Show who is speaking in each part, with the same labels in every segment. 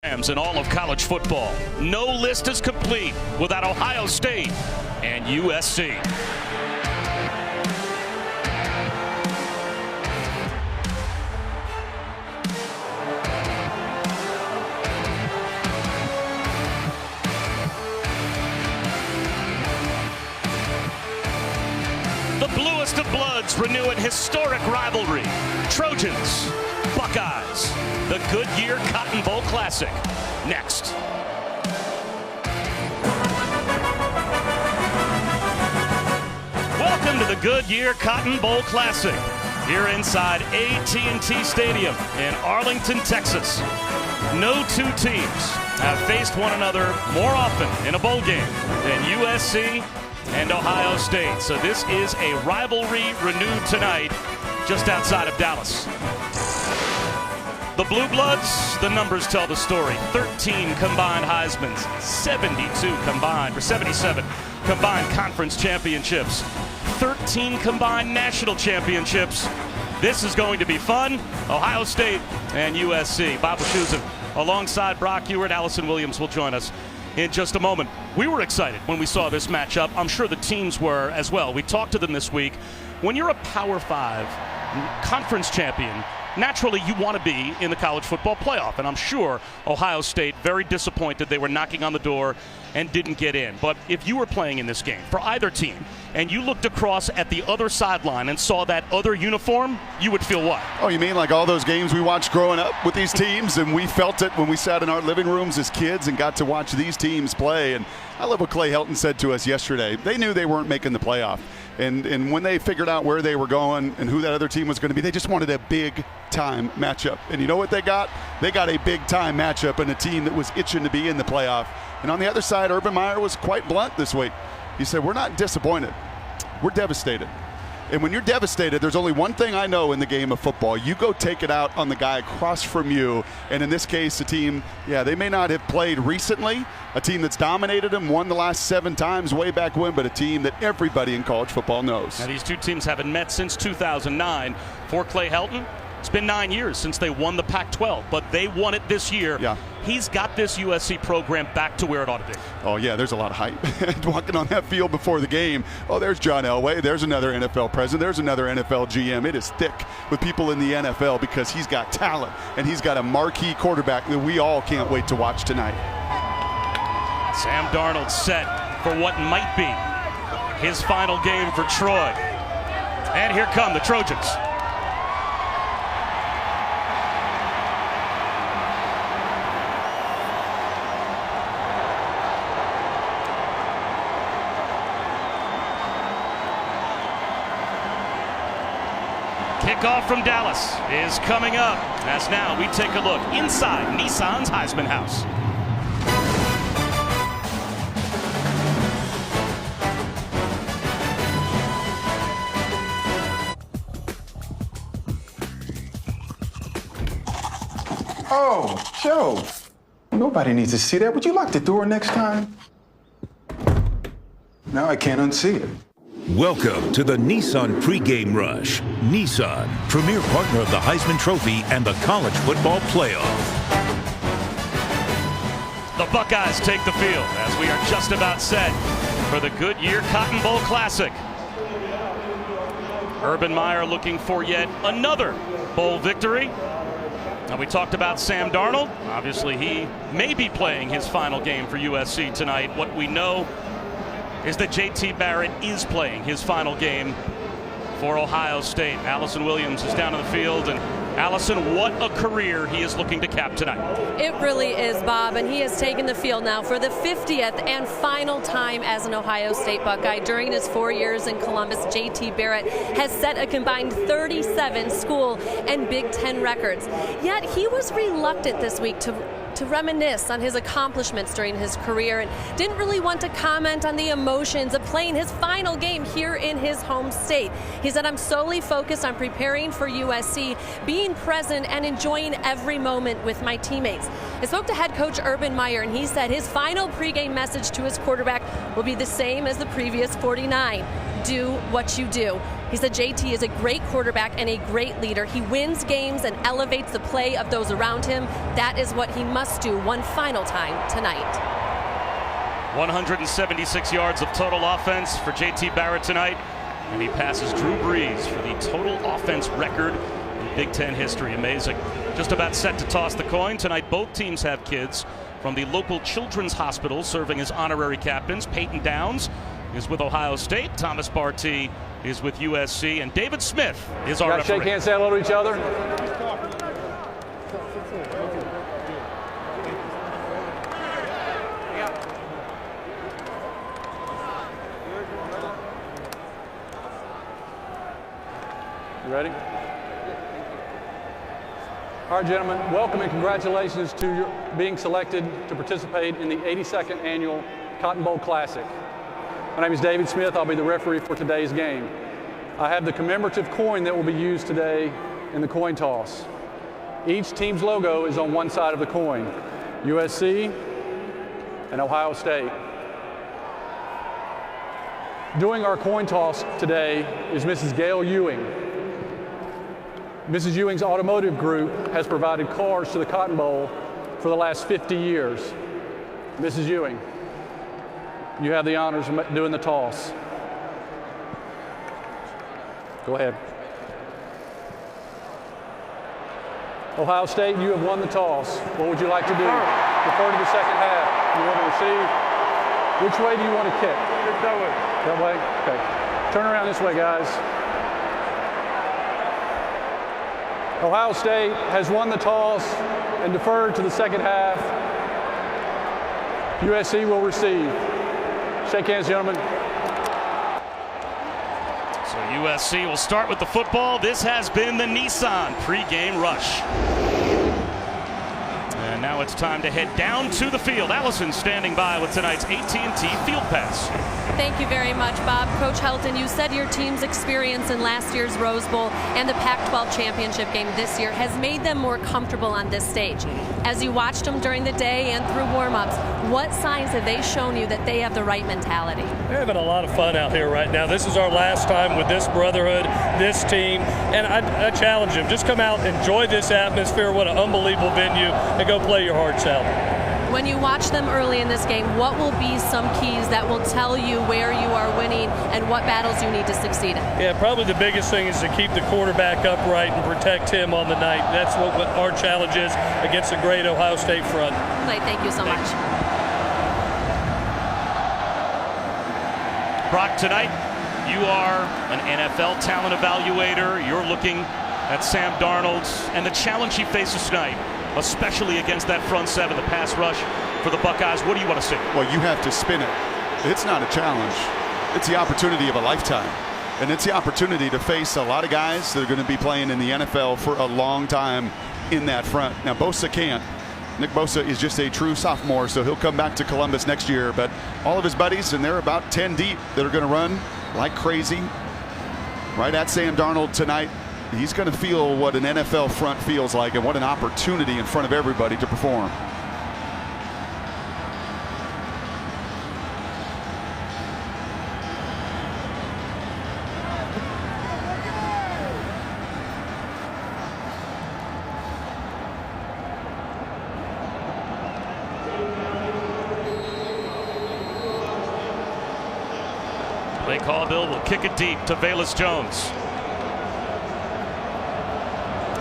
Speaker 1: In all of college football. No list is complete without Ohio State and USC. The bluest of bloods renew an historic rivalry. Trojans, Buckeyes, the Goodyear Cotton Bowl Classic. Next. Welcome to the Goodyear Cotton Bowl Classic here inside AT&T Stadium in Arlington, Texas. No two teams have faced one another more often in a bowl game than USC and Ohio State. So this is a rivalry renewed tonight just outside of Dallas. The Blue Bloods, the numbers tell the story. 13 combined Heismans, 72 combined, or 77 combined conference championships, 13 combined national championships. This is going to be fun. Ohio State and USC. Bob Wischusen alongside Brock Ewert. Allison Williams will join us in just a moment. We were excited when we saw this matchup. I'm sure the teams were as well. We talked to them this week. When you're a Power 5 conference champion, naturally you want to be in the college football playoff, and I'm sure Ohio State very disappointed they were knocking on the door and didn't get in. But if you were playing in this game for either team and you looked across at the other sideline and saw that other uniform, you would feel what?
Speaker 2: Oh, you mean like all those games we watched growing up with these teams, and we felt it when we sat in our living rooms as kids and got to watch these teams play. And I love what Clay Helton said to us yesterday. They knew they weren't making the playoff. And when they figured out where they were going and who that other team was going to be, they just wanted a big-time matchup. And you know what they got? They got a big-time matchup and a team that was itching to be in the playoff. And on the other side, Urban Meyer was quite blunt this week. He said, we're not disappointed. We're devastated. And when you're devastated, there's only one thing I know in the game of football. You go take it out on the guy across from you. And in this case, a team, they may not have played recently, a team that's dominated them, won the last 7 times way back when, but a team that everybody in college football knows.
Speaker 1: Now, these two teams haven't met since 2009. For Clay Helton, it's been 9 years since they won the Pac-12, but they won it this year.
Speaker 2: Yeah.
Speaker 1: He's got this USC program back to where it ought to be.
Speaker 2: Oh, yeah, there's a lot of hype. Walking on that field before the game, there's John Elway, there's another NFL president, there's another NFL GM. It is thick with people in the NFL because he's got talent, and he's got a marquee quarterback that we all can't wait to watch tonight.
Speaker 1: Sam Darnold set for what might be his final game for Troy. And here come the Trojans. Kickoff from Dallas is coming up as now we take a look inside Nissan's Heisman House.
Speaker 3: Oh, Joe. Nobody needs to see that. Would you lock the door next time? Now I can't unsee it.
Speaker 4: Welcome to the Nissan pregame rush. Nissan, premier partner of the Heisman Trophy and the College Football Playoff.
Speaker 1: The Buckeyes take the field as we are just about set for the Goodyear Cotton Bowl Classic. Urban Meyer looking for yet another bowl victory. Now, we talked about Sam Darnold. Obviously, he may be playing his final game for USC tonight. What we know is that J.T. Barrett is playing his final game for Ohio State. Allison Williams is down on the field, and Allison, what a career he is looking to cap tonight.
Speaker 5: It really is, Bob, and he has taken the field now for the 50th and final time as an Ohio State Buckeye. During his 4 years in Columbus, J.T. Barrett has set a combined 37 school and Big Ten records. Yet he was reluctant this week to reminisce on his accomplishments during his career and didn't really want to comment on the emotions of playing his final game here in his home state. He said, I'm solely focused on preparing for USC, being present and enjoying every moment with my teammates. I spoke to head coach Urban Meyer, and he said his final pregame message to his quarterback will be the same as the previous 49. Do what you do. He said JT is a great quarterback and a great leader. He wins games and elevates the play of those around him. That is what he must do one final time tonight.
Speaker 1: 176 yards of total offense for JT Barrett tonight, and he passes Drew Brees for the total offense record in Big Ten history. Amazing. Just about set to toss the coin. Tonight both teams have kids from the local children's hospital serving as honorary captains. Peyton Downs is with Ohio State. Thomas Barty is with USC. And David Smith is our referee.
Speaker 6: Shake hands, say hello to each other. You ready? All right, gentlemen, welcome and congratulations to your being selected to participate in the 82nd Annual Cotton Bowl Classic. My name is David Smith. I'll be the referee for today's game. I have the commemorative coin that will be used today in the coin toss. Each team's logo is on one side of the coin, USC and Ohio State. Doing our coin toss today is Mrs. Gail Ewing. Mrs. Ewing's automotive group has provided cars to the Cotton Bowl for the last 50 years. Mrs. Ewing, you have the honors of doing the toss. Go ahead. Ohio State, you have won the toss. What would you like to do? Defer to the second half. You want to receive? Which way do you want to kick? That way. That way? Okay. Turn around this way, guys. Ohio State has won the toss and deferred to the second half. USC will receive. Shake hands, gentlemen.
Speaker 1: So USC will start with the football. This has been the Nissan pregame rush. And now it's time to head down to the field. Allison standing by with tonight's AT&T Field Pass.
Speaker 5: Thank you very much, Bob. Coach Helton, you said your team's experience in last year's Rose Bowl and the Pac-12 championship game this year has made them more comfortable on this stage. As you watched them during the day and through warm-ups, what signs have they shown you that they have the right mentality?
Speaker 7: They're having a lot of fun out here right now. This is our last time with this brotherhood, this team, and I challenge them. Just come out, enjoy this atmosphere. What an unbelievable venue, and go play your hearts out.
Speaker 5: When you watch them early in this game, what will be some keys that will tell you where you are winning and what battles you need to succeed in?
Speaker 7: Yeah, probably the biggest thing is to keep the quarterback upright and protect him on the night. That's what our challenge is against the great Ohio State front.
Speaker 5: Thank you so much.
Speaker 1: Brock, tonight you are an NFL talent evaluator. You're looking at Sam Darnold and the challenge he faces tonight, especially against that front seven, the pass rush for the Buckeyes. What do you want to see?
Speaker 2: Well, you have to spin it. It's not a challenge. It's the opportunity of a lifetime. And it's the opportunity to face a lot of guys that are going to be playing in the NFL for a long time in that front. Now, Bosa can't. Nick Bosa is just a true sophomore, so he'll come back to Columbus next year. But all of his buddies, and they're about 10 deep, that are going to run like crazy right at Sam Darnold tonight. He's going to feel what an NFL front feels like and what an opportunity in front of everybody to perform.
Speaker 1: Play call, Bill will kick it deep to Velus Jones.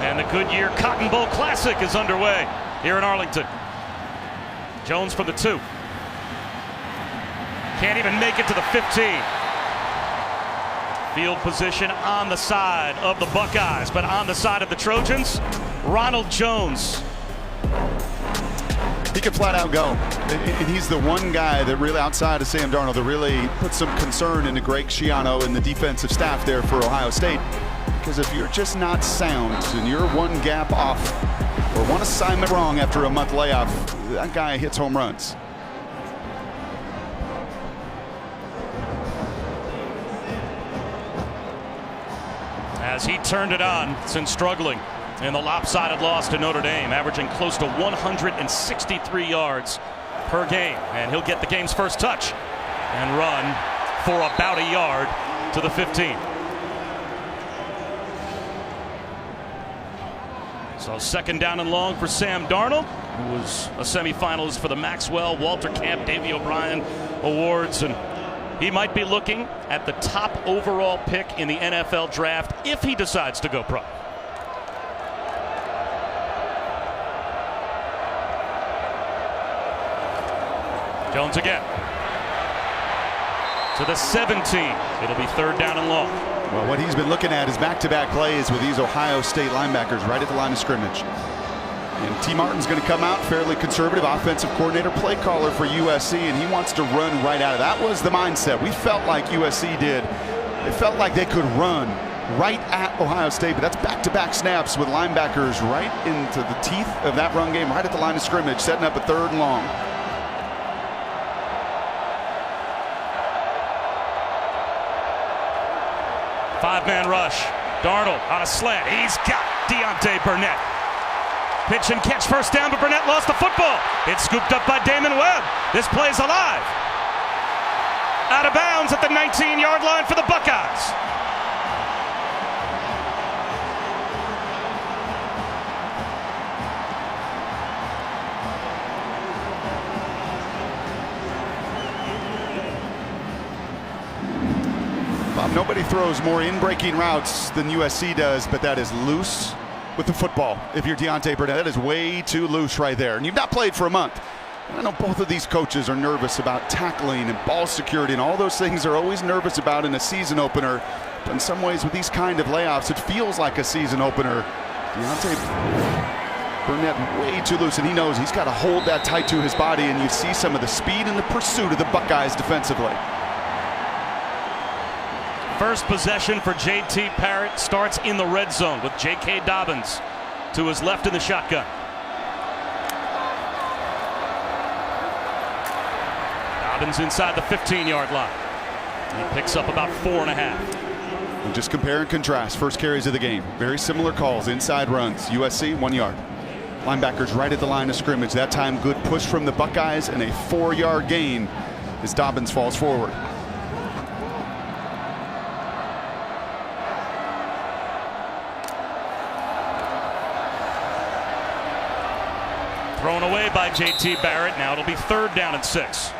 Speaker 1: And the Goodyear Cotton Bowl Classic is underway here in Arlington. Jones from the 2. Can't even make it to the 15. Field position on the side of the Buckeyes, but on the side of the Trojans, Ronald Jones.
Speaker 2: He can flat out go. And he's the one guy that really, outside of Sam Darnold, that really put some concern into Greg Schiano and the defensive staff there for Ohio State. Because if you're just not sound and you're one gap off or one assignment wrong after a month layoff, that guy hits home runs.
Speaker 1: As he turned it on since struggling in the lopsided loss to Notre Dame, averaging close to 163 yards per game. And he'll get the game's first touch and run for about a yard to the 15. So second down and long for Sam Darnold, who was a semifinalist for the Maxwell, Walter Camp, Davey O'Brien awards, and he might be looking at the top overall pick in the NFL draft if he decides to go pro. Jones again. To the 17. It'll be third down and long.
Speaker 2: Well, what he's been looking at is back-to-back plays with these Ohio State linebackers right at the line of scrimmage. And T. Martin's going to come out, fairly conservative offensive coordinator, play caller for USC, and he wants to run right out of that. Was the mindset. We felt like USC did. It felt like they could run right at Ohio State, but that's back-to-back snaps with linebackers right into the teeth of that run game, right at the line of scrimmage, setting up a third and long.
Speaker 1: Five-man rush. Darnold on a slant. He's got Deontay Burnett. Pitch and catch, first down, but Burnett lost the football. It's scooped up by Damon Webb. This play's alive. Out of bounds at the 19-yard line for the Buckeyes.
Speaker 2: Nobody throws more in-breaking routes than USC does, but that is loose with the football. If you're Deontay Burnett, that is way too loose right there. And you've not played for a month. And I know both of these coaches are nervous about tackling and ball security and all those things they're always nervous about in a season opener. But in some ways, with these kind of layoffs, it feels like a season opener. Deontay Burnett way too loose, and he knows he's got to hold that tight to his body, and you see some of the speed and the pursuit of the Buckeyes defensively.
Speaker 1: First possession for J.T. Barrett starts in the red zone with J.K. Dobbins to his left in the shotgun. Dobbins inside the 15-yard line. He picks up about 4.5.
Speaker 2: And just compare and contrast first carries of the game. Very similar calls, inside runs. USC 1 yard. Linebackers right at the line of scrimmage. That time good push from the Buckeyes and a 4-yard gain as Dobbins falls forward.
Speaker 1: Thrown away by J.T. Barrett. Now it'll be third down and 6.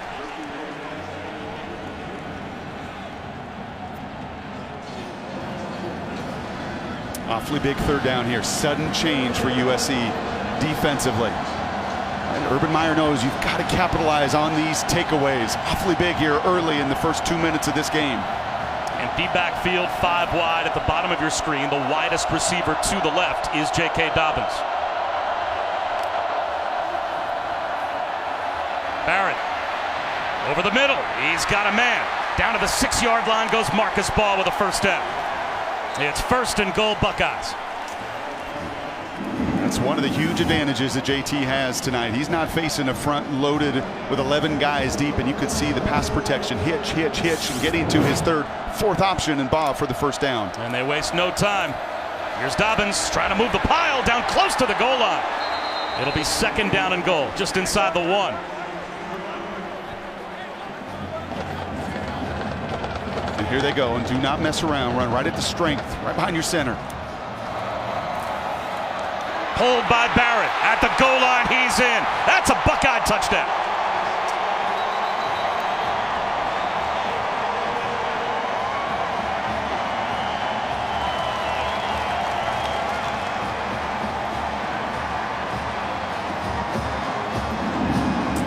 Speaker 2: Awfully big third down here. Sudden change for USC defensively. And Urban Meyer knows you've got to capitalize on these takeaways. Awfully big here early in the first 2 minutes of this game.
Speaker 1: Empty backfield, 5 wide at the bottom of your screen. The widest receiver to the left is J.K. Dobbins. Barrett over the middle. He's got a man. Down to the 6-yard line goes Marcus Ball with a first down. It's first and goal, Buckeyes.
Speaker 2: That's one of the huge advantages that JT has tonight. He's not facing a front loaded with 11 guys deep, and you could see the pass protection hitch, and getting to his third, fourth option and Bob for the first down.
Speaker 1: And they waste no time. Here's Dobbins trying to move the pile down close to the goal line. It'll be second down and goal, just inside the 1.
Speaker 2: And here they go, and do not mess around. Run right at the strength, right behind your center.
Speaker 1: Hold by Barrett. At the goal line, he's in. That's a Buckeye touchdown.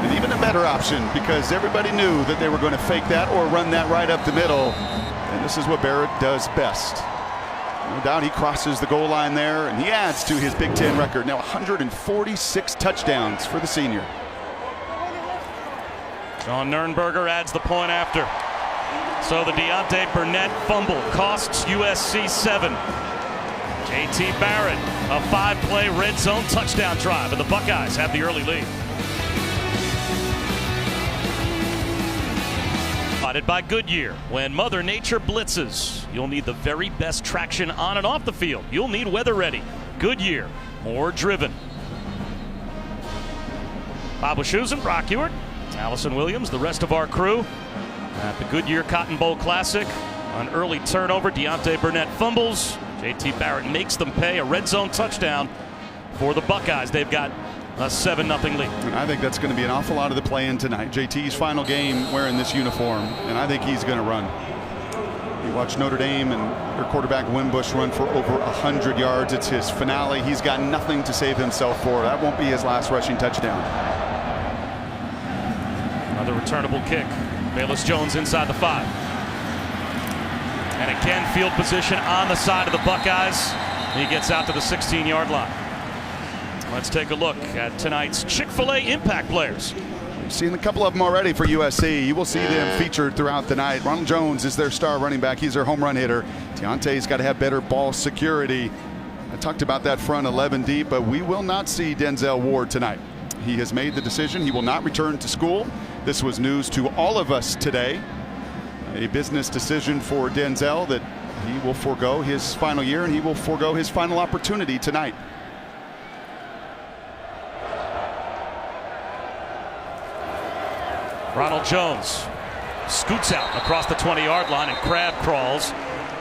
Speaker 2: And even a better option, because everybody knew that they were going to fake that or run that right up the middle. And this is what Barrett does best. No doubt he crosses the goal line there, and he adds to his Big Ten record. Now 146 touchdowns for the senior.
Speaker 1: John Nurnberger adds the point after. So the Deontay Burnett fumble costs USC 7. J.T. Barrett, a 5-play red zone touchdown drive, and the Buckeyes have the early lead. Spotted by Goodyear. When Mother Nature blitzes, you'll need the very best traction on and off the field. You'll need weather ready. Goodyear, more driven. Bob Wischusen, Brock Ewart, Allison Williams, the rest of our crew at the Goodyear Cotton Bowl Classic. An early turnover, Deontay Burnett fumbles. J.T. Barrett makes them pay a red zone touchdown For the Buckeyes, they've got a 7-0 lead.
Speaker 2: And I think that's going to be an awful lot of the play-in tonight. JT's final game wearing this uniform, and I think he's going to run. You watch Notre Dame and their quarterback Wimbush run for over 100 yards. It's his finale. He's got nothing to save himself for. That won't be his last rushing touchdown.
Speaker 1: Another returnable kick. Bayless Jones inside the 5. And again, field position on the side of the Buckeyes. He gets out to the 16-yard line. Let's take a look at tonight's Chick-fil-A impact players.
Speaker 2: We've seen a couple of them already for USC. You will see them featured throughout the night. Ronald Jones is their star running back. He's their home run hitter. Deontay's got to have better ball security. I talked about that front 11 deep, but we will not see Denzel Ward tonight. He has made the decision. He will not return to school. This was news to all of us today. A business decision for Denzel that he will forego his final year and he will forego his final opportunity tonight.
Speaker 1: Ronald Jones scoots out across the 20-yard line and crab crawls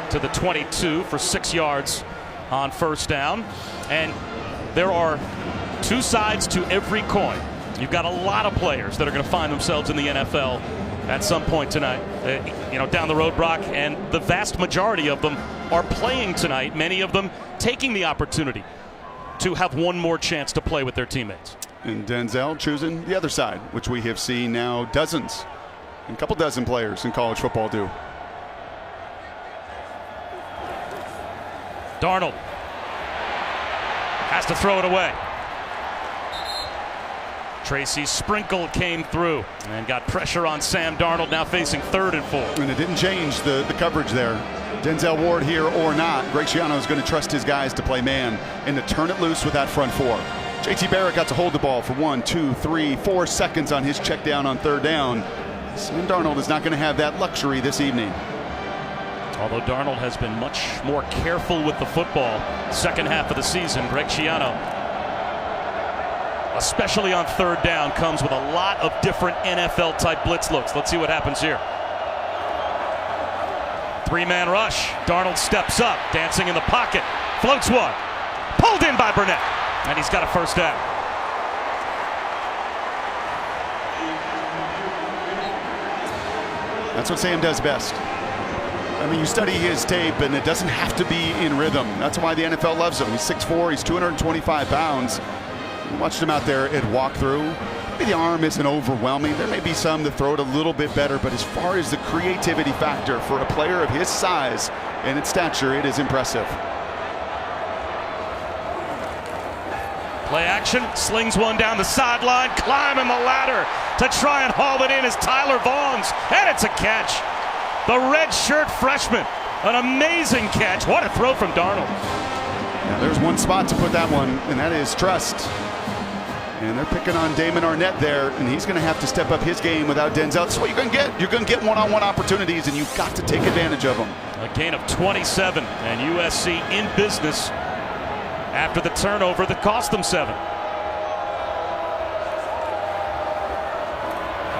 Speaker 1: to the 22 for 6 yards on first down. And there are two sides to every coin. You've got a lot of players that are going to find themselves in the NFL at some point tonight, down the road, Brock, and the vast majority of them are playing tonight, many of them taking the opportunity to have one more chance to play with their teammates.
Speaker 2: And Denzel choosing the other side, which we have seen now dozens, and a couple dozen players in college football do.
Speaker 1: Darnold has to throw it away. Tracy Sprinkle came through and got pressure on Sam Darnold, now facing 3rd and 4.
Speaker 2: And it didn't change the coverage there. Denzel Ward here or not, Greg Schiano is going to trust his guys to play man and to turn it loose with that front 4. JT Barrett got to hold the ball for 1, 2, 3, 4 seconds on his check down on 3rd down. Sam Darnold is not going to have that luxury this evening.
Speaker 1: Although Darnold has been much more careful with the football second half of the season, Greg Schiano, especially on 3rd down, comes with a lot of different NFL-type blitz looks. Let's see what happens here. 3-man rush. Darnold steps up, dancing in the pocket, floats one, pulled in by Burnett, and he's got a first down.
Speaker 2: That's what Sam does best. I mean, you study his tape, and it doesn't have to be in rhythm. That's why the NFL loves him. He's 6'4", he's 225 pounds. We watched him out there at walkthrough. Maybe the arm isn't overwhelming. There may be some that throw it a little bit better, but as far as the creativity factor for a player of his size and its stature, it is impressive.
Speaker 1: Play action, slings one down the sideline, climbing the ladder to try and haul it in as Tyler Vaughns, and it's a catch. The red shirt freshman, an amazing catch. What a throw from Darnold.
Speaker 2: Now there's one spot to put that one, and that is trust. And they're picking on Damon Arnett there, and he's going to have to step up his game without Denzel. That's what you're going to get. You're going to get one-on-one opportunities, and you've got to take advantage of them.
Speaker 1: A gain of 27, and USC in business after the turnover that cost them 7.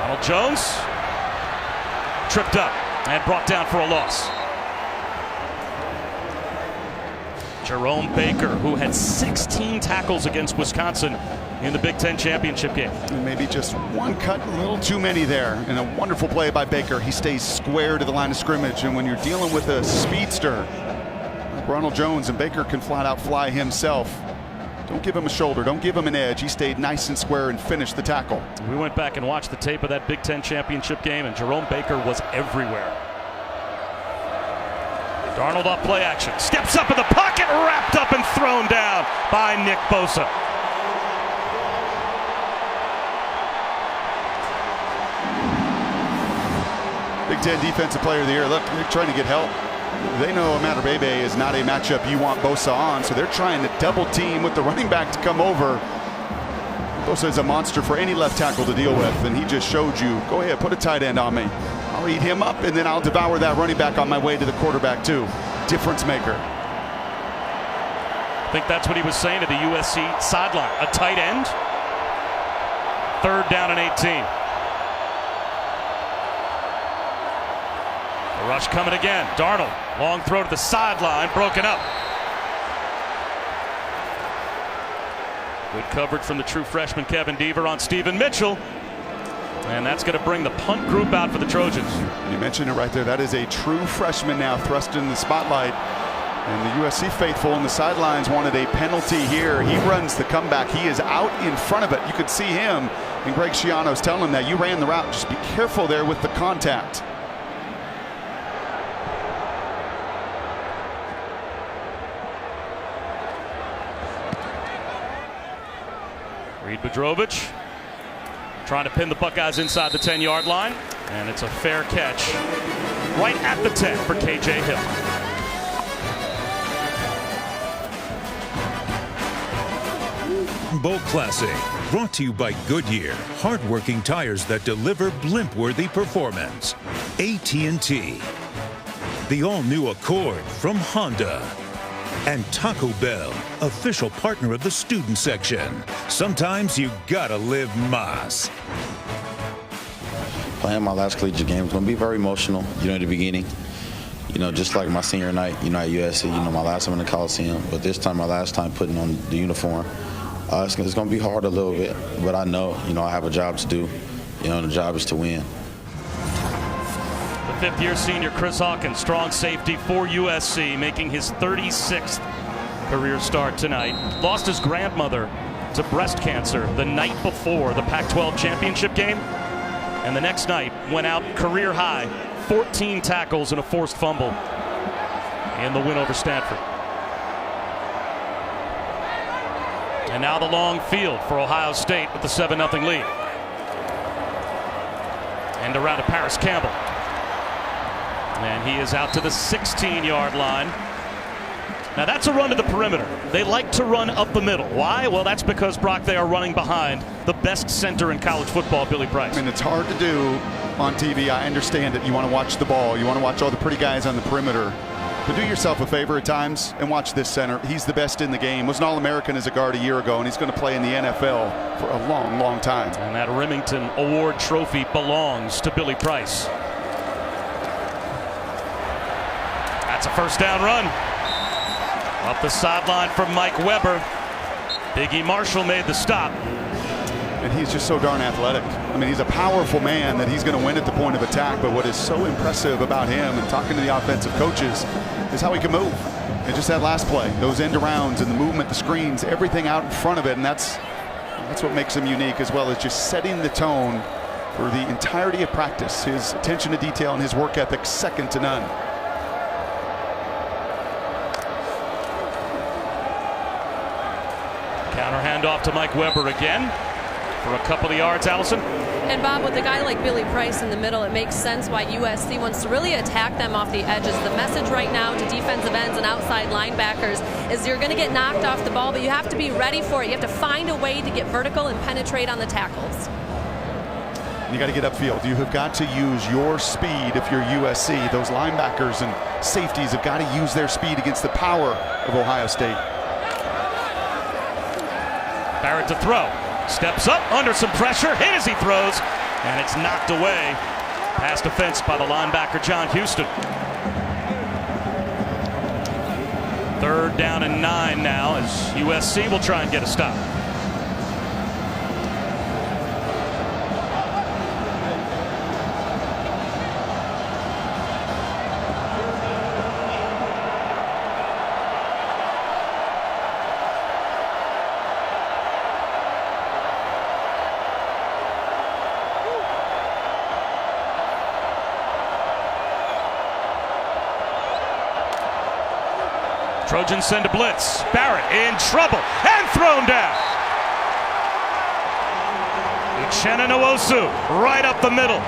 Speaker 1: Ronald Jones tripped up and brought down for a loss. Jerome Baker, who had 16 tackles against Wisconsin in the Big Ten championship game.
Speaker 2: And maybe just one cut, a little too many there. And a wonderful play by Baker. He stays square to the line of scrimmage. And when you're dealing with a speedster like Ronald Jones, and Baker can flat out fly himself, don't give him a shoulder, don't give him an edge. He stayed nice and square and finished the tackle.
Speaker 1: We went back and watched the tape of that Big Ten championship game, and Jerome Baker was everywhere. Darnold off play action, steps up in the pocket, wrapped up and thrown down by Nick Bosa.
Speaker 2: Big Ten Defensive Player of the Year. Look, they're trying to get help. They know Imatorbhebhe is not a matchup you want Bosa on, so they're trying to double team with the running back to come over. Bosa is a monster for any left tackle to deal with, and he just showed you, go ahead, put a tight end on me. I'll eat him up, and then I'll devour that running back on my way to the quarterback too. Difference maker.
Speaker 1: I think that's what he was saying to the USC sideline. A tight end. 3rd down and 18. The rush coming again. Darnold, long throw to the sideline, broken up. Good coverage from the true freshman Kevin Deaver on Stephen Mitchell. And that's going to bring the punt group out for the Trojans.
Speaker 2: You mentioned it right there. That is a true freshman now thrust in the spotlight. And the USC faithful on the sidelines wanted a penalty here. He runs the comeback. He is out in front of it. You could see him. And Greg Schiano's telling him that you ran the route. Just be careful there with the contact.
Speaker 1: Reed Bedrovich trying to pin the Buckeyes inside the 10-yard line. And it's a fair catch right at the 10 for KJ Hill.
Speaker 4: Bowl Classic, brought to you by Goodyear, hardworking tires that deliver blimp-worthy performance. AT&T, the all-new Accord from Honda, and Taco Bell, official partner of the student section. Sometimes you gotta live Mas.
Speaker 8: Playing my last collegiate game is going to be very emotional, at the beginning. Just like my senior night, at USC, my last time in the Coliseum, but this time, my last time putting on the uniform. It's going to be hard a little bit, but I know, I have a job to do. And the job is to win.
Speaker 1: The fifth-year senior Chris Hawkins, strong safety for USC, making his 36th career start tonight. Lost his grandmother to breast cancer the night before the Pac-12 championship game. And the next night went out career high, 14 tackles and a forced fumble in the win over Stanford. And now the long field for Ohio State with the 7-0 lead. And around to Paris Campbell. And he is out to the 16-yard line. Now that's a run to the perimeter. They like to run up the middle. Why? Well, that's because, Brock, they are running behind the best center in college football, Billy Price.
Speaker 2: It's hard to do on TV. I understand it. You want to watch the ball. You want to watch all the pretty guys on the perimeter. But do yourself a favor at times and watch this center. He's the best in the game. Was an All-American as a guard a year ago, and he's going to play in the NFL for a long, long time.
Speaker 1: And that Remington Award trophy belongs to Billy Price. That's a first down run. Up the sideline from Mike Weber. Biggie Marshall made the stop.
Speaker 2: And he's just so darn athletic. He's a powerful man that he's going to win at the point of attack. But what is so impressive about him and talking to the offensive coaches is how he can move. And just that last play, those end arounds and the movement, the screens, everything out in front of it. And that's what makes him unique, as well as just setting the tone for the entirety of practice. His attention to detail and his work ethic, second to none.
Speaker 1: Counter handoff to Mike Weber again for a couple of yards, Allison.
Speaker 5: And Bob, with a guy like Billy Price in the middle, it makes sense why USC wants to really attack them off the edges. The message right now to defensive ends and outside linebackers is you're going to get knocked off the ball, but you have to be ready for it. You have to find a way to get vertical and penetrate on the tackles.
Speaker 2: You got to get upfield. You have got to use your speed if you're USC. Those linebackers and safeties have got to use their speed against the power of Ohio State.
Speaker 1: Barrett to throw. Steps up under some pressure, hit as he throws, and it's knocked away. Pass defense by the linebacker John Houston. 3rd down and 9 now as USC will try and get a stop. Trojans send a blitz. Barrett in trouble and thrown down. Uchenna Nwosu right up the middle.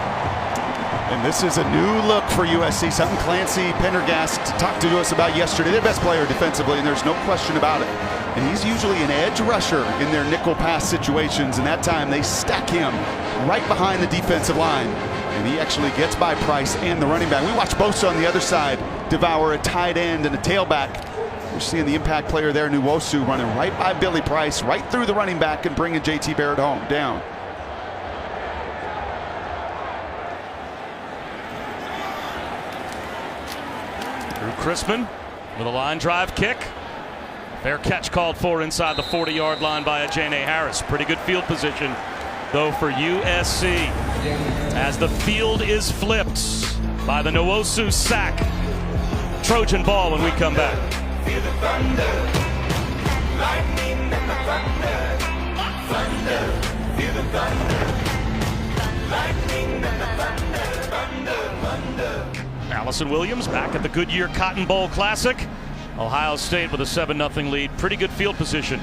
Speaker 2: And this is a new look for USC, something Clancy Pendergast talked to us about yesterday. Their best player defensively, and there's no question about it. And he's usually an edge rusher in their nickel pass situations, and that time they stack him right behind the defensive line. And he actually gets by Price and the running back. We watch Bosa on the other side devour a tight end and a tailback. We're seeing the impact player there, Nwosu, running right by Billy Price, right through the running back and bringing J.T. Barrett home down.
Speaker 1: Drew Chrisman with a line drive kick. Fair catch called for inside the 40-yard line by Ajane Harris. Pretty good field position, though, for USC. As the field is flipped by the Nwosu sack. Trojan ball when we come back.
Speaker 9: Feel the thunder, lightning and the thunder, thunder, feel the thunder, lightning and the thunder.
Speaker 1: Allison Williams back at the Goodyear Cotton Bowl Classic. Ohio State with a 7-0 lead. Pretty good field position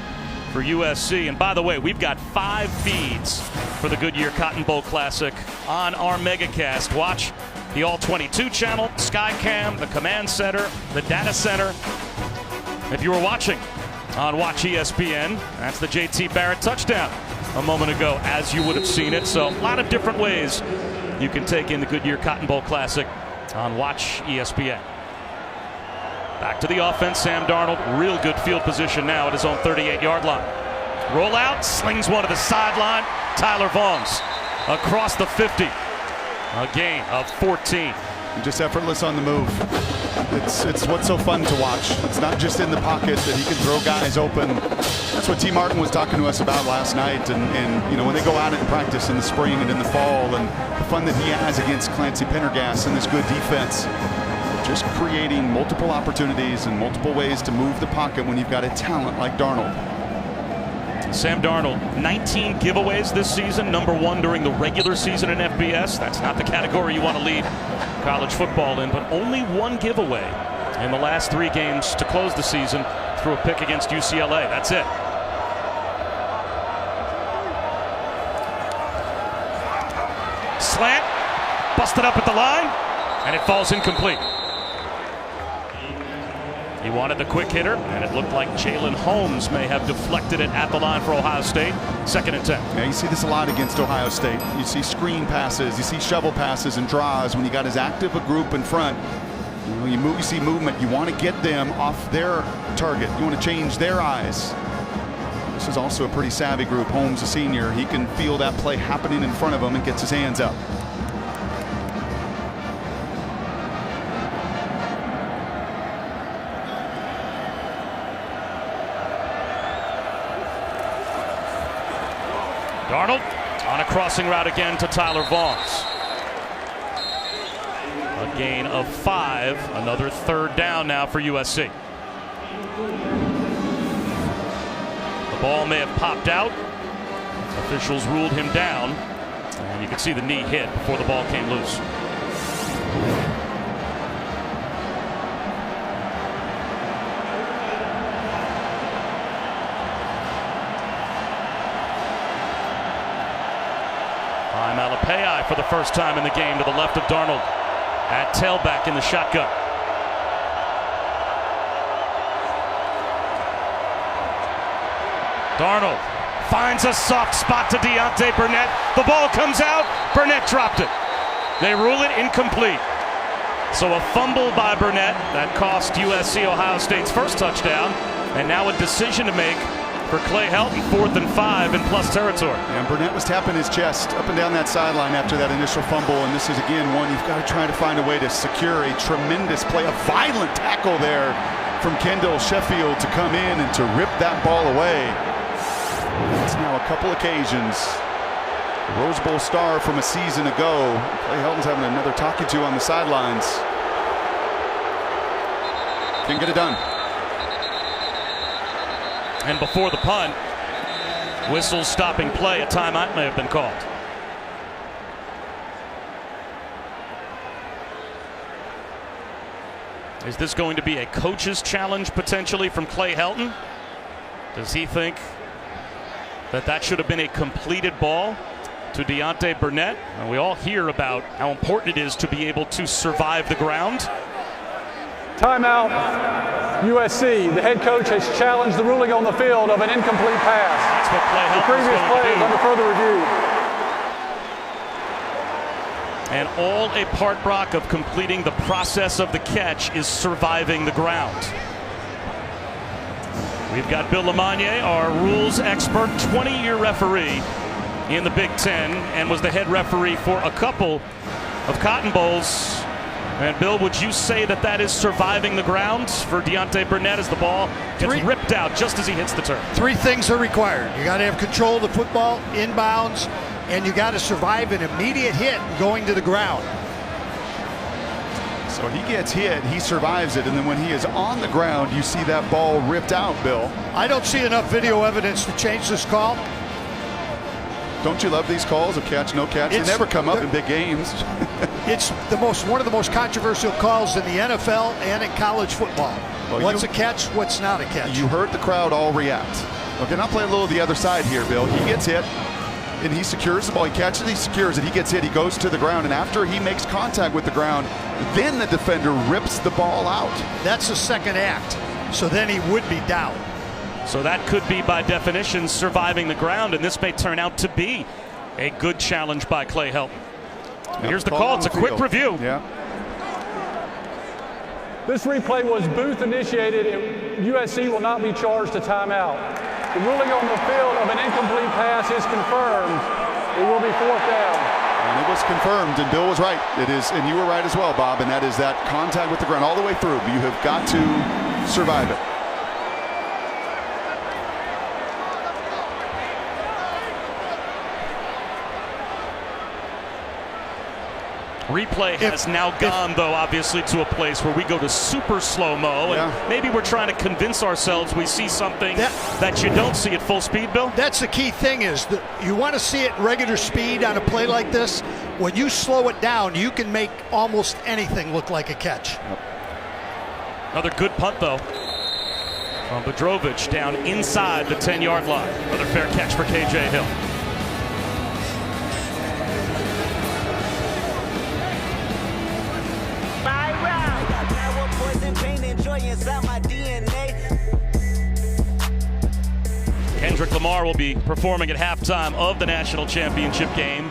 Speaker 1: for USC. And by the way, we've got 5 feeds for the Goodyear Cotton Bowl Classic on our Megacast. Watch the All-22 channel, Skycam, the Command Center, the Data Center. If you were watching on Watch ESPN, that's the JT Barrett touchdown a moment ago, as you would have seen it. So a lot of different ways you can take in the Goodyear Cotton Bowl Classic on Watch ESPN. Back to the offense, Sam Darnold. Real good field position now at his own 38-yard line. Roll out, slings one to the sideline. Tyler Vaughns across the 50. A gain of 14.
Speaker 2: Just effortless on the move. It's what's so fun to watch. It's not just in the pocket that he can throw guys open. That's what T. Martin was talking to us about last night. And you know, when they go out in practice in the spring and in the fall, and the fun that he has against Clancy Pendergast and this good defense, just creating multiple opportunities and multiple ways to move the pocket when you've got a talent like Darnold.
Speaker 1: Sam Darnold, 19 giveaways this season, #1 during the regular season in FBS. That's not the category you want to lead college football in, but only 1 giveaway in the last 3 games to close the season through a pick against UCLA. That's it. Slant, busted up at the line, and it falls incomplete. He wanted the quick hitter, and it looked like Jalen Holmes may have deflected it at the line for Ohio State. 2nd and 10.
Speaker 2: Yeah, you see this a lot against Ohio State. You see screen passes, you see shovel passes and draws when you got as active a group in front. You see movement. You want to get them off their target. You want to change their eyes. This is also a pretty savvy group. Holmes, a senior, he can feel that play happening in front of him and gets his hands up.
Speaker 1: Darnold on a crossing route again to Tyler Vaughns. A gain of 5, another 3rd down now for USC. The ball may have popped out. Officials ruled him down, and you can see the knee hit before the ball came loose. Malapei for the first time in the game to the left of Darnold at tailback in the shotgun. Darnold finds a soft spot to Deontay Burnett. The ball comes out. Burnett dropped it. They rule it incomplete. So a fumble by Burnett that cost USC Ohio State's first touchdown, and now a decision to make for Clay Helton, 4th and 5 in plus territory.
Speaker 2: And Burnett was tapping his chest up and down that sideline after that initial fumble, and this is again one you've got to try to find a way to secure. A tremendous play, a violent tackle there from Kendall Sheffield to come in and to rip that ball away. It's now a couple occasions. The Rose Bowl star from a season ago. Clay Helton's having another talking to on the sidelines. Can't get it done.
Speaker 1: And before the punt, whistle stopping play, a timeout may have been called. Is this going to be a coach's challenge potentially from Clay Helton? Does he think that should have been a completed ball to Deontay Burnett? And we all hear about how important it is to be able to survive the ground.
Speaker 6: Timeout, USC. The head coach has challenged the ruling on the field of an incomplete pass.
Speaker 1: That's what Clay Helton
Speaker 6: The previous play is under further review.
Speaker 1: And all a part, Brock, of completing the process of the catch is surviving the ground. We've got Bill Lamagna, our rules expert, 20-year referee in the Big Ten, and was the head referee for a couple of Cotton Bowls And Bill, would you say that that is surviving the ground for Deontay Burnett as the ball gets ripped out just as he hits the turf?
Speaker 10: 3 things are required. You got to have control of the football inbounds, and you got to survive an immediate hit going to the ground.
Speaker 2: So he gets hit, he survives it, and then when he is on the ground, you see that ball ripped out, Bill.
Speaker 10: I don't see enough video evidence to change this call.
Speaker 2: Don't you love these calls of catch, no catch? They never come up in big games.
Speaker 10: It's one of the most controversial calls in the NFL and in college football.
Speaker 2: Well,
Speaker 10: what's a catch, what's not a catch?
Speaker 2: You heard the crowd all react. Okay, now play a little of the other side here, Bill. He gets hit, and he secures the ball. He catches it, he secures it, he gets hit, he goes to the ground, and after he makes contact with the ground, then the defender rips the ball out.
Speaker 10: That's the second act, so then he would be down.
Speaker 1: So that could be, by definition, surviving the ground, and this may turn out to be a good challenge by Clay Helton. Here's the call. It's a quick review.
Speaker 2: Yeah.
Speaker 6: This replay was booth initiated, and USC will not be charged a timeout. The ruling on the field of an incomplete pass is confirmed. It will be 4th down.
Speaker 2: And it was confirmed, and Bill was right. It is, and you were right as well, Bob, and that is that contact with the ground all the way through. You have got to survive it.
Speaker 1: Replay has now gone, though, obviously, to a place where we go to super slow-mo, and maybe we're trying to convince ourselves we see something that you don't see at full speed, Bill?
Speaker 10: That's the key thing, is that you want to see it regular speed on a play like this. When you slow it down, you can make almost anything look like a catch.
Speaker 1: Another good punt, though, from Bedrovich down inside the 10-yard line. Another fair catch for K.J. Hill. Kendrick Lamar will be performing at halftime of the national championship game.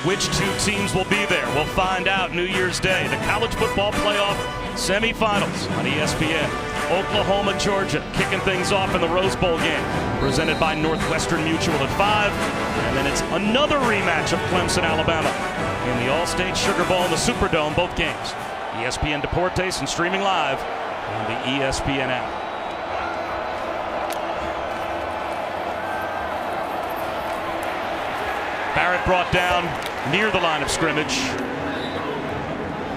Speaker 1: Which 2 teams will be there? We'll find out New Year's Day. The college football playoff semifinals on ESPN. Oklahoma, Georgia, kicking things off in the Rose Bowl game, presented by Northwestern Mutual at 5. And then it's another rematch of Clemson, Alabama, in the All-State Sugar Bowl in the Superdome, both games. ESPN Deportes and streaming live on the ESPN app. Barrett brought down near the line of scrimmage.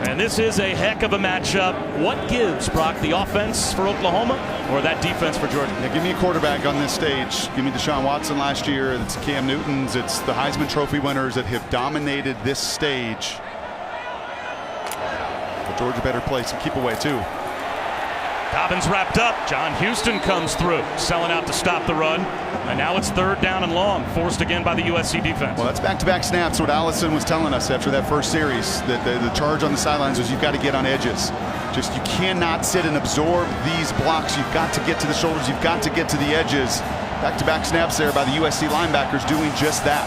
Speaker 1: And this is a heck of a matchup. What gives, Brock, the offense for Oklahoma or that defense for Georgia?
Speaker 2: Yeah, give me a quarterback on this stage. Give me Deshaun Watson last year. It's Cam Newton's. It's the Heisman Trophy winners that have dominated this stage. But Georgia better play some keep away, too.
Speaker 1: Dobbins wrapped up. John Houston comes through, selling out to stop the run. And now it's 3rd down and long, forced again by the USC defense.
Speaker 2: Well, that's back-to-back snaps. What Allison was telling us after that first series, that the charge on the sidelines was you've got to get on edges. Just you cannot sit and absorb these blocks. You've got to get to the shoulders. You've got to get to the edges. Back-to-back snaps there by the USC linebackers doing just that.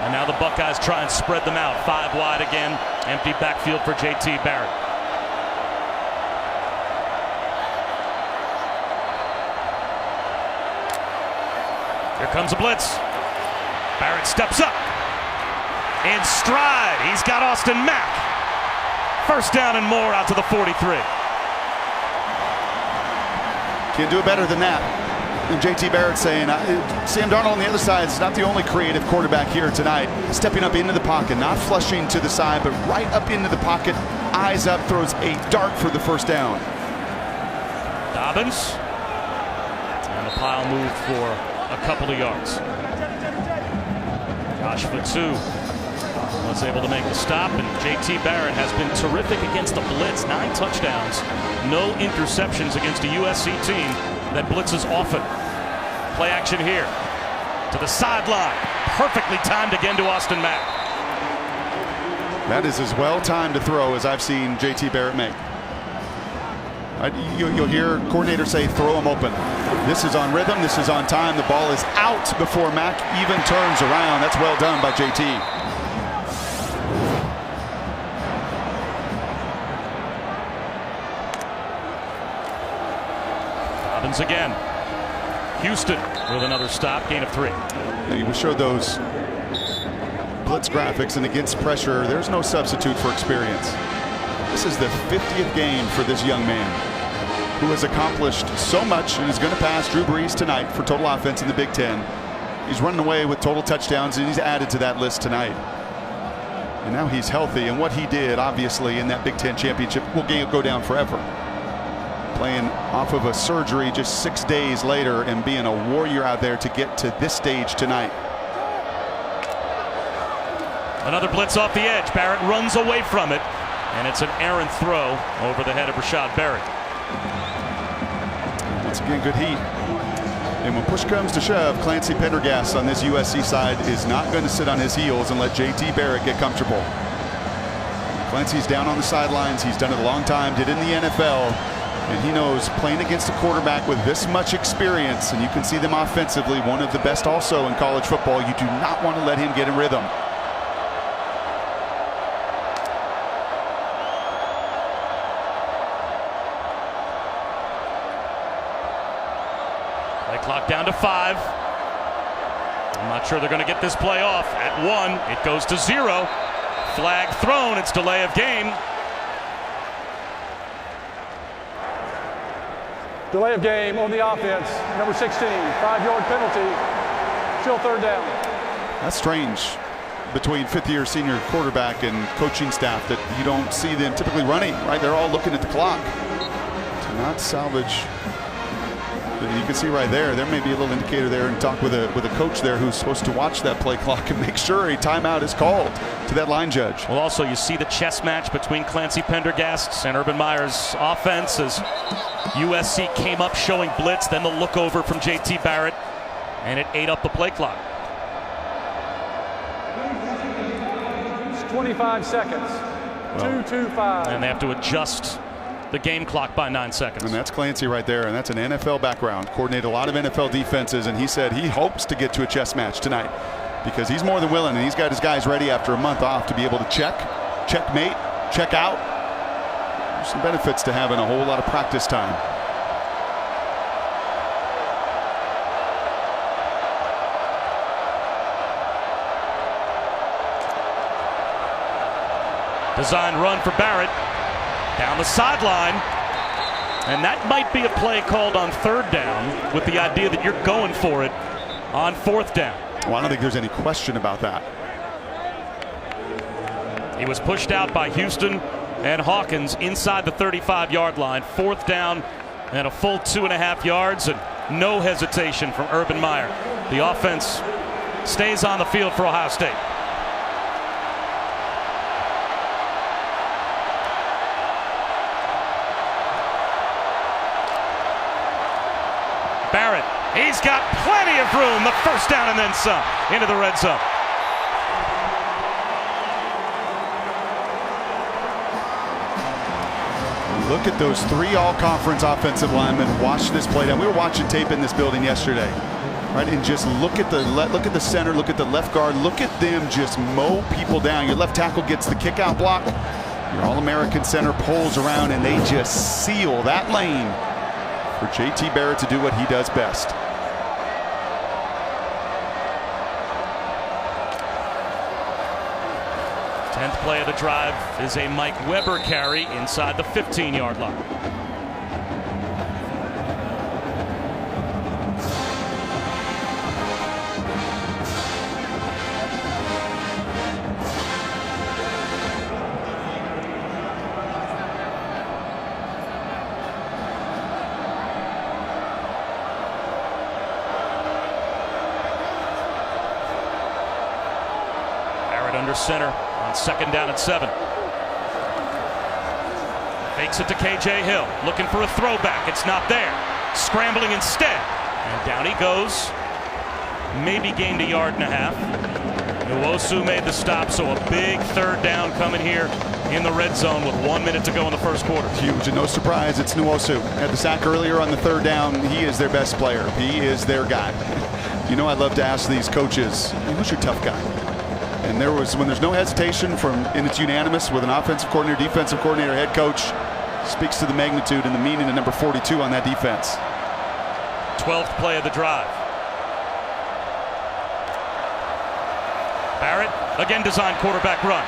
Speaker 1: And now the Buckeyes try and spread them out. 5 wide again. Empty backfield for J.T. Barrett. Here comes a blitz. Barrett steps up. In stride, he's got Austin Mack. 1st down and more out to the 43.
Speaker 2: Can't do it better than that. And J.T. Barrett saying, Sam Darnold on the other side is not the only creative quarterback here tonight. Stepping up into the pocket, not flushing to the side, but right up into the pocket, eyes up, throws a dart for the 1st down.
Speaker 1: Dobbins. And the pile moved for a couple of yards. Josh Fatu was able to make the stop, and J.T. Barrett has been terrific against the blitz. 9 touchdowns, no interceptions against a USC team that blitzes often. Play action here to the sideline. Perfectly timed again to Austin Mack.
Speaker 2: That is as well timed to throw as I've seen J.T. Barrett make. You'll hear coordinators say throw him open. This is on rhythm. This is on time. The ball is out before Mack even turns around. That's well done by J.T.
Speaker 1: Dobbins again. Houston with another stop, gain of 3.
Speaker 2: You showed those blitz graphics and against pressure, there's no substitute for experience. This is the 50th game for this young man who has accomplished so much and is going to pass Drew Brees tonight for total offense in the Big Ten. He's running away with total touchdowns, and he's added to that list tonight. And now he's healthy, and what he did, obviously, in that Big Ten championship will go down forever. Playing off of a surgery just 6 days later and being a warrior out there to get to this stage tonight.
Speaker 1: Another blitz off the edge. Barrett runs away from it, and it's an errant throw over the head of Rashad Barrett.
Speaker 2: Once again, good heat. And when push comes to shove, Clancy Pendergast on this USC side is not going to sit on his heels and let JT Barrett get comfortable. Clancy's down on the sidelines. He's done it a long time, did it in the NFL. And he knows playing against a quarterback with this much experience, and you can see them offensively, one of the best also in college football, you do not want to let him get in rhythm.
Speaker 1: Play clock down to 5. I'm not sure they're going to get this play off. At 1, it goes to 0. Flag thrown. It's delay of game.
Speaker 6: Delay of game on the offense. Number 16, 5-yard penalty. Still third down.
Speaker 2: That's strange between fifth-year senior quarterback and coaching staff that you don't see them typically running, right? They're all looking at the clock to not salvage. You can see right there may be a little indicator there, and talk with a coach there who's supposed to watch that play clock and make sure a timeout is called to that line judge.
Speaker 1: Well, also you see the chess match between Clancy Pendergast's and Urban Meyer's offense as USC came up showing blitz, then the look over from JT Barrett, and it ate up the play clock.
Speaker 6: It's 25 seconds. 2-2-5.
Speaker 1: And they have to adjust the game clock by 9 seconds.
Speaker 2: And that's Clancy right there, and that's an NFL background. Coordinated a lot of NFL defenses, and he said he hopes to get to a chess match tonight because he's more than willing, and he's got his guys ready after a month off to be able to checkmate, check out. There's some benefits to having a whole lot of practice time.
Speaker 1: Design run for Barrett. Down the sideline, and that might be a play called on third down with the idea that you're going for it on fourth down.
Speaker 2: Well, I don't think there's any question about that.
Speaker 1: He was pushed out by Houston and Hawkins inside the 35-yard line. Fourth down and a full 2.5 yards, and no hesitation from Urban Meyer. The offense stays on the field for Ohio State. Barrett, he's got plenty of room. The first down and then some into the red zone.
Speaker 2: Look at those 3 all-conference offensive linemen. Watch this play down. We were watching tape in this building yesterday, right? And just look at the center, look at the left guard, look at them just mow people down. Your left tackle gets the kick-out block. Your All-American center pulls around, and they just seal that lane for JT Barrett to do what he does best.
Speaker 1: Tenth play of the drive is a Mike Weber carry inside the 15-yard line. Under center on second down and 7. Fakes it to KJ Hill, looking for a throwback. It's not there. Scrambling instead, and down he goes. Maybe gained a yard and a half. Nwosu made the stop, so a big third down coming here in the red zone with 1 minute to go in the first quarter.
Speaker 2: Huge, and no surprise, it's Nwosu. Had the sack earlier on the third down. He is their best player. He is their guy. You know, I'd love to ask these coaches, hey, who's your tough guy? And when there's no hesitation and it's unanimous with an offensive coordinator, defensive coordinator, head coach, speaks to the magnitude and the meaning of number 42 on that defense.
Speaker 1: 12th play of the drive. Barrett, again designed quarterback run.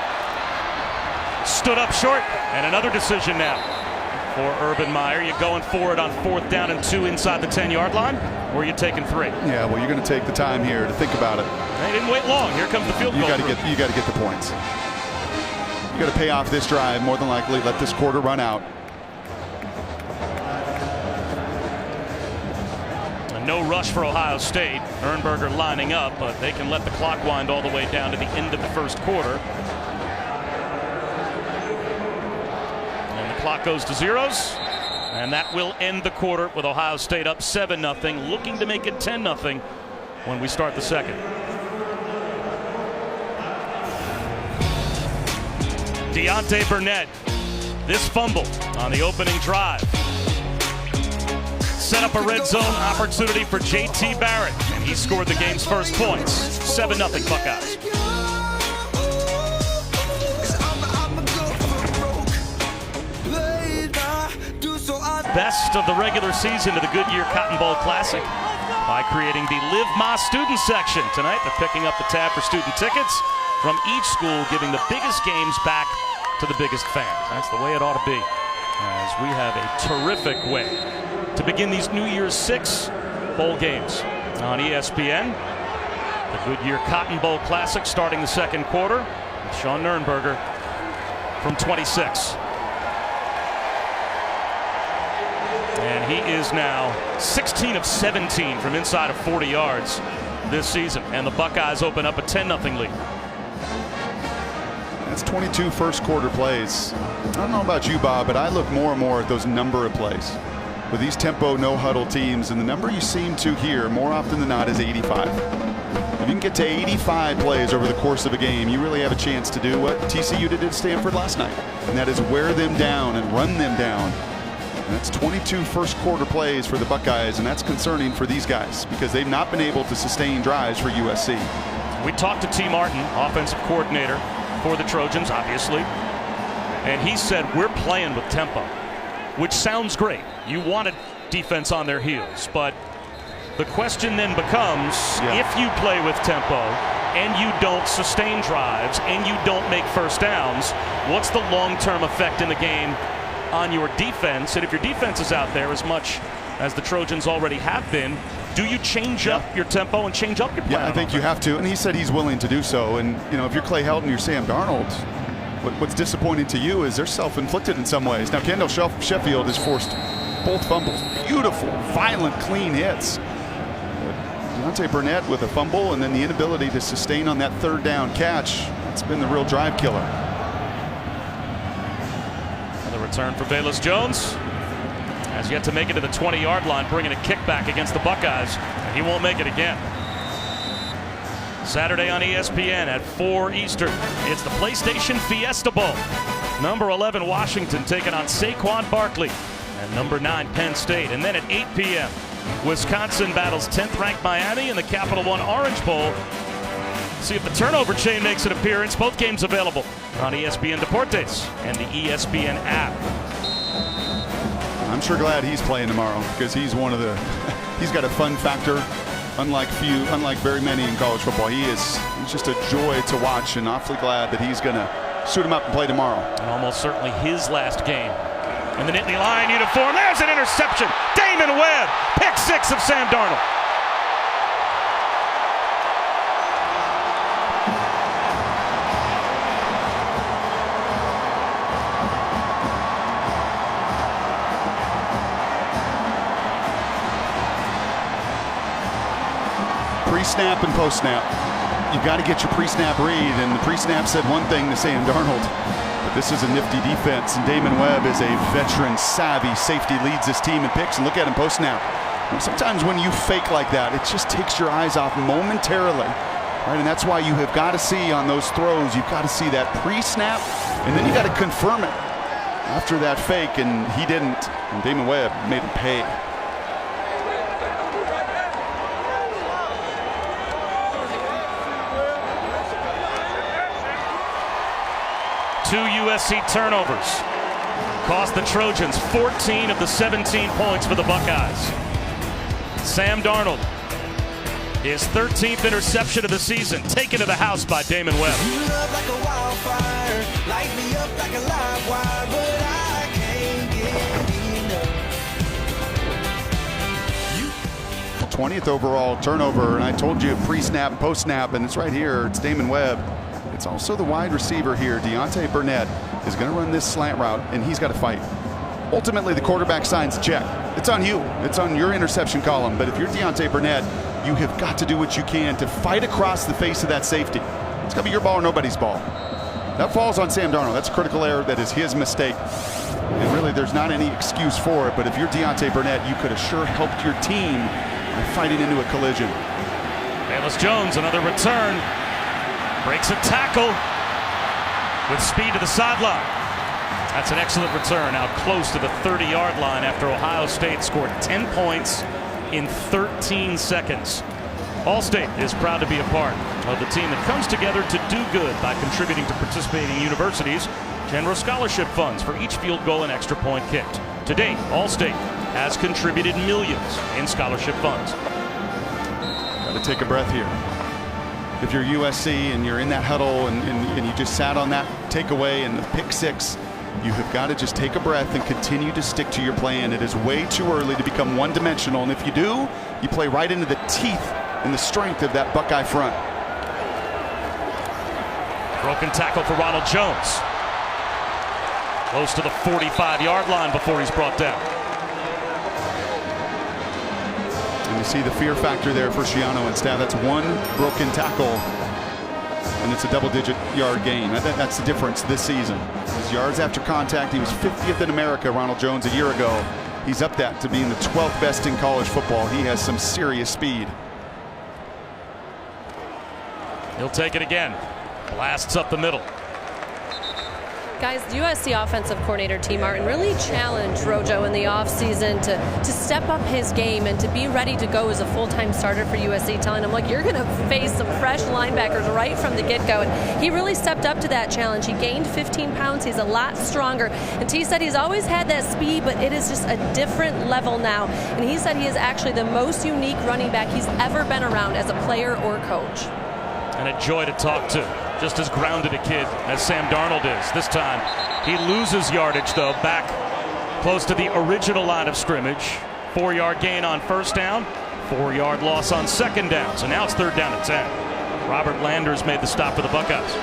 Speaker 1: Stood up short, and another decision now for Urban Meyer. You going for it on 4th down and 2 inside the 10-yard line, or are you taking 3?
Speaker 2: Yeah, well, you're going to take the time here to think about it.
Speaker 1: They didn't wait long. Here comes the field goal.
Speaker 2: You got to get the points. You got to pay off this drive, more than likely. Let this quarter run out.
Speaker 1: And no rush for Ohio State. Ernberger lining up, but they can let the clock wind all the way down to the end of the first quarter. And the clock goes to zeros. And that will end the quarter with Ohio State up 7-0, looking to make it 10-0 when we start the second. Deontay Burnett, this fumble on the opening drive set up a red zone opportunity for JT Barrett, and he scored the game's first points. 7-0 Buckeyes. Best of the regular season to the Goodyear Cotton Bowl Classic by creating the Live Ma student section. Tonight they're picking up the tab for student tickets from each school, giving the biggest games back to the biggest fans. That's the way it ought to be, as we have a terrific way to begin these New Year's 6 bowl games on ESPN. The Goodyear Cotton Bowl Classic starting the second quarter with Sean Nurnberger from 26. And he is now 16 of 17 from inside of 40 yards this season. And the Buckeyes open up a 10-0 lead.
Speaker 2: That's 22 first quarter plays. I don't know about you, Bob, but I look more and more at those number of plays. With these tempo, no huddle teams, and the number you seem to hear more often than not is 85. If you can get to 85 plays over the course of a game, you really have a chance to do what TCU did at Stanford last night. And that is wear them down and run them down. And that's 22 first quarter plays for the Buckeyes, and that's concerning for these guys because they've not been able to sustain drives for USC.
Speaker 1: We talked to T. Martin, offensive coordinator for the Trojans, obviously, and he said we're playing with tempo, which sounds great. You wanted defense on their heels, but the question then becomes, if you play with tempo and you don't sustain drives and you don't make first downs, what's the long-term effect in the game on your defense? And if your defense is out there as much as the Trojans already have been, do you change up your tempo and change up your plan?
Speaker 2: Yeah, I think you have to, and he said he's willing to do so. And you know, if you're Clay Helton, you're Sam Darnold, what's disappointing to you is they're self-inflicted in some ways. Now Kendall Sheffield has forced both fumbles, beautiful, violent, clean hits. Deontay Burnett with a fumble and then the inability to sustain on that third down catch, it's been the real drive killer.
Speaker 1: Return for Velus Jones has yet to make it to the 20-yard line, bringing a kickback against the Buckeyes, and he won't make it again. Saturday on ESPN at 4 Eastern, it's the PlayStation Fiesta Bowl. Number 11 Washington taking on Saquon Barkley and number 9 Penn State. And then at 8 p.m. Wisconsin battles 10th ranked Miami in the Capital One Orange Bowl. See if the turnover chain makes an appearance. Both games available on ESPN Deportes and the ESPN app.
Speaker 2: I'm sure glad he's playing tomorrow because he's one of the he's got a fun factor unlike very many in college football. He's just a joy to watch, and awfully glad that he's going to suit him up and play tomorrow.
Speaker 1: And almost certainly his last game in the Nittany Lion uniform. There's an interception. Damon Webb, pick 6 of Sam Darnold.
Speaker 2: Pre-snap and post-snap. You've got to get your pre-snap read, and the pre-snap said one thing to Sam Darnold, but this is a nifty defense, and Damon Webb is a veteran, savvy safety, leads this team in picks, and look at him post-snap. Sometimes when you fake like that, it just takes your eyes off momentarily, right? And that's why you have got to see on those throws, you've got to see that pre-snap, and then you got to confirm it after that fake, and he didn't, and Damon Webb made him pay.
Speaker 1: Two USC turnovers cost the Trojans 14 of the 17 points for the Buckeyes. Sam Darnold His 13th interception of the season, taken to the house by Damon Webb.
Speaker 9: You love like a wildfire, light me up like a live wire, but I can't get enough.
Speaker 2: 20th overall turnover, and I told you pre-snap, post-snap, and it's right here. It's Damon Webb. It's also the wide receiver here. Deontay Burnett is going to run this slant route, and he's got to fight. Ultimately, the quarterback signs check. It's on you. It's on your interception column. But if you're Deontay Burnett, you have got to do what you can to fight across the face of that safety. It's going to be your ball or nobody's ball. That falls on Sam Darnold. That's a critical error. That is his mistake. And really, there's not any excuse for it. But if you're Deontay Burnett, you could have sure helped your team by fighting into a collision.
Speaker 1: Bayless Jones, another return. Breaks a tackle with speed to the sideline. That's an excellent return, out close to the 30-yard line after Ohio State scored 10 points in 13 seconds. All-State is proud to be a part of the team that comes together to do good by contributing to participating universities' generous scholarship funds for each field goal and extra point kicked. To date, All-State has contributed millions in scholarship funds.
Speaker 2: Got to take a breath here. If you're USC and you're in that huddle and you just sat on that takeaway and the pick six, you have got to just take a breath and continue to stick to your plan. It is way too early to become one-dimensional, and if you do, you play right into the teeth and the strength of that Buckeye front.
Speaker 1: Broken tackle for Ronald Jones. Close to the 45-yard line before he's brought down.
Speaker 2: And you see the fear factor there for Schiano and staff. That's one broken tackle, and it's a double-digit yard gain. That's the difference this season. His yards after contact, he was 50th in America, Ronald Jones, a year ago. He's up that to being the 12th best in college football. He has some serious speed.
Speaker 1: He'll take it again. Blasts up the middle.
Speaker 5: Guys, the USC offensive coordinator T. Martin really challenged Rojo in the offseason to step up his game and to be ready to go as a full-time starter for USC, telling him, look, you're going to face some fresh linebackers right from the get-go. And he really stepped up to that challenge. He gained 15 pounds. He's a lot stronger. And T said he's always had that speed, but it is just a different level now. And he said he is actually the most unique running back he's ever been around as a player or coach.
Speaker 1: And a joy to talk to. Just as grounded a kid as Sam Darnold is. This time he loses yardage, though, back close to the original line of scrimmage. 4-yard gain on first down, 4-yard loss on second down. So now it's third down and 10. Robert Landers made the stop for the Buckeyes.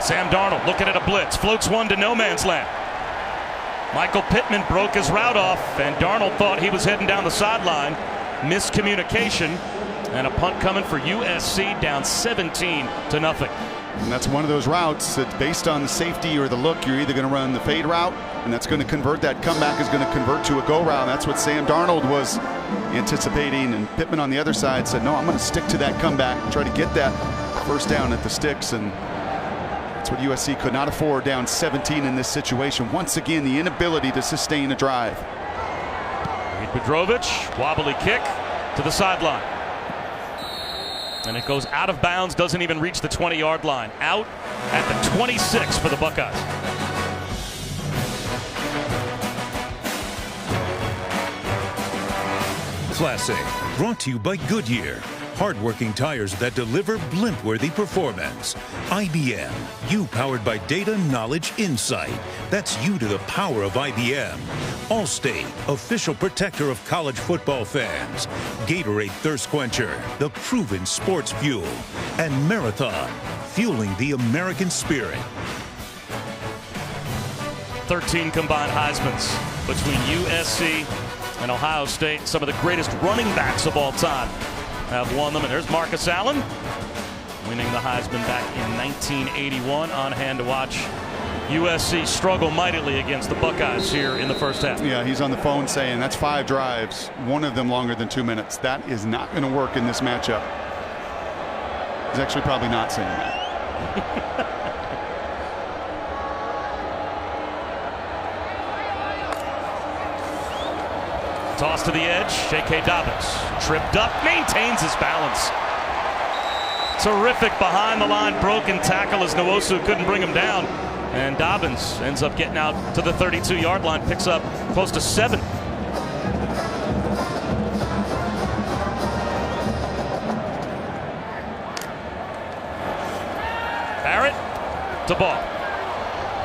Speaker 1: Sam Darnold looking at a blitz, floats one to no man's land. Michael Pittman broke his route off, and Darnold thought he was heading down the sideline. Miscommunication, and a punt coming for USC, down 17-0.
Speaker 2: And that's one of those routes that, based on the safety or the look, you're either going to run the fade route, and that's going to convert. That comeback is going to convert to a go route. And that's what Sam Darnold was anticipating, and Pittman on the other side said, no, I'm going to stick to that comeback and try to get that first down at the sticks. And that's what USC could not afford, down 17 in this situation. Once again, the inability to sustain a drive.
Speaker 1: Bedrovich, wobbly kick to the sideline. And it goes out of bounds, doesn't even reach the 20-yard line. Out at the 26 for the Buckeyes.
Speaker 4: Classic, brought to you by Goodyear. Hardworking tires that deliver blimp-worthy performance. IBM, you powered by data, knowledge, insight. That's you to the power of IBM. Allstate, official protector of college football fans. Gatorade Thirst Quencher, the proven sports fuel. And Marathon, fueling the American spirit.
Speaker 1: 13 combined Heismans between USC and Ohio State. Some of the greatest running backs of all time have won them. And there's Marcus Allen winning the Heisman back in 1981. On hand to watch USC struggle mightily against the Buckeyes here in the first half.
Speaker 2: Yeah, he's on the phone saying that's 5 drives, one of them longer than 2 minutes. That is not going to work in this matchup. He's actually probably not saying that.
Speaker 1: Toss to the edge. J.K. Dobbins tripped up, maintains his balance. Terrific behind the line broken tackle as Nwosu couldn't bring him down. And Dobbins ends up getting out to the 32-yard line, picks up close to 7. Barrett to ball.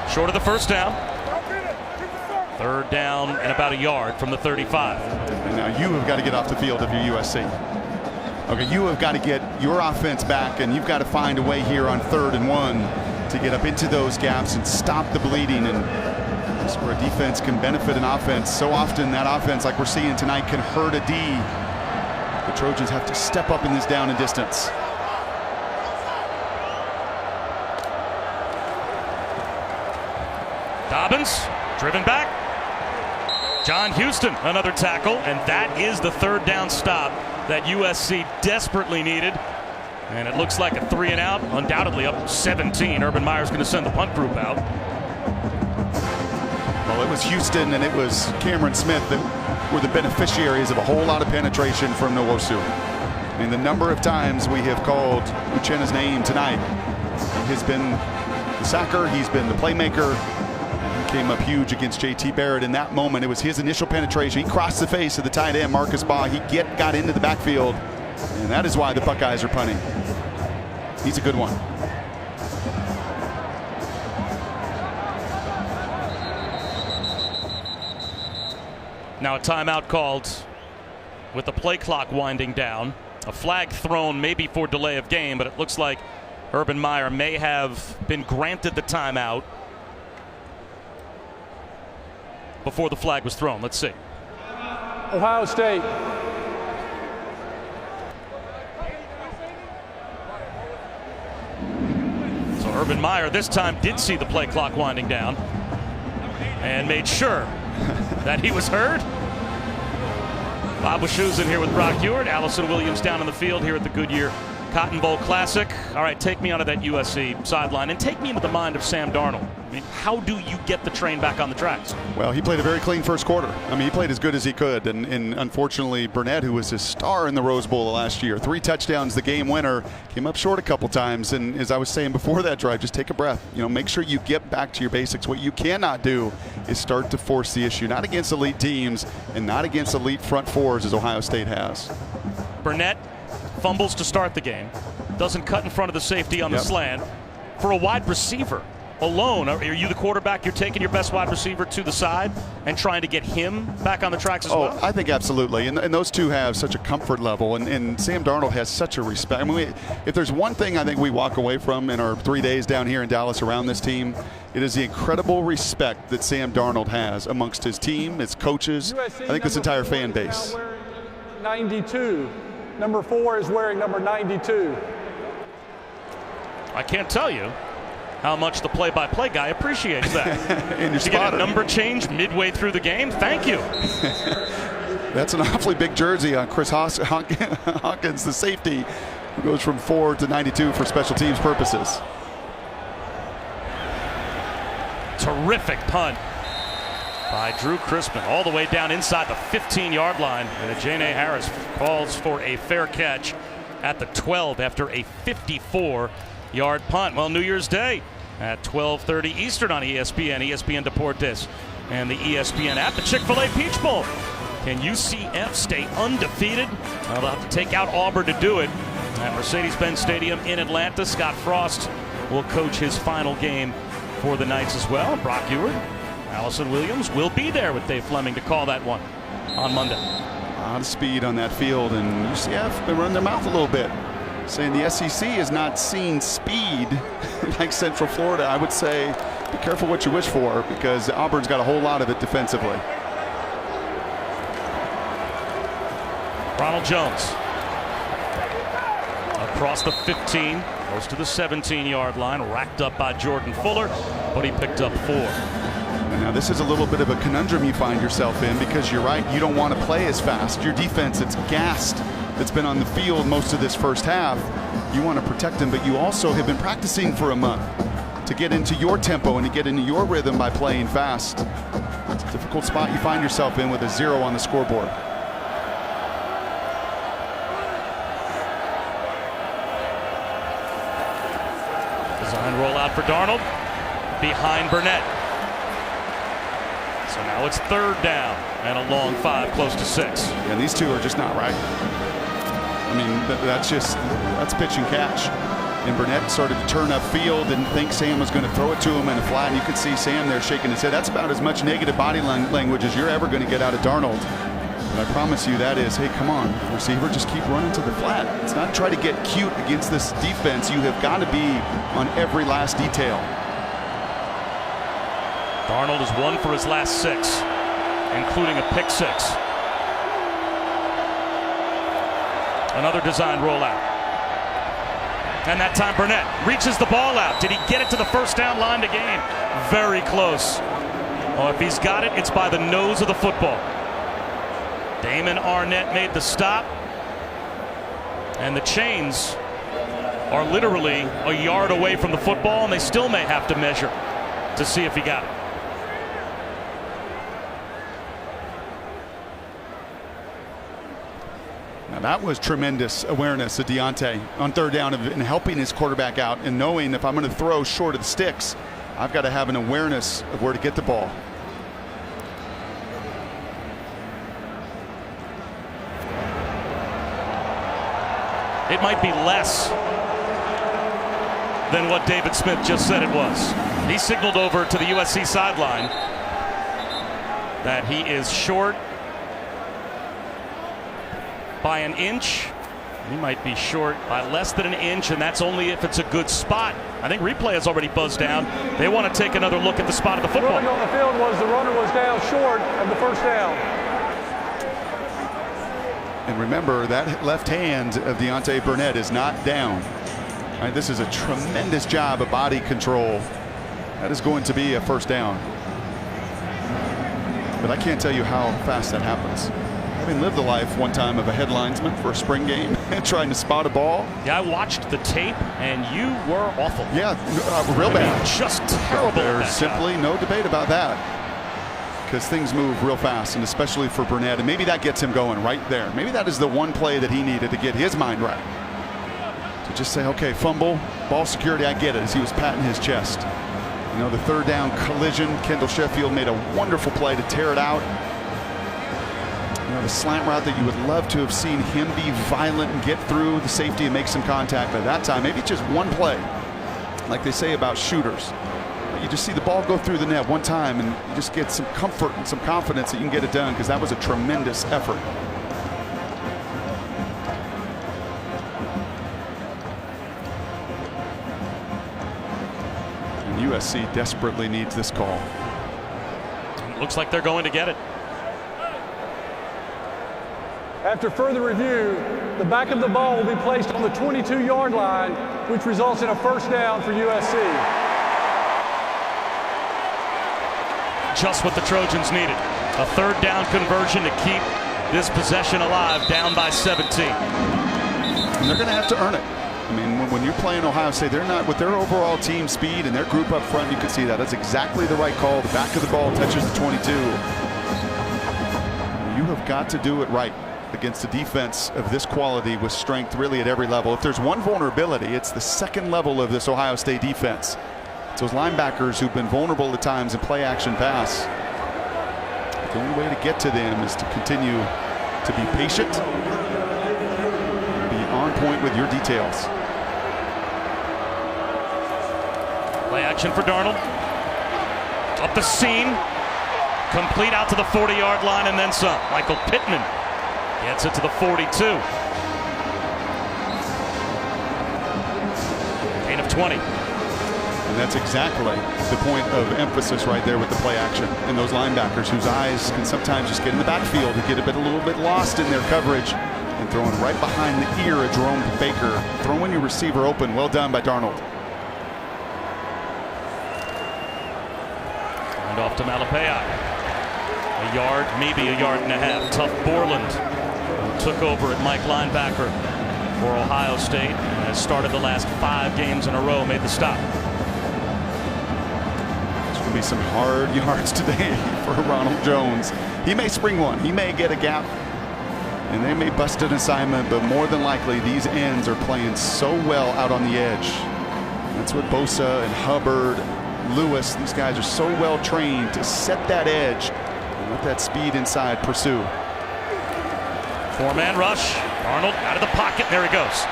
Speaker 1: Short of the first down. 3rd down and about a yard from the 35.
Speaker 2: And now you have got to get off the field if you're USC. Okay, you have got to get your offense back, and you've got to find a way here on 3rd and 1 to get up into those gaps and stop the bleeding. And that's where a defense can benefit an offense. So often that offense, like we're seeing tonight, can hurt a D. The Trojans have to step up in this down and distance.
Speaker 1: Dobbins driven back. John Houston, another tackle, and that is the 3rd down stop that USC desperately needed. And it looks like a 3 and out, undoubtedly up 17. Urban Meyer's going to send the punt group out.
Speaker 2: Well, it was Houston and it was Cameron Smith that were the beneficiaries of a whole lot of penetration from Nwosu. I mean, the number of times we have called Uchenna's name tonight, he has been the sacker, he's been the playmaker. He came up huge against JT Barrett in that moment. It was his initial penetration. He crossed the face of the tight end, Marcus Baugh. He got into the backfield, and that is why the Buckeyes are punting. He's a good one.
Speaker 1: Now a timeout called with the play clock winding down. A flag thrown maybe for delay of game, but it looks like Urban Meyer may have been granted the timeout before the flag was thrown. Let's see.
Speaker 6: Ohio State.
Speaker 1: So Urban Meyer this time did see the play clock winding down and made sure that he was heard. Bob Wischusen here with Brock Ewart. Allison Williams down on the field here at the Goodyear Cotton Bowl Classic. All right, take me out of that USC sideline and take me into the mind of Sam Darnold. I mean, how do you get the train back on the tracks?
Speaker 2: Well, he played a very clean first quarter. I mean, he played as good as he could. And unfortunately, Burnett, who was his star in the Rose Bowl last year, 3 touchdowns, the game winner, came up short a couple times. And as I was saying before that drive, just take a breath. You know, make sure you get back to your basics. What you cannot do is start to force the issue, not against elite teams and not against elite front fours as Ohio State has.
Speaker 1: Burnett fumbles to start the game, doesn't cut in front of the safety on the slant. For a wide receiver alone, are you the quarterback? You're taking your best wide receiver to the side and trying to get him back on the tracks as well?
Speaker 2: I think absolutely. And those two have such a comfort level. And Sam Darnold has such a respect. I mean, if there's one thing I think we walk away from in our 3 days down here in Dallas around this team, it is the incredible respect that Sam Darnold has amongst his team, his coaches,
Speaker 6: USC,
Speaker 2: I think this entire fan base.
Speaker 6: 92. Number 4 is wearing number 92.
Speaker 1: I can't tell you how much the play-by-play guy appreciates that.
Speaker 2: And
Speaker 1: to get a number change midway through the game, thank you.
Speaker 2: That's an awfully big jersey on Chris Hawkins, the safety, who goes from 4 to 92 for special teams purposes.
Speaker 1: Terrific punt by Drew Crispin all the way down inside the 15-yard line. And Ajene Harris calls for a fair catch at the 12 after a 54-yard punt. Well, New Year's Day at 12:30 Eastern on ESPN Deportes, and the ESPN app. The Chick-fil-A Peach Bowl. Can UCF stay undefeated? Well, they'll have to take out Auburn to do it at Mercedes-Benz Stadium in Atlanta. Scott Frost will coach his final game for the Knights as well. Brock Ewart, Allison Williams will be there with Dave Fleming to call that one on Monday.
Speaker 2: A lot of speed on that field, and UCF been running their mouth a little bit, saying the SEC has not seen speed like Central Florida. I would say be careful what you wish for, because Auburn's got a whole lot of it defensively.
Speaker 1: Ronald Jones across the 15, close to the 17-yard line, racked up by Jordan Fuller, but he picked up 4.
Speaker 2: Now this is a little bit of a conundrum you find yourself in, because you're right, you don't want to play as fast. Your defense, it's gassed, that's been on the field most of this first half. You want to protect them, but you also have been practicing for a month to get into your tempo and to get into your rhythm by playing fast. Difficult spot you find yourself in with a 0 on the scoreboard.
Speaker 1: Design rollout for Darnold. Behind Burnett. So now it's 3rd down and a long 5, close to 6.
Speaker 2: And these two are just not right. I mean, that's pitch and catch. And Burnett started to turn upfield, didn't think Sam was going to throw it to him in a flat. And you could see Sam there shaking his head. That's about as much negative body language as you're ever going to get out of Darnold. But I promise you that is, hey, come on, receiver, just keep running to the flat. It's not try to get cute against this defense. You have got to be on every last detail.
Speaker 1: Darnold is 1 for his last 6, including a pick 6. Another design rollout. And that time Burnett reaches the ball out. Did he get it to the 1st down line to gain? Very close. Oh, if he's got it, it's by the nose of the football. Damon Arnett made the stop. And the chains are literally a yard away from the football, and they still may have to measure to see if he got it.
Speaker 2: Now that was tremendous awareness of Deontay on 3rd down and helping his quarterback out and knowing if I'm going to throw short of the sticks, I've got to have an awareness of where to get the ball.
Speaker 1: It might be less than what David Smith just said it was. He signaled over to the USC sideline that he is short by an inch. He might be short by less than an inch, and that's only if it's a good spot. I think replay has already buzzed down. They want to take another look at the spot of the football.
Speaker 6: The ruling on the field was the runner was down short of the 1st down.
Speaker 2: And remember, that left hand of Deontay Burnett is not down. All right, this is a tremendous job of body control. That is going to be a 1st down. But I can't tell you how fast that happens. Having lived the life one time of a headlinesman for a spring game and trying to spot a ball.
Speaker 1: Yeah, I watched the tape, and you were awful.
Speaker 2: Yeah, real bad.
Speaker 1: Just terrible.
Speaker 2: There's simply no debate about that. Because things move real fast, and especially for Burnett. And maybe that gets him going right there. Maybe that is the one play that he needed to get his mind right. To just say, okay, fumble, ball security, I get it, as he was patting his chest. You know, the 3rd down collision, Kendall Sheffield made a wonderful play to tear it out. You know, the slant route that you would love to have seen him be violent and get through the safety and make some contact. But that time, maybe just one play, like they say about shooters. You just see the ball go through the net one time, and you just get some comfort and some confidence that you can get it done, because that was a tremendous effort. And USC desperately needs this call.
Speaker 1: Looks like they're going to get it.
Speaker 6: After further review, the back of the ball will be placed on the 22-yard line, which results in a 1st down for USC.
Speaker 1: Just what the Trojans needed. A 3rd down conversion to keep this possession alive, down by 17.
Speaker 2: And they're going to have to earn it. I mean, when you're playing Ohio State, they're not with their overall team speed and their group up front. You can see that. That's exactly the right call. The back of the ball touches the 22. You have got to do it right against a defense of this quality with strength really at every level. If there's one vulnerability, it's the 2nd level of this Ohio State defense. It's those linebackers who've been vulnerable at times in play action pass. The only way to get to them is to continue to be patient, be on point with your details.
Speaker 1: Play action for Darnold. Up the seam. Complete out to the 40-yard line and then some. Michael Pittman gets it to the 42. Gain of 20.
Speaker 2: And that's exactly the point of emphasis right there with the play action. And those linebackers whose eyes can sometimes just get in the backfield and get a little bit lost in their coverage, and throwing right behind the ear of Jerome Baker. Throwing your receiver open. Well done by Darnold.
Speaker 1: And off to Malapaya. A yard, maybe a yard and a half. Tough Borland, who took over at Mike linebacker for Ohio State and has started the last 5 games in a row, made the stop.
Speaker 2: There'll be some hard yards today for Ronald Jones. He may spring one. He may get a gap, and they may bust an assignment, but more than likely these ends are playing so well out on the edge. That's what Bosa and Hubbard, Lewis, these guys are so well trained to set that edge and let that speed inside pursue.
Speaker 1: Four-man rush. Arnold out of the pocket. There he goes.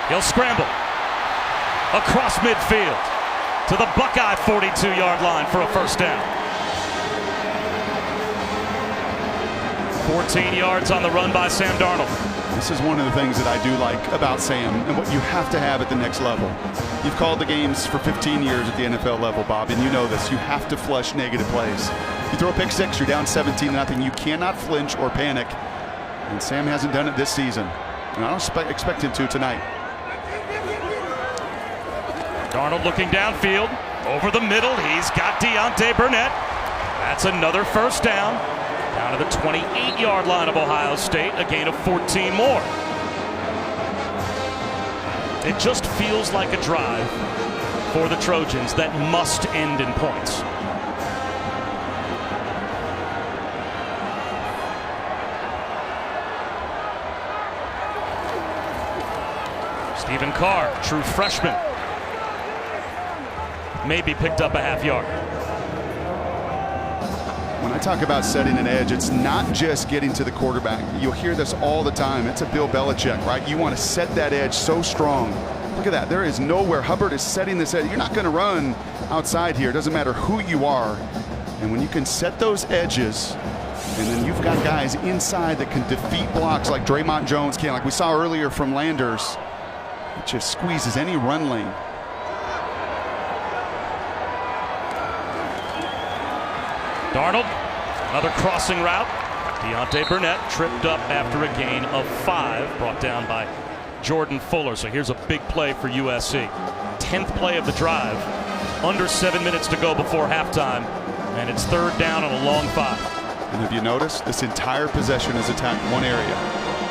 Speaker 1: He'll scramble across midfield to the Buckeye 42-yard line for a first down. 14 yards on the run by Sam Darnold.
Speaker 2: This is one of the things that I do like about Sam and what you have to have at the next level. You've called the games for 15 years at the NFL level, Bob, and you know this. You have to flush negative plays. You throw a pick six, you're down 17-0. You cannot flinch or panic. And Sam hasn't done it this season. And I don't expect him to tonight.
Speaker 1: Darnold looking downfield. Over the middle, he's got Deontay Burnett. That's another first down. Down to the 28-yard line of Ohio State, a gain of 14 more. It just feels like a drive for the Trojans that must end in points. Stephen Carr, true freshman, maybe picked up a half yard.
Speaker 2: When I talk about setting an edge, it's not just getting to the quarterback. You'll hear this all the time. It's a Bill Belichick, right? You want to set that edge so strong. Look at that. There is nowhere. Hubbard is setting this edge. You're not going to run outside here. It doesn't matter who you are. And when you can set those edges, and then you've got guys inside that can defeat blocks like Draymond Jones can, like we saw earlier from Landers, it just squeezes any run lane.
Speaker 1: Darnold, another crossing route. Deontay Burnett tripped up after a gain of 5, brought down by Jordan Fuller. So here's a big play for USC. 10th play of the drive. Under 7 minutes to go before halftime. And it's third down on a long 5.
Speaker 2: And have you noticed this entire possession has attacked one area,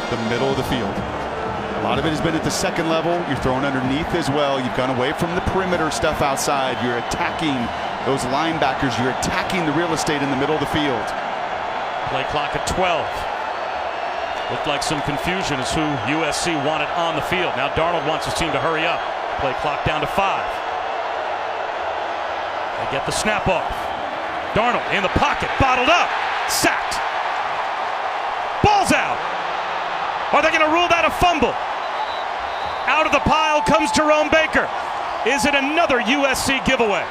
Speaker 2: the middle of the field. A lot of it has been at the second level. You're throwing underneath as well. You've gone away from the perimeter stuff outside. You're attacking those linebackers. You're attacking the real estate in the middle of the field.
Speaker 1: Play clock at 12. Looked like some confusion as who USC wanted on the field. Now Darnold wants his team to hurry up. Play clock down to 5. They get the snap off. Darnold in the pocket, bottled up, sacked. Ball's out. Are they going to rule that a fumble? Out of the pile comes Jerome Baker. Is it another USC giveaway?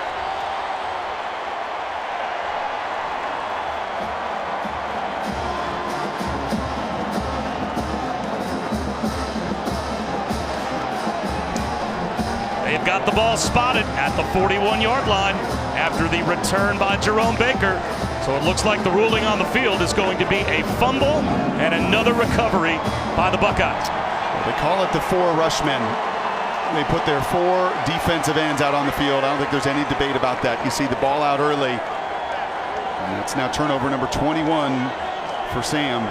Speaker 1: They've got the ball spotted at the 41-yard line after the return by Jerome Baker. So it looks like the ruling on the field is going to be a fumble and another recovery by the Buckeyes.
Speaker 2: They call it the 4 rushmen. They put their 4 defensive ends out on the field. I don't think there's any debate about that. You see the ball out early. And it's now turnover number 21 for Sam.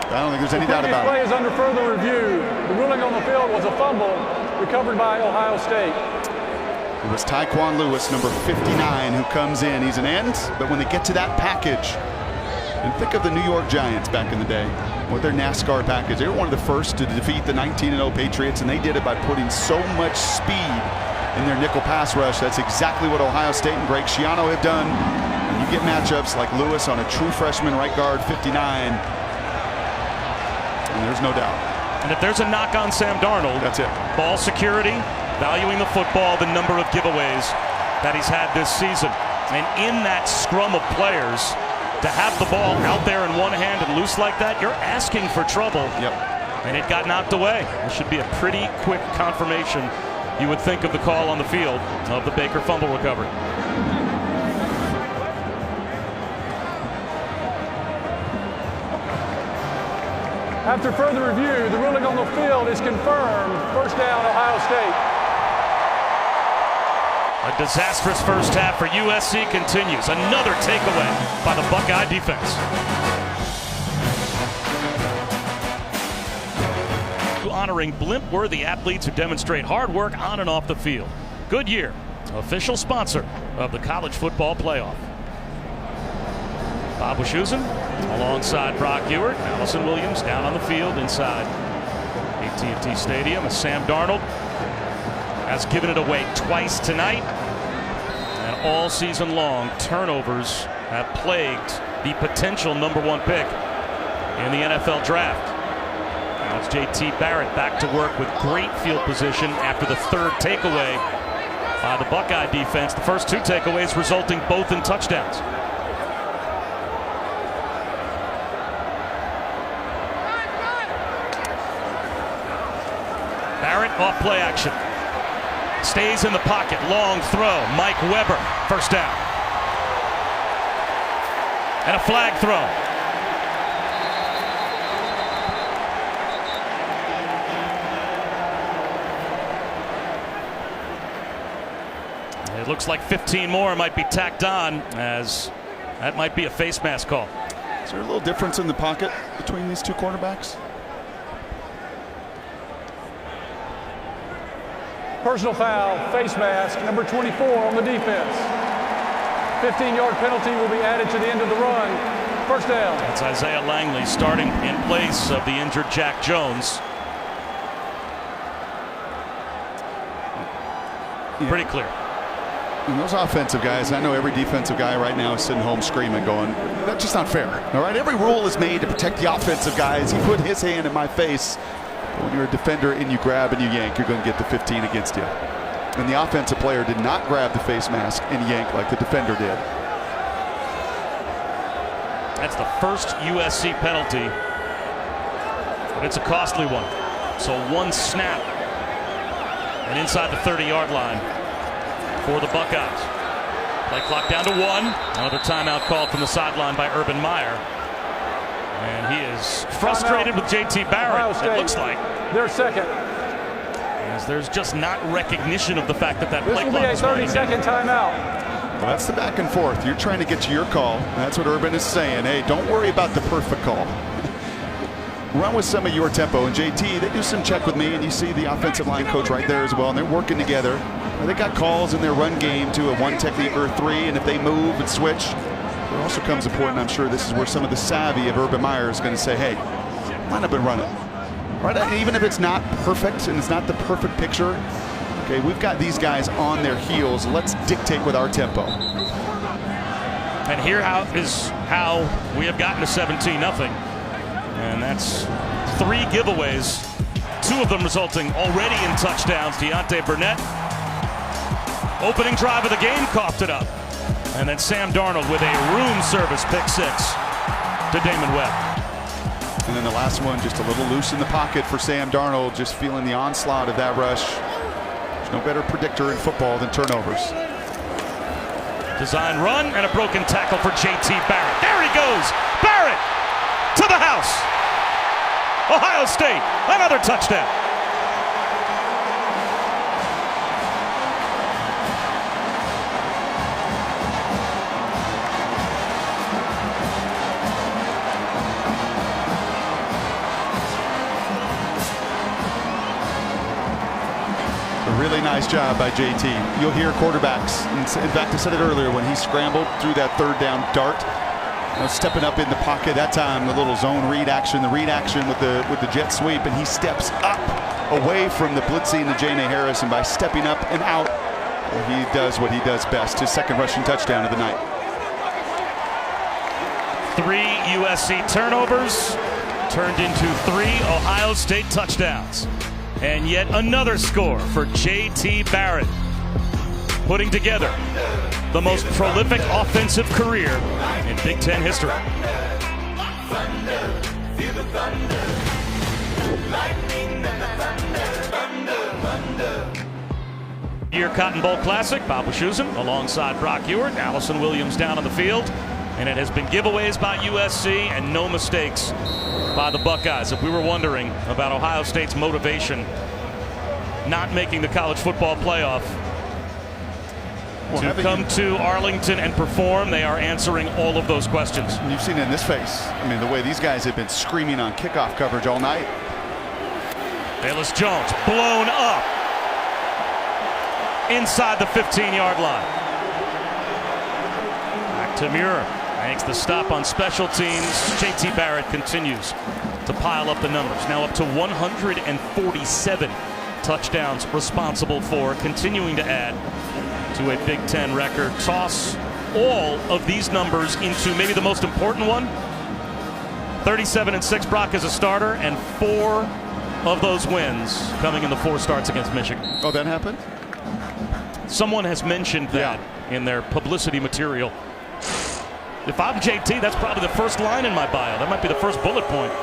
Speaker 2: I don't think there's any doubt about it.
Speaker 6: The play is under further review. The ruling on the field was a fumble recovered by Ohio State.
Speaker 2: It was Tyquan Lewis, number 59, who comes in. He's an end, but when they get to that package, and think of the New York Giants back in the day with their NASCAR package. They were one of the first to defeat the 19-0 Patriots, and they did it by putting so much speed in their nickel pass rush. That's exactly what Ohio State and Greg Schiano have done. And you get matchups like Lewis on a true freshman right guard, 59, and there's no doubt.
Speaker 1: And if there's a knock on Sam Darnold,
Speaker 2: that's it.
Speaker 1: Ball security, valuing the football, the number of giveaways that he's had this season. And in that scrum of players, to have the ball out there in one hand and loose like that, you're asking for trouble.
Speaker 2: Yep.
Speaker 1: And it got knocked away. It should be a pretty quick confirmation, you would think, of the call on the field of the Baker fumble recovery.
Speaker 6: After further review, the ruling on the field is confirmed. First down, Ohio State.
Speaker 1: A disastrous first half for USC continues. Another takeaway by the Buckeye defense. Honoring blimp-worthy athletes who demonstrate hard work on and off the field. Goodyear, official sponsor of the college football playoff. Bob Wischusen alongside Brock Ewert. Allison Williams down on the field inside AT&T Stadium as Sam Darnold has given it away twice tonight. And all season long, turnovers have plagued the potential #1 pick in the NFL draft. Now it's J.T. Barrett back to work with great field position after the third takeaway by the Buckeye defense. The first 2 takeaways resulting both in touchdowns. Barrett off play action. Stays in the pocket. Long throw. Mike Weber. First down. And a flag throw. It looks like 15 more might be tacked on, as that might be a face mask call.
Speaker 2: Is there a little difference in the pocket between these 2 quarterbacks?
Speaker 6: Personal foul, face mask, number 24 on the defense. 15-yard penalty will be added to the end of the run. First down.
Speaker 1: That's Isaiah Langley starting in place of the injured Jack Jones. Pretty clear.
Speaker 2: And those offensive guys, I know every defensive guy right now is sitting home screaming, going, that's just not fair. All right, every rule is made to protect the offensive guys. He put his hand in my face. But when you're a defender and you grab and you yank, you're going to get the 15 against you. And the offensive player did not grab the face mask and yank like the defender did.
Speaker 1: That's the first USC penalty, but it's a costly one. So 1 snap and inside the 30-yard line for the Buckeyes. Play clock down to 1. Another timeout called from the sideline by Urban Meyer. And he is frustrated with J.T. Barrett, it looks like.
Speaker 6: They're second.
Speaker 1: As there's just not recognition of the fact that that play
Speaker 6: This will be a 30-second timeout.
Speaker 2: Well, that's the back and forth. You're trying to get to your call. That's what Urban is saying. Hey, don't worry about the perfect call. Run with some of your tempo. And JT, they do some check with me, and you see the offensive line coach right there as well, and they're working together. They got calls in their run game to a 1 technique or 3, and if they move and switch, it also comes important. I'm sure this is where some of the savvy of Urban Meyer is going to say, hey, line up and run it. Right? And even if it's not perfect and it's not the perfect picture, okay, we've got these guys on their heels. Let's dictate with our tempo.
Speaker 1: And here is how we have gotten to 17-0. And that's 3 giveaways, 2 of them resulting already in touchdowns. Deontay Burnett, opening drive of the game, coughed it up. And then Sam Darnold with a room service pick 6 to Damon Webb.
Speaker 2: And then the last one, just a little loose in the pocket for Sam Darnold, just feeling the onslaught of that rush. There's no better predictor in football than turnovers.
Speaker 1: Design run and a broken tackle for J.T. Barrett. There he goes. Barrett to the house. Ohio State, another touchdown.
Speaker 2: Really nice job by JT. You'll hear quarterbacks, in fact I said it earlier, when he scrambled through that 3rd down dart, stepping up in the pocket that time, the little zone read action, the read action with the jet sweep, and he steps up away from the blitzing to J.N.A. Harris, and by stepping up and out, he does what he does best, his 2nd rushing touchdown of the night.
Speaker 1: 3 USC turnovers turned into 3 Ohio State touchdowns. And yet another score for J.T. Barrett, putting together the most prolific offensive career in Big Ten history. Year Cotton Bowl Classic, Bob Wischusen alongside Brock Ewert, Allison Williams down on the field. And it has been giveaways by USC and no mistakes by the Buckeyes. If we were wondering about Ohio State's motivation not making the college football playoff to come to Arlington and perform, they are answering all of those questions.
Speaker 2: And you've seen it in this face. I mean, the way these guys have been screaming on kickoff coverage all night.
Speaker 1: Bayless Jones blown up. inside the 15-yard line. Back to Muir. Makes the stop on special teams. JT Barrett continues to pile up the numbers. Now up to 147 touchdowns responsible for, continuing to add to a Big Ten record. Toss all of these numbers into maybe the most important one. 37-6 Brock as a starter, and 4 of those wins coming in the 4 starts against Michigan.
Speaker 2: Oh, that happened?
Speaker 1: Someone has mentioned that in their publicity material. If I'm JT, that's probably the first line in my bio. That might be the first bullet point.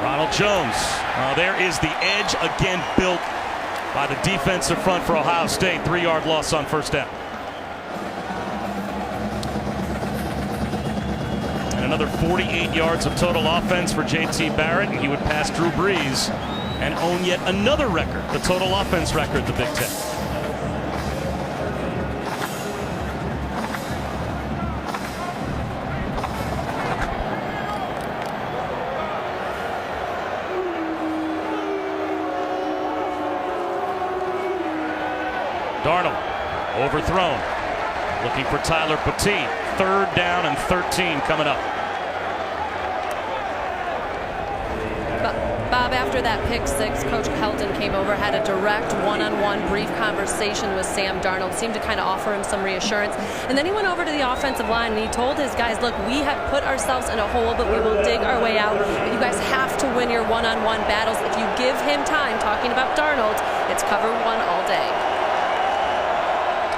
Speaker 1: Ronald Jones. There is the edge again built by the defensive front for Ohio State. 3-yard loss on first down. And another 48 yards of total offense for JT Barrett, and he would pass Drew Brees and own yet another record, the total offense record in the Big Ten. Darnold overthrown, looking for Tyler Petit. 3rd down and 13 coming up.
Speaker 5: Bob, after that pick 6, Coach Helton came over, had a direct one-on-one brief conversation with Sam Darnold, seemed to kind of offer him some reassurance. And then he went over to the offensive line and he told his guys, look, we have put ourselves in a hole, but we will dig our way out. But you guys have to win your one-on-one battles. If you give him time, talking about Darnold, it's cover 1 all day.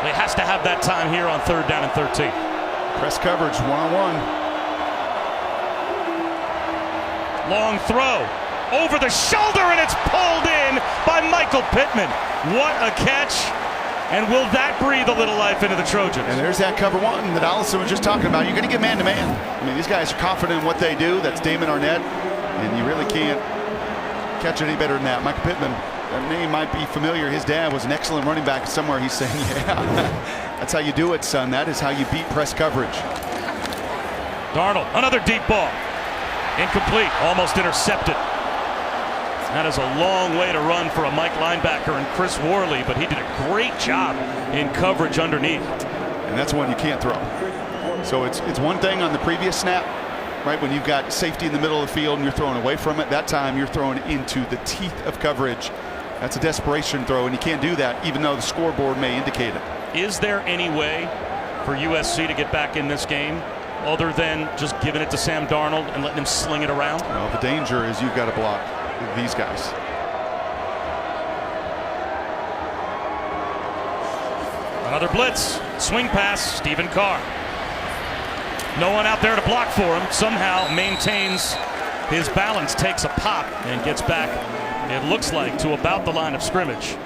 Speaker 1: He has to have that time here on 3rd down and 13.
Speaker 2: Press coverage, one-on-one.
Speaker 1: Long throw. Over the shoulder, and it's pulled in by Michael Pittman. What a catch. And will that breathe a little life into the Trojans?
Speaker 2: And there's that cover 1 that Allison was just talking about. You're going to get man-to-man. I mean, these guys are confident in what they do. That's Damon Arnett. And you really can't catch it any better than that. Michael Pittman, that name might be familiar. His dad was an excellent running back. Somewhere he's saying, yeah, that's how you do it, son. That is how you beat press coverage.
Speaker 1: Darnold, another deep ball. Incomplete, almost intercepted. That is a long way to run for a Mike linebacker and Chris Worley, but he did a great job in coverage underneath.
Speaker 2: And that's one you can't throw. So it's one thing on the previous snap, right, when you've got safety in the middle of the field and you're throwing away from it. That time you're throwing into the teeth of coverage. That's a desperation throw, and you can't do that even though the scoreboard may indicate it.
Speaker 1: Is there any way for USC to get back in this game other than just giving it to Sam Darnold and letting him sling it around?
Speaker 2: Well, the danger is you've got to block these guys.
Speaker 1: Another blitz. Swing pass, Stephen Carr. No one out there to block for him. Somehow maintains his balance, takes a pop, and gets back, it looks like, to about the line of scrimmage.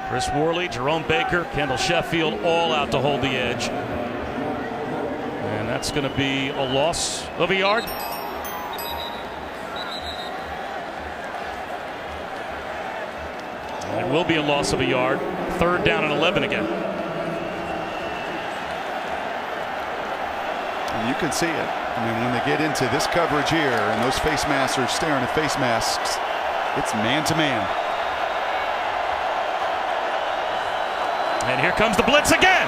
Speaker 1: Chris Worley, Jerome Baker, Kendall Sheffield, all out to hold the edge. And that's going to be a loss of a yard. It will be a loss of a yard. 3rd down and 11 again.
Speaker 2: And you can see it. I mean, when they get into this coverage here and those face masks are staring at face masks, it's man-to-man.
Speaker 1: And here comes the blitz again.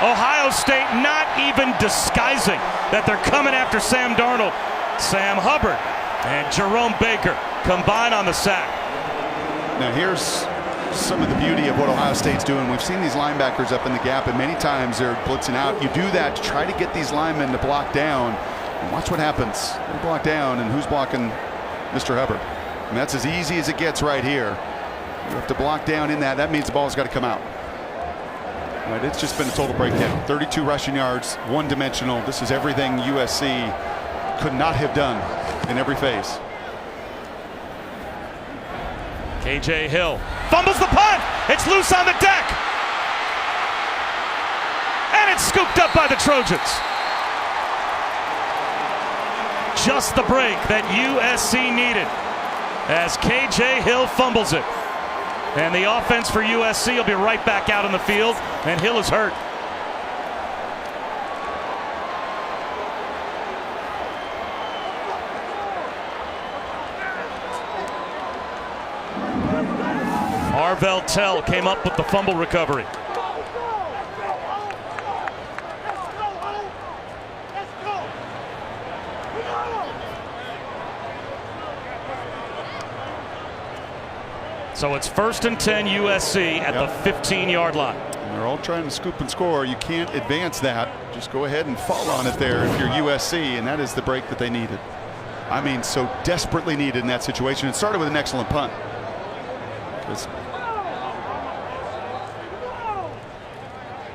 Speaker 1: Ohio State not even disguising that they're coming after Sam Darnold. Sam Hubbard and Jerome Baker combine on the sack.
Speaker 2: Now here's some of the beauty of what Ohio State's doing. We've seen these linebackers up in the gap, and many times they're blitzing out. You do that to try to get these linemen to block down. And watch what happens. They block down, and who's blocking Mr. Hubbard? And that's as easy as it gets right here. You have to block down in that. That means the ball's got to come out. Right, it's just been a total breakdown. 32 rushing yards, one-dimensional. This is everything USC could not have done in every phase.
Speaker 1: KJ Hill fumbles the punt. It's loose on the deck. And it's scooped up by the Trojans. Just the break that USC needed as KJ Hill fumbles it. And the offense for USC will be right back out on the field, and Hill is hurt. Norvell Tell came up with the fumble recovery. So it's 1st and 10 USC at the 15-yard line.
Speaker 2: And they're all trying to scoop and score. You can't advance that. Just go ahead and fall on it there if you're USC, and that is the break that they needed. I mean, so desperately needed in that situation. It started with an excellent punt.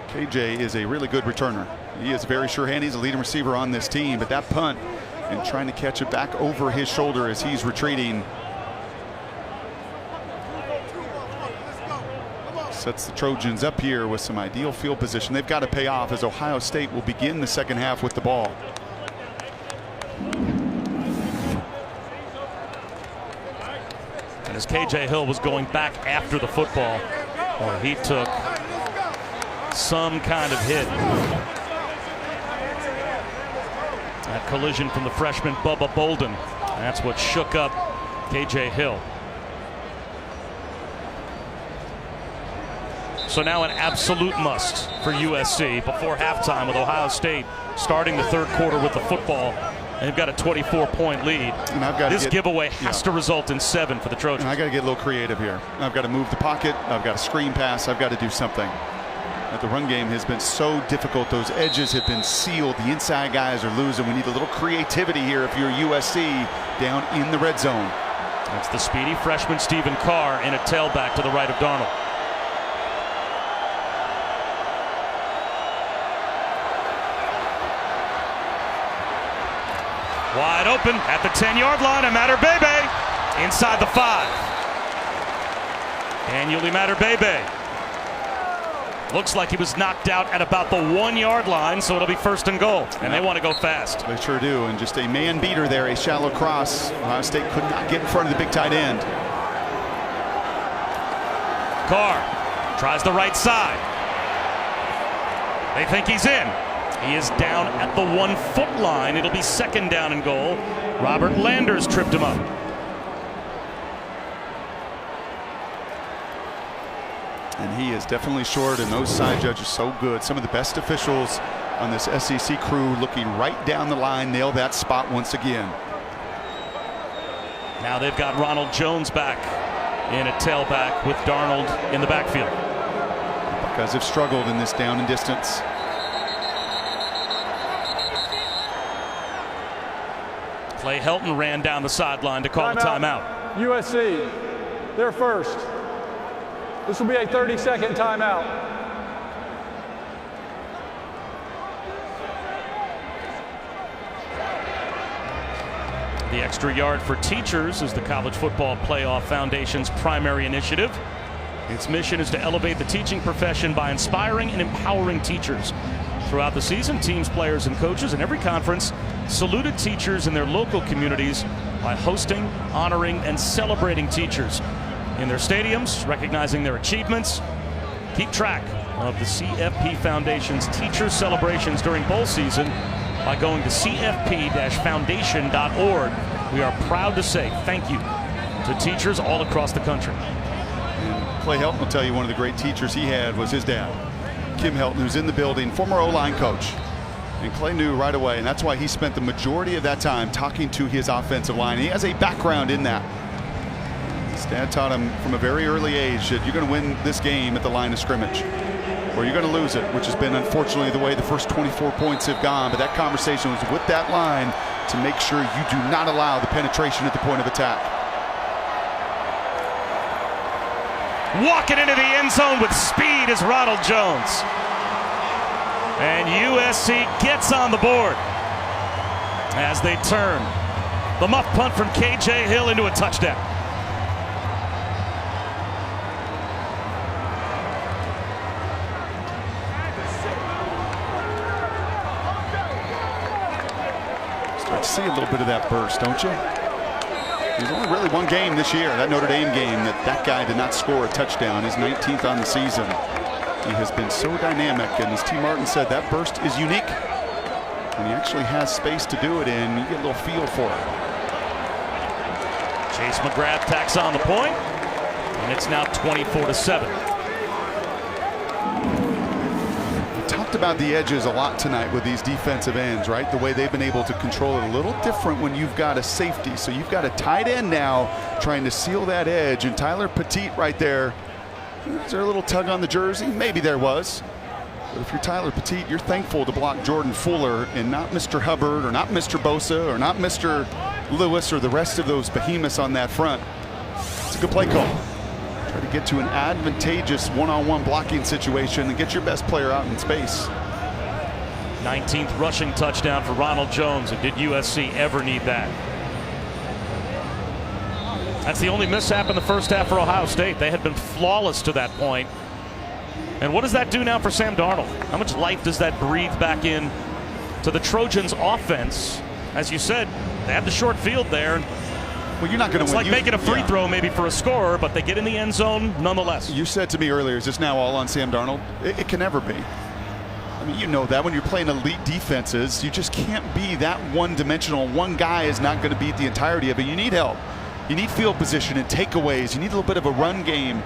Speaker 2: KJ is a really good returner. He is very sure hand. He's a leading receiver on this team, but that punt and trying to catch it back over his shoulder as he's retreating sets the Trojans up here with some ideal field position. They've got to pay off as Ohio State will begin the second half with the ball.
Speaker 1: And as KJ Hill was going back after the football, or he took some kind of hit. That collision from the freshman Bubba Bolden. That's what shook up KJ Hill. So now an absolute must for USC before halftime, with Ohio State starting the third quarter with the football. And they've got a 24-point lead.
Speaker 2: And I've got
Speaker 1: this giveaway has to result in 7 for the Trojans.
Speaker 2: And I got to get a little creative here. I've got to move the pocket. I've got a screen pass. I've got to do something. The run game has been so difficult. Those edges have been sealed. The inside guys are losing. We need a little creativity here if you're USC down in the red zone.
Speaker 1: That's the speedy freshman Stephen Carr in a tailback to the right of Darnold. Wide open at the 10-yard line. Imatorbhebhe inside the 5. And Yuli Imatorbhebhe looks like he was knocked out at about the 1-yard line, so it'll be 1st and goal. And they want to go fast.
Speaker 2: They sure do. And just a man beater there, a shallow cross. Ohio State could not get in front of the big tight end.
Speaker 1: Carr tries the right side. They think he's in. He is down at the 1-foot line. It'll be 2nd down and goal. Robert Landers tripped him up.
Speaker 2: And he is definitely short, and those side judges so good. Some of the best officials on this SEC crew looking right down the line, nail that spot once again.
Speaker 1: Now they've got Ronald Jones back in a tailback with Darnold in the backfield.
Speaker 2: Buckeyes have struggled in this down and distance.
Speaker 1: Clay Helton ran down the sideline to call a timeout.
Speaker 6: USC, they're first. This will be a 30-second timeout.
Speaker 1: The extra yard for teachers is the College Football Playoff Foundation's primary initiative. Its mission is to elevate the teaching profession by inspiring and empowering teachers. Throughout the season, teams, players, and coaches in every conference saluted teachers in their local communities by hosting, honoring, and celebrating teachers in their stadiums, recognizing their achievements. Keep track of the CFP Foundation's teacher celebrations during bowl season by going to cfp-foundation.org. We are proud to say thank you to teachers all across the country.
Speaker 2: And Clay Helton will tell you one of the great teachers he had was his dad, Kim Helton, who's in the building, former O-line coach. And Clay knew right away, and that's why he spent the majority of that time talking to his offensive line. He has a background in that. His dad taught him from a very early age that you're going to win this game at the line of scrimmage, or you're going to lose it, which has been unfortunately the way the first 24 points have gone. But that conversation was with that line to make sure you do not allow the penetration at the point of attack.
Speaker 1: Walking into the end zone with speed is Ronald Jones. And USC gets on the board as they turn the muff punt from KJ Hill into a touchdown.
Speaker 2: Start to see a little bit of that burst, don't you? There's only really one game this year, that Notre Dame game, that guy did not score a touchdown. His 19th on the season. He has been so dynamic, and as T. Martin said, that burst is unique. When he actually has space to do it in, you get a little feel for it.
Speaker 1: Chase McGrath tacks on the point. And it's now 24-7.
Speaker 2: Talked about the edges a lot tonight with these defensive ends, right? The way they've been able to control it a little different when you've got a safety. So you've got a tight end now trying to seal that edge, and Tyler Petit right there. Is there a little tug on the jersey? Maybe there was. But if you're Tyler Petit, you're thankful to block Jordan Fuller and not Mr. Hubbard or not Mr. Bosa or not Mr. Lewis or the rest of those behemoths on that front. It's a good play call. Try to get to an advantageous one-on-one blocking situation and get your best player out in space.
Speaker 1: 19th rushing touchdown for Ronald Jones, and did USC ever need that? That's the only mishap in the first half for Ohio State. They had been flawless to that point. And what does that do now for Sam Darnold? How much life does that breathe back in to the Trojans' offense? As you said, they have the short field there.
Speaker 2: Well, you're not going to
Speaker 1: win.
Speaker 2: It's
Speaker 1: like making a free throw maybe for a scorer, but they get in the end zone nonetheless.
Speaker 2: You said to me earlier, is this now all on Sam Darnold? It can never be. I mean, you know that when you're playing elite defenses, you just can't be that one-dimensional. One guy is not going to beat the entirety of it. You need help. You need field position and takeaways. You need a little bit of a run game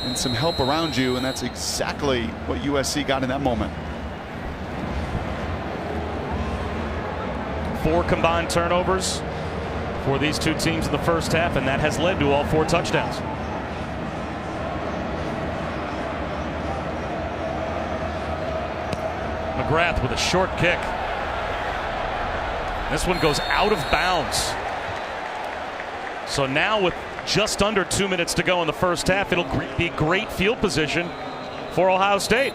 Speaker 2: and some help around you, and that's exactly what USC got in that moment.
Speaker 1: 4 combined turnovers for these two teams in the first half, and that has led to all 4 touchdowns. McGrath with a short kick. This one goes out of bounds. So now with just under 2 minutes to go in the first half, it'll be great field position for Ohio State.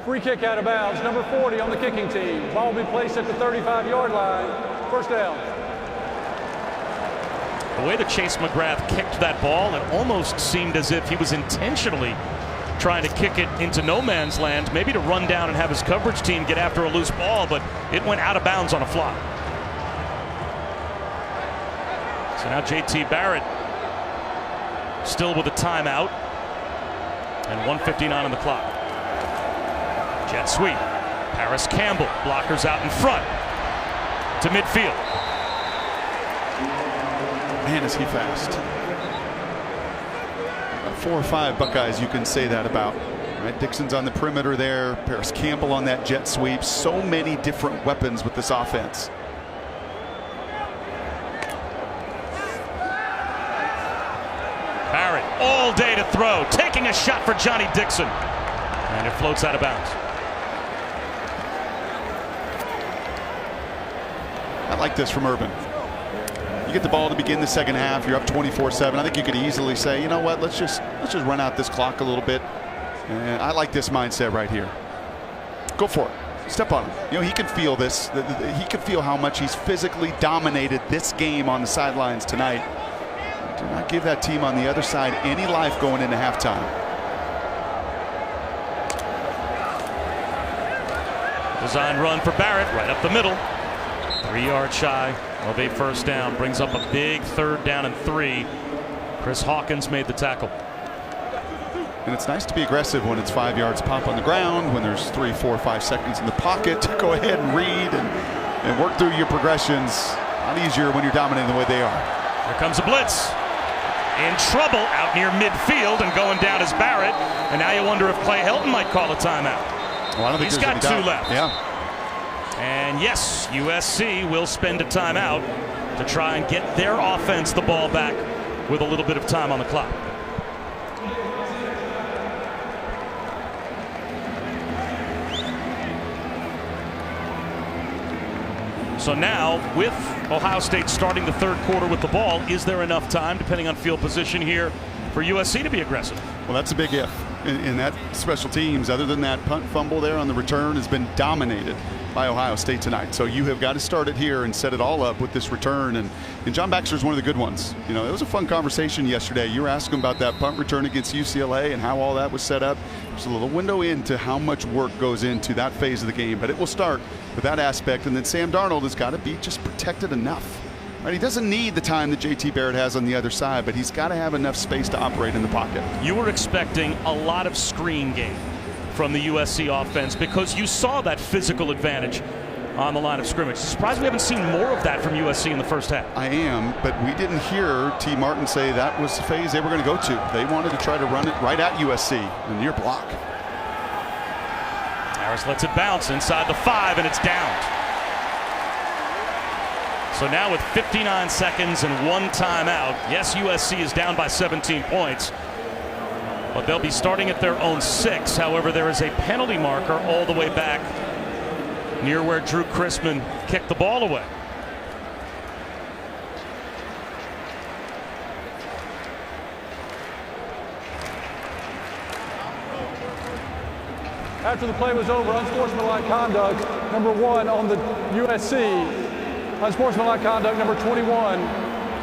Speaker 6: Free kick out of bounds, number 40 on the kicking team. Ball will be placed at the 35-yard line. First down.
Speaker 1: The way that Chase McGrath kicked that ball, it almost seemed as if he was intentionally trying to kick it into no man's land, maybe to run down and have his coverage team get after a loose ball, but it went out of bounds on a fly. So now J.T. Barrett still with a timeout and 1:59 on the clock. Jet sweep. Paris Campbell, blockers out in front to midfield.
Speaker 2: Man, is he fast. 4 or 5 Buckeyes you can say that about. Right? Dixon's on the perimeter there. Paris Campbell on that jet sweep. So many different weapons with this offense.
Speaker 1: Barrett all day to throw. Taking a shot for Johnny Dixon. And it floats out of bounds.
Speaker 2: I like this from Urban. You get the ball to begin the second half. You're up 24-7. I think you could easily say, you know what, let's just run out this clock a little bit. And I like this mindset right here. Go for it. Step on him. You know, he can feel this. He can feel how much he's physically dominated this game on the sidelines tonight. Do not give that team on the other side any life going into halftime.
Speaker 1: Design run for Barrett right up the middle. 3 yards shy of a first down. Brings up a big 3rd down and 3. Chris Hawkins made the tackle.
Speaker 2: And it's nice to be aggressive when it's 5 yards pop on the ground, when there's 3, 4, 5 seconds in the pocket to go ahead and read and work through your progressions. A lot easier when you're dominating the way they are.
Speaker 1: Here comes a blitz. In trouble out near midfield, and going down is Barrett. And now you wonder if Clay Helton might call a timeout.
Speaker 2: Well, I don't think
Speaker 1: he's got 2 left.
Speaker 2: Yeah.
Speaker 1: And yes, USC will spend a timeout to try and get their offense the ball back with a little bit of time on the clock. So now, with Ohio State starting the 3rd quarter with the ball, is there enough time, depending on field position here, for USC to be aggressive?
Speaker 2: Well, that's a big if. In that special teams, other than that punt fumble there on the return, has been dominated. by Ohio State tonight. So you have got to start it here and set it all up with this return. And John Baxter's one of the good ones. You know, it was a fun conversation yesterday. You were asking about that punt return against UCLA and how all that was set up. There's a little window into how much work goes into that phase of the game, but it will start with that aspect. And then Sam Darnold has got to be just protected enough. Right, he doesn't need the time that JT Barrett has on the other side, but he's got to have enough space to operate in the pocket.
Speaker 1: You were expecting a lot of screen game from the USC offense because you saw that physical advantage on the line of scrimmage. Surprised we haven't seen more of that from USC in the first half.
Speaker 2: I am, but we didn't hear T. Martin say that was the phase they were going to go to. They wanted to try to run it right at USC, a near block.
Speaker 1: Harris lets it bounce inside the 5, and it's down. So now with 59 seconds and 1 timeout, yes, USC is down by 17 points, but they'll be starting at their own 6. However, there is a penalty marker all the way back near where Drew Chrisman kicked the ball away.
Speaker 6: After the play was over, unsportsmanlike conduct, number 1 on the USC. Unsportsmanlike conduct, number 21,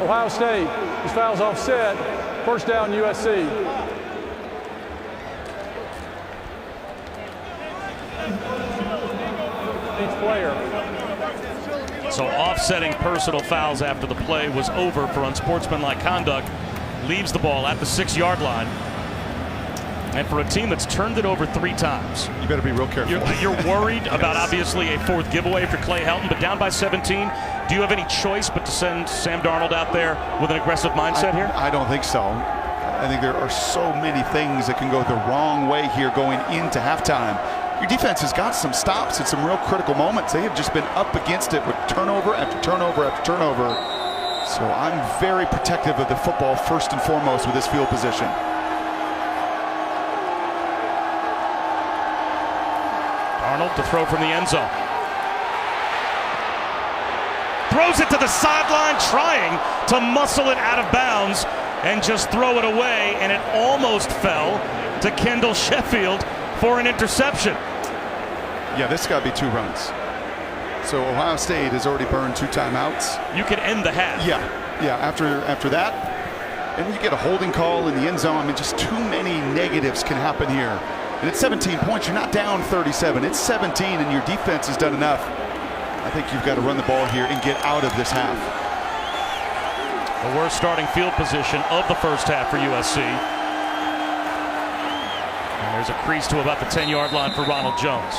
Speaker 6: Ohio State. His foul's offset. First down, USC. Each player.
Speaker 1: So offsetting personal fouls after the play was over for unsportsmanlike conduct. Leaves the ball at the 6-yard line. And for a team that's turned it over 3 times.
Speaker 2: You better be real careful.
Speaker 1: You're worried about obviously a 4th giveaway for Clay Helton, but down by 17. Do you have any choice but to send Sam Darnold out there with an aggressive mindset here?
Speaker 2: I don't think so. I think there are so many things that can go the wrong way here going into halftime. Your defense has got some stops at some real critical moments. They have just been up against it with turnover after turnover after turnover. So I'm very protective of the football first and foremost with this field position.
Speaker 1: Arnold to throw from the end zone. Throws it to the sideline, trying to muscle it out of bounds and just throw it away, and it almost fell to Kendall Sheffield for an interception.
Speaker 2: Yeah, this got to be 2 runs. So Ohio State has already burned 2 timeouts.
Speaker 1: You could end the half.
Speaker 2: Yeah. After that, and you get a holding call in the end zone. I mean, just too many negatives can happen here. And it's 17 points. You're not down 37. It's 17, and your defense has done enough. I think you've got to run the ball here and get out of this half.
Speaker 1: The worst starting field position of the first half for USC. And there's a crease to about the 10-yard line for Ronald Jones.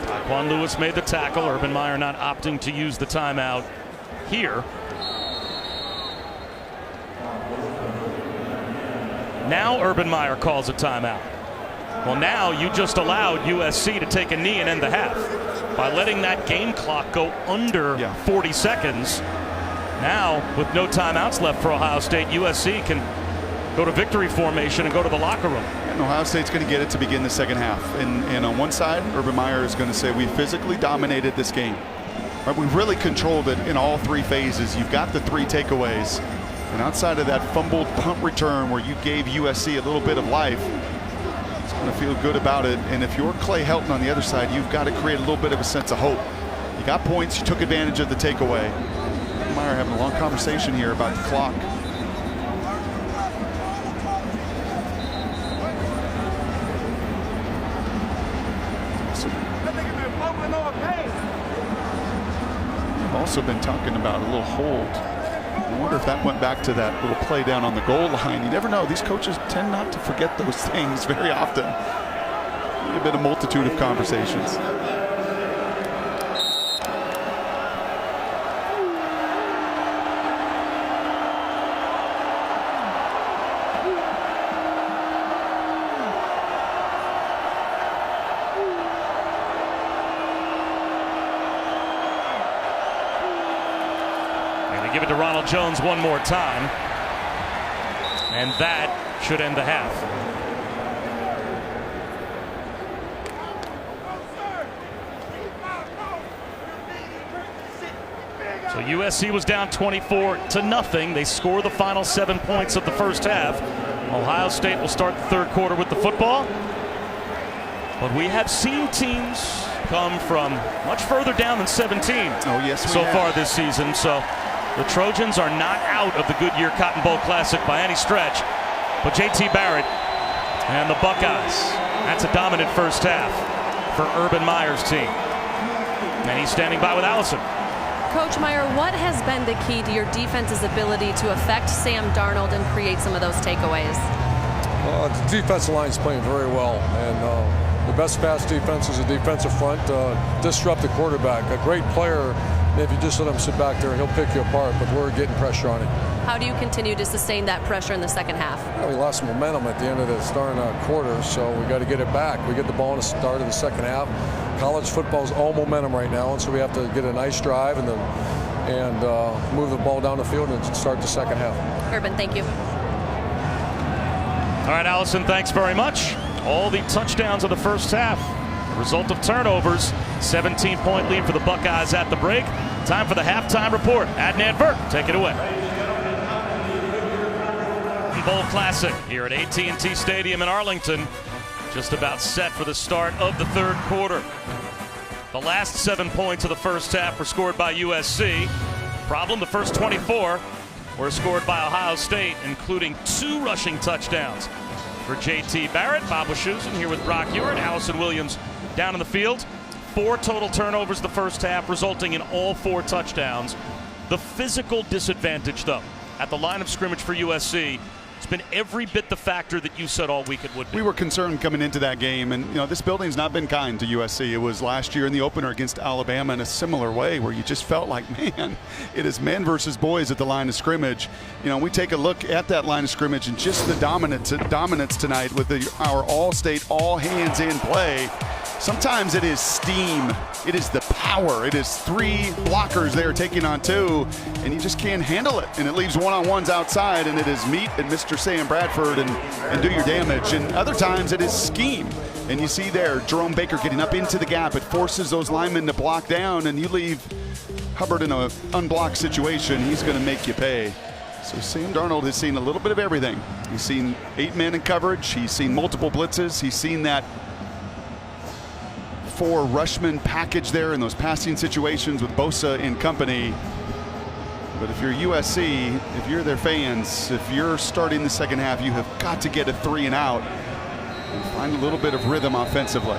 Speaker 1: Taquan Lewis made the tackle. Urban Meyer not opting to use the timeout here. Now Urban Meyer calls a timeout. Well, now you just allowed USC to take a knee and end the half by letting that game clock go under 40 seconds. Now, with no timeouts left for Ohio State, USC can go to victory formation and go to the locker room.
Speaker 2: And Ohio State's going to get it to begin the second half. And on one side, Urban Meyer is going to say we physically dominated this game. Right, we really controlled it in all 3 phases. You've got the 3 takeaways. And outside of that fumbled punt return where you gave USC a little bit of life, it's going to feel good about it. And if you're Clay Helton on the other side, you've got to create a little bit of a sense of hope. You got points, you took advantage of the takeaway. Meyer having a long conversation here about the clock. We've also been talking about a little hold. I wonder if that went back to that little play down on the goal line. You never know. These coaches tend not to forget those things very often. There's been a multitude of conversations.
Speaker 1: Give it to Ronald Jones one more time, and that should end the half. So USC was down 24-0. They score the final 7 points of the first half. Ohio State will start the third quarter with the football. But we have seen teams come from much further down than 17 so far this season. So the Trojans are not out of the Goodyear Cotton Bowl Classic by any stretch. But J.T. Barrett and the Buckeyes, that's a dominant first half for Urban Meyer's team. And he's standing by with Allison.
Speaker 5: Coach Meyer, what has been the key to your defense's ability to affect Sam Darnold and create some of those takeaways?
Speaker 11: The defensive line is playing very well, and the best pass defense is a defensive front. Disrupt the quarterback. A great player, if you just let him sit back there, he'll pick you apart, but we're getting pressure on him.
Speaker 5: How do you continue to sustain that pressure in the second half?
Speaker 11: Well, we lost momentum at the end of the starting quarter, so we got to get it back. We get the ball in the start of the second half. College football is all momentum right now, and so we have to get a nice drive and move the ball down the field and start the second half.
Speaker 5: Urban, thank you.
Speaker 1: All right, Allison, thanks very much. All the touchdowns of the first half, result of turnovers. 17-point lead for the Buckeyes at the break. Time for the halftime report. Adnan Burke, take it away. Bowl Classic here at AT&T Stadium in Arlington. Just about set for the start of the third quarter. The last 7 points of the first half were scored by USC. Problem, the first 24 were scored by Ohio State, including 2 rushing touchdowns for J.T. Barrett. Bob Wischusen here with Brock Ewart. Allison Williams down in the field. 4 total turnovers the first half, resulting in all 4 touchdowns. The physical disadvantage, though, at the line of scrimmage for USC, it's been every bit the factor that you said all week it would be.
Speaker 2: We were concerned coming into that game, and this building's not been kind to USC. It was last year in the opener against Alabama in a similar way, where you just felt like, man, it is men versus boys at the line of scrimmage. We take a look at that line of scrimmage and just the dominance tonight with our all-state, all-hands-in play. Sometimes it is steam. It is the power. It is 3 blockers there taking on 2, and you just can't handle it. And it leaves one-on-ones outside, and it is meet and Mr. Sam Bradford and do your damage. And other times it is scheme. And you see there Jerome Baker getting up into the gap. It forces those linemen to block down, and you leave Hubbard in an unblocked situation. He's going to make you pay. So Sam Darnold has seen a little bit of everything. He's seen 8 men in coverage. He's seen multiple blitzes. He's seen that 4 rushman package there in those passing situations with Bosa and company. But if you're USC, if you're their fans, if you're starting the second half, you have got to get a 3 and out and find a little bit of rhythm offensively.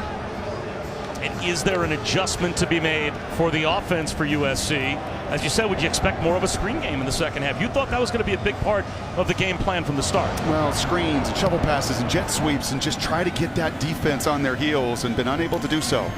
Speaker 1: And is there an adjustment to be made for the offense for USC? As you said, would you expect more of a screen game in the second half? You thought that was going to be a big part of the game plan from the start.
Speaker 2: Well, screens and shovel passes and jet sweeps and just try to get that defense on their heels, and been unable to do so.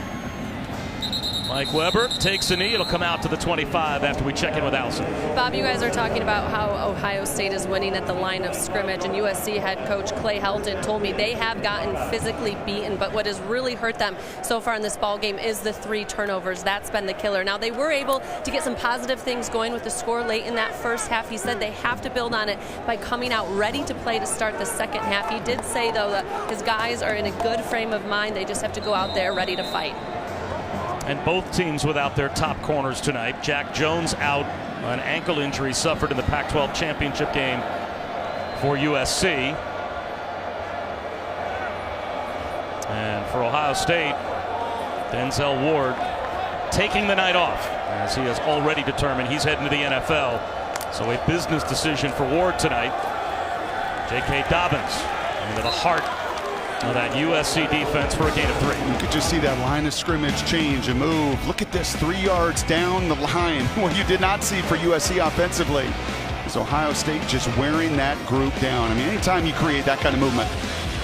Speaker 1: Mike Weber takes a knee. It'll come out to the 25 after we check in with Allison.
Speaker 5: Bob, you guys are talking about how Ohio State is winning at the line of scrimmage, and USC head coach Clay Helton told me they have gotten physically beaten, but what has really hurt them so far in this ball game is the 3 turnovers. That's been the killer. Now, they were able to get some positive things going with the score late in that first half. He said they have to build on it by coming out ready to play to start the second half. He did say, though, that his guys are in a good frame of mind. They just have to go out there ready to fight.
Speaker 1: And both teams without their top corners tonight. Jack Jones out, an ankle injury suffered in the Pac-12 championship game for USC. And for Ohio State, Denzel Ward taking the night off, as he has already determined he's heading to the NFL. So a business decision for Ward tonight. J.K. Dobbins into the heart of that USC defense for a gain of 3.
Speaker 2: You could just see that line of scrimmage change and move. Look at this, 3 yards down the line. What you did not see for USC offensively is Ohio State just wearing that group down. I mean, anytime you create that kind of movement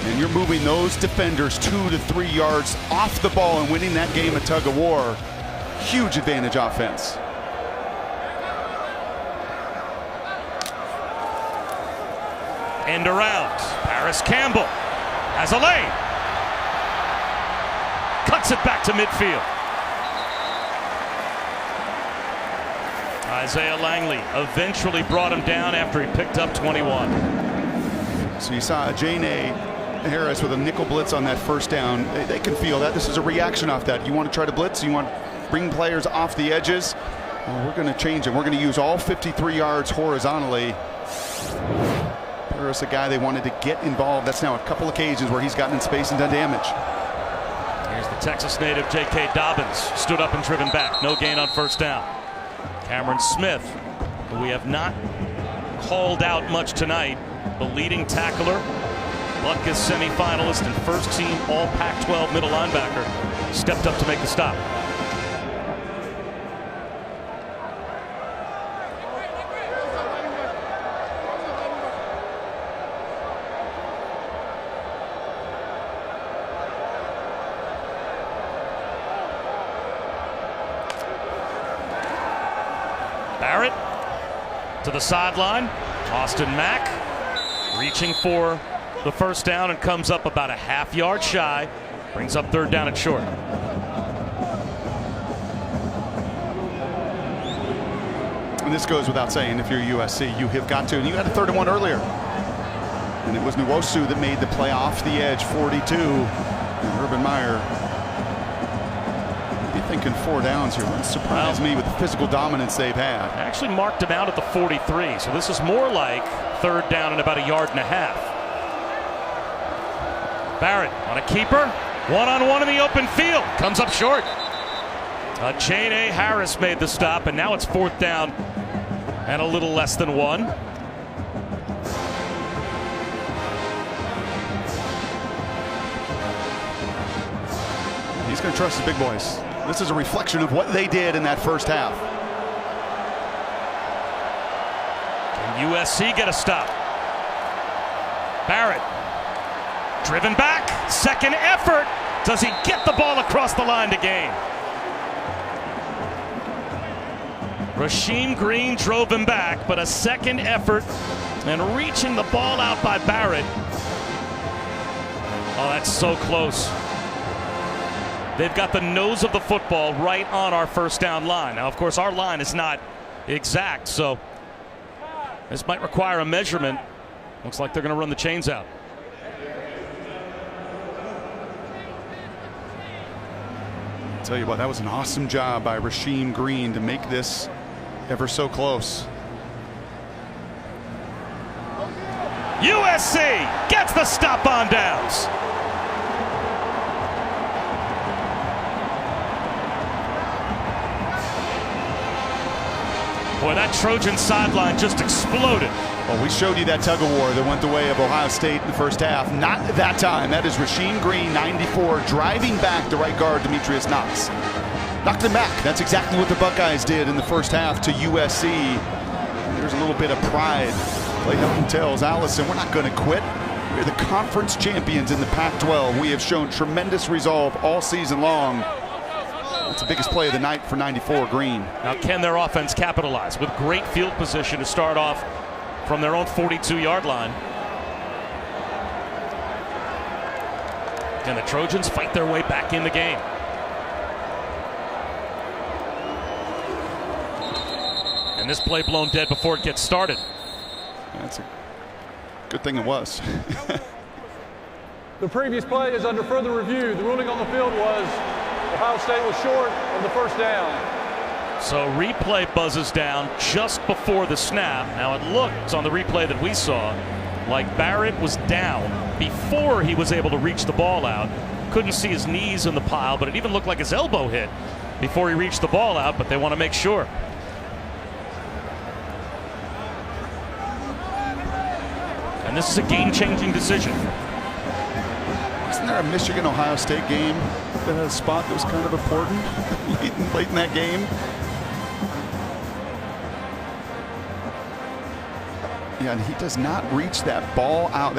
Speaker 2: and you're moving those defenders 2 to 3 yards off the ball and winning that game of tug of war, huge advantage offense.
Speaker 1: End around. Paris Campbell has a lane. Cuts it back to midfield. Isaiah Langley eventually brought him down after he picked up 21.
Speaker 2: So you saw Jane Harris with a nickel blitz on that first down. They can feel that. This is a reaction off that. You want to try to blitz? You want to bring players off the edges? Well, we're going to change it. We're going to use all 53 yards horizontally. Harris, a guy they wanted to get involved. That's now a couple occasions where he's gotten in space and done damage.
Speaker 1: Here's the Texas native J.K. Dobbins, stood up and driven back. No gain on first down. Cameron Smith, who we have not called out much tonight, the leading tackler, Butkus semifinalist and first team all Pac-12 middle linebacker, stepped up to make the stop. Barrett to the sideline. Austin Mack reaching for the first down and comes up about a half-yard shy. Brings up third down and short.
Speaker 2: And this goes without saying, if you're USC, you have got to. And you had a 3rd and 1 earlier. And it was Nwosu that made the play off the edge, 42. And Urban Meyer be thinking 4 downs here. That surprised me with the physical dominance they've had.
Speaker 1: I actually marked him out at the 43, so this is more like 3rd down and about a yard and a half. Barrett on a keeper, one-on-one in the open field, comes up short. Chain A. Harris made the stop, and now it's 4th down and a little less than 1.
Speaker 2: He's going to trust his big boys. This is a reflection of what they did in that first half.
Speaker 1: Can USC get a stop? Barrett driven back, second effort. Does he get the ball across the line to gain? Rasheem Green drove him back, but a second effort and reaching the ball out by Barrett. Oh, that's so close. They've got the nose of the football right on our first down line. Now, of course, our line is not exact, so this might require a measurement. Looks like they're going to run the chains out.
Speaker 2: I'll tell you what, that was an awesome job by Rasheem Green to make this ever so close.
Speaker 1: USC gets the stop on downs. Boy, that Trojan sideline just exploded.
Speaker 2: Well, we showed you that tug of war that went the way of Ohio State in the first half. Not that time. That is Rasheem Green, 94, driving back the right guard, Demetrius Knox. Knocked him back. That's exactly what the Buckeyes did in the first half to USC. There's a little bit of pride. Clay Helton tells Allison, we're not going to quit. We're the conference champions in the Pac-12. We have shown tremendous resolve all season long. That's the biggest play of the night for 94 Green.
Speaker 1: Now, can their offense capitalize with great field position to start off from their own 42-yard line? Can the Trojans fight their way back in the game? And this play blown dead before it gets started.
Speaker 2: That's a good thing it was.
Speaker 6: The previous play is under further review. The ruling on the field was Ohio State was short of the first down.
Speaker 1: So replay buzzes down just before the snap. Now it looks on the replay that we saw like Barrett was down before he was able to reach the ball out. Couldn't see his knees in the pile, but it even looked like his elbow hit before he reached the ball out, but they want to make sure. And this is a game-changing decision.
Speaker 2: Isn't there a Michigan-Ohio State game that had a spot that was kind of important late in that game? Yeah, and he does not reach that ball out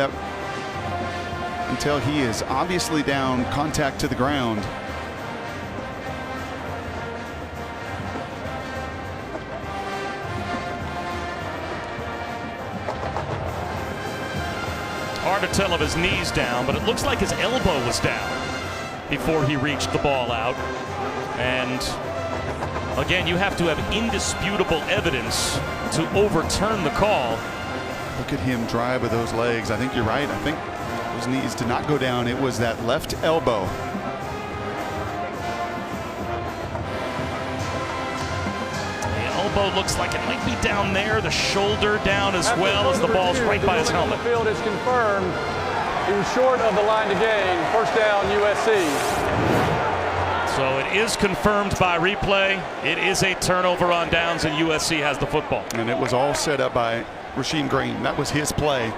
Speaker 2: until he is obviously down, contact to the ground.
Speaker 1: Hard to tell if his knee's down, but it looks like his elbow was down before he reached the ball out. And again, you have to have indisputable evidence to overturn the call.
Speaker 2: Look at him drive with those legs. I think you're right. I think those knees did not go down. It was that left elbow.
Speaker 1: The elbow looks like it might be down there, the shoulder down as well as the ball's right by his helmet.
Speaker 6: The field is confirmed. He was short of the line to gain. First down, USC.
Speaker 1: So it is confirmed by replay. It is a turnover on downs, and USC has the football.
Speaker 2: And it was all set up by Rasheem Green. That was his play.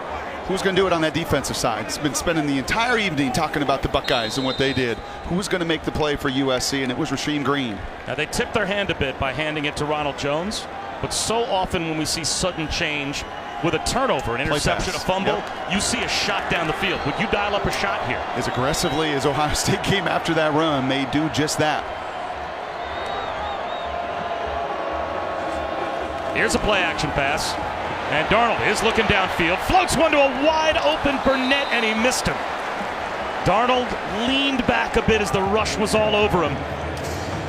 Speaker 2: Who's going to do it on that defensive side? He's been spending the entire evening talking about the Buckeyes and what they did. Who's going to make the play for USC? And it was Rasheem Green.
Speaker 1: Now they tipped their hand a bit by handing it to Ronald Jones, but so often when we see sudden change with a turnover, an interception, a fumble, you see a shot down the field. Would you dial up a shot here?
Speaker 2: As aggressively as Ohio State came after that run, they do just that.
Speaker 1: Here's a play action pass. And Darnold is looking downfield, floats one to a wide open Burnett, and he missed him. Darnold leaned back a bit as the rush was all over him.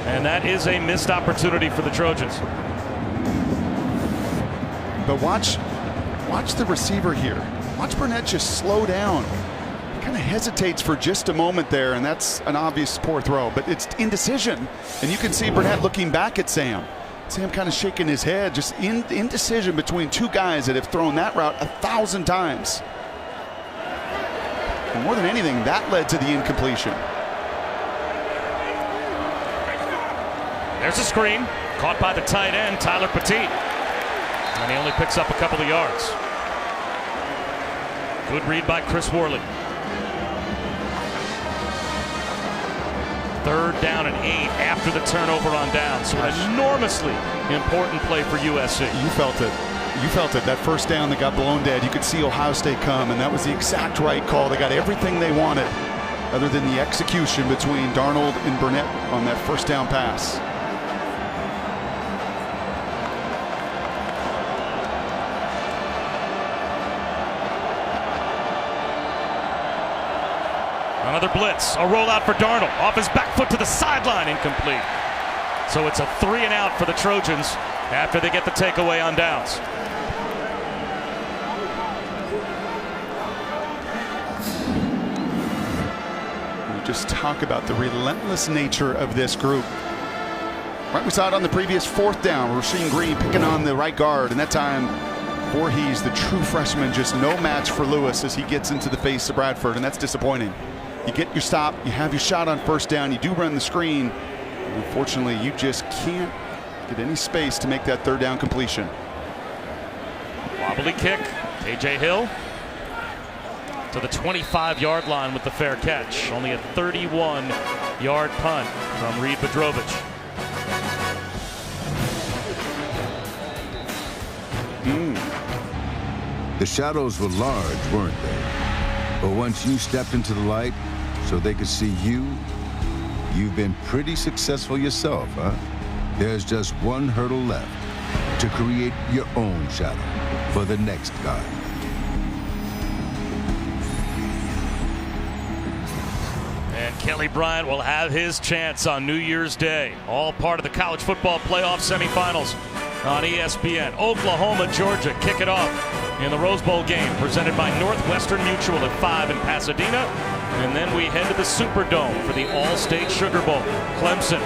Speaker 1: And that is a missed opportunity for the Trojans.
Speaker 2: But watch the receiver here. Watch Burnett just slow down. He kind of hesitates for just a moment there, and that's an obvious poor throw. But it's indecision. And you can see Burnett looking back at Sam. Sam kind of shaking his head, just indecision between two guys that have thrown that route 1,000 times. And more than anything, that led to the incompletion.
Speaker 1: There's a screen, caught by the tight end, Tyler Petit. And he only picks up a couple of yards. Good read by Chris Worley. 3rd down and 8 after the turnover on downs. So an enormously important play for USC.
Speaker 2: You felt it. You felt it. That first down that got blown dead. You could see Ohio State come, and that was the exact right call. They got everything they wanted other than the execution between Darnold and Burnett on that first down pass.
Speaker 1: Another blitz, a rollout for Darnold, off his back foot to the sideline, incomplete. So it's a 3 and out for the Trojans after they get the takeaway on downs.
Speaker 2: We just talk about the relentless nature of this group. Right, we saw it on the previous 4th down. Rasheem Green picking on the right guard, and that time Voorhees, the true freshman, just no match for Lewis as he gets into the face of Bradford, and that's disappointing. You get your stop, you have your shot on first down, you do run the screen. Unfortunately, you just can't get any space to make that 3rd down completion.
Speaker 1: Wobbly kick, A.J. Hill to the 25-yard line with the fair catch. Only a 31-yard punt from Reed Bedrovich.
Speaker 12: The shadows were large, weren't they? But once you stepped into the light so they could see you, you've been pretty successful yourself, huh? There's just one hurdle left to create your own shadow for the next guy.
Speaker 1: And Kelly Bryant will have his chance on New Year's Day. All part of the college football playoff semifinals on ESPN. Oklahoma, Georgia kick it off in the Rose Bowl game presented by Northwestern Mutual at 5 in Pasadena. And then we head to the Superdome for the All-State Sugar Bowl. Clemson,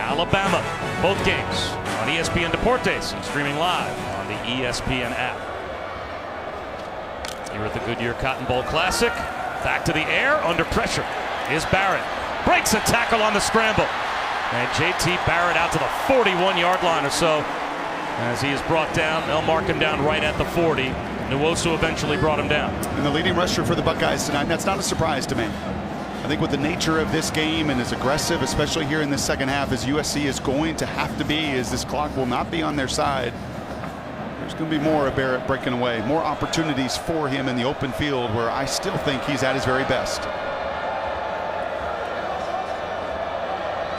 Speaker 1: Alabama, both games on ESPN Deportes and streaming live on the ESPN app. Here at the Goodyear Cotton Bowl Classic. Back to the air, under pressure is Barrett. Breaks a tackle on the scramble. And J.T. Barrett out to the 41-yard line or so. As he is brought down, they'll mark him down right at the 40. Nwosu eventually brought him down.
Speaker 2: And the leading rusher for the Buckeyes tonight, that's not a surprise to me. I think with the nature of this game and as aggressive, especially here in the second half, as USC is going to have to be, as this clock will not be on their side, there's going to be more of Barrett breaking away, more opportunities for him in the open field where I still think he's at his very best.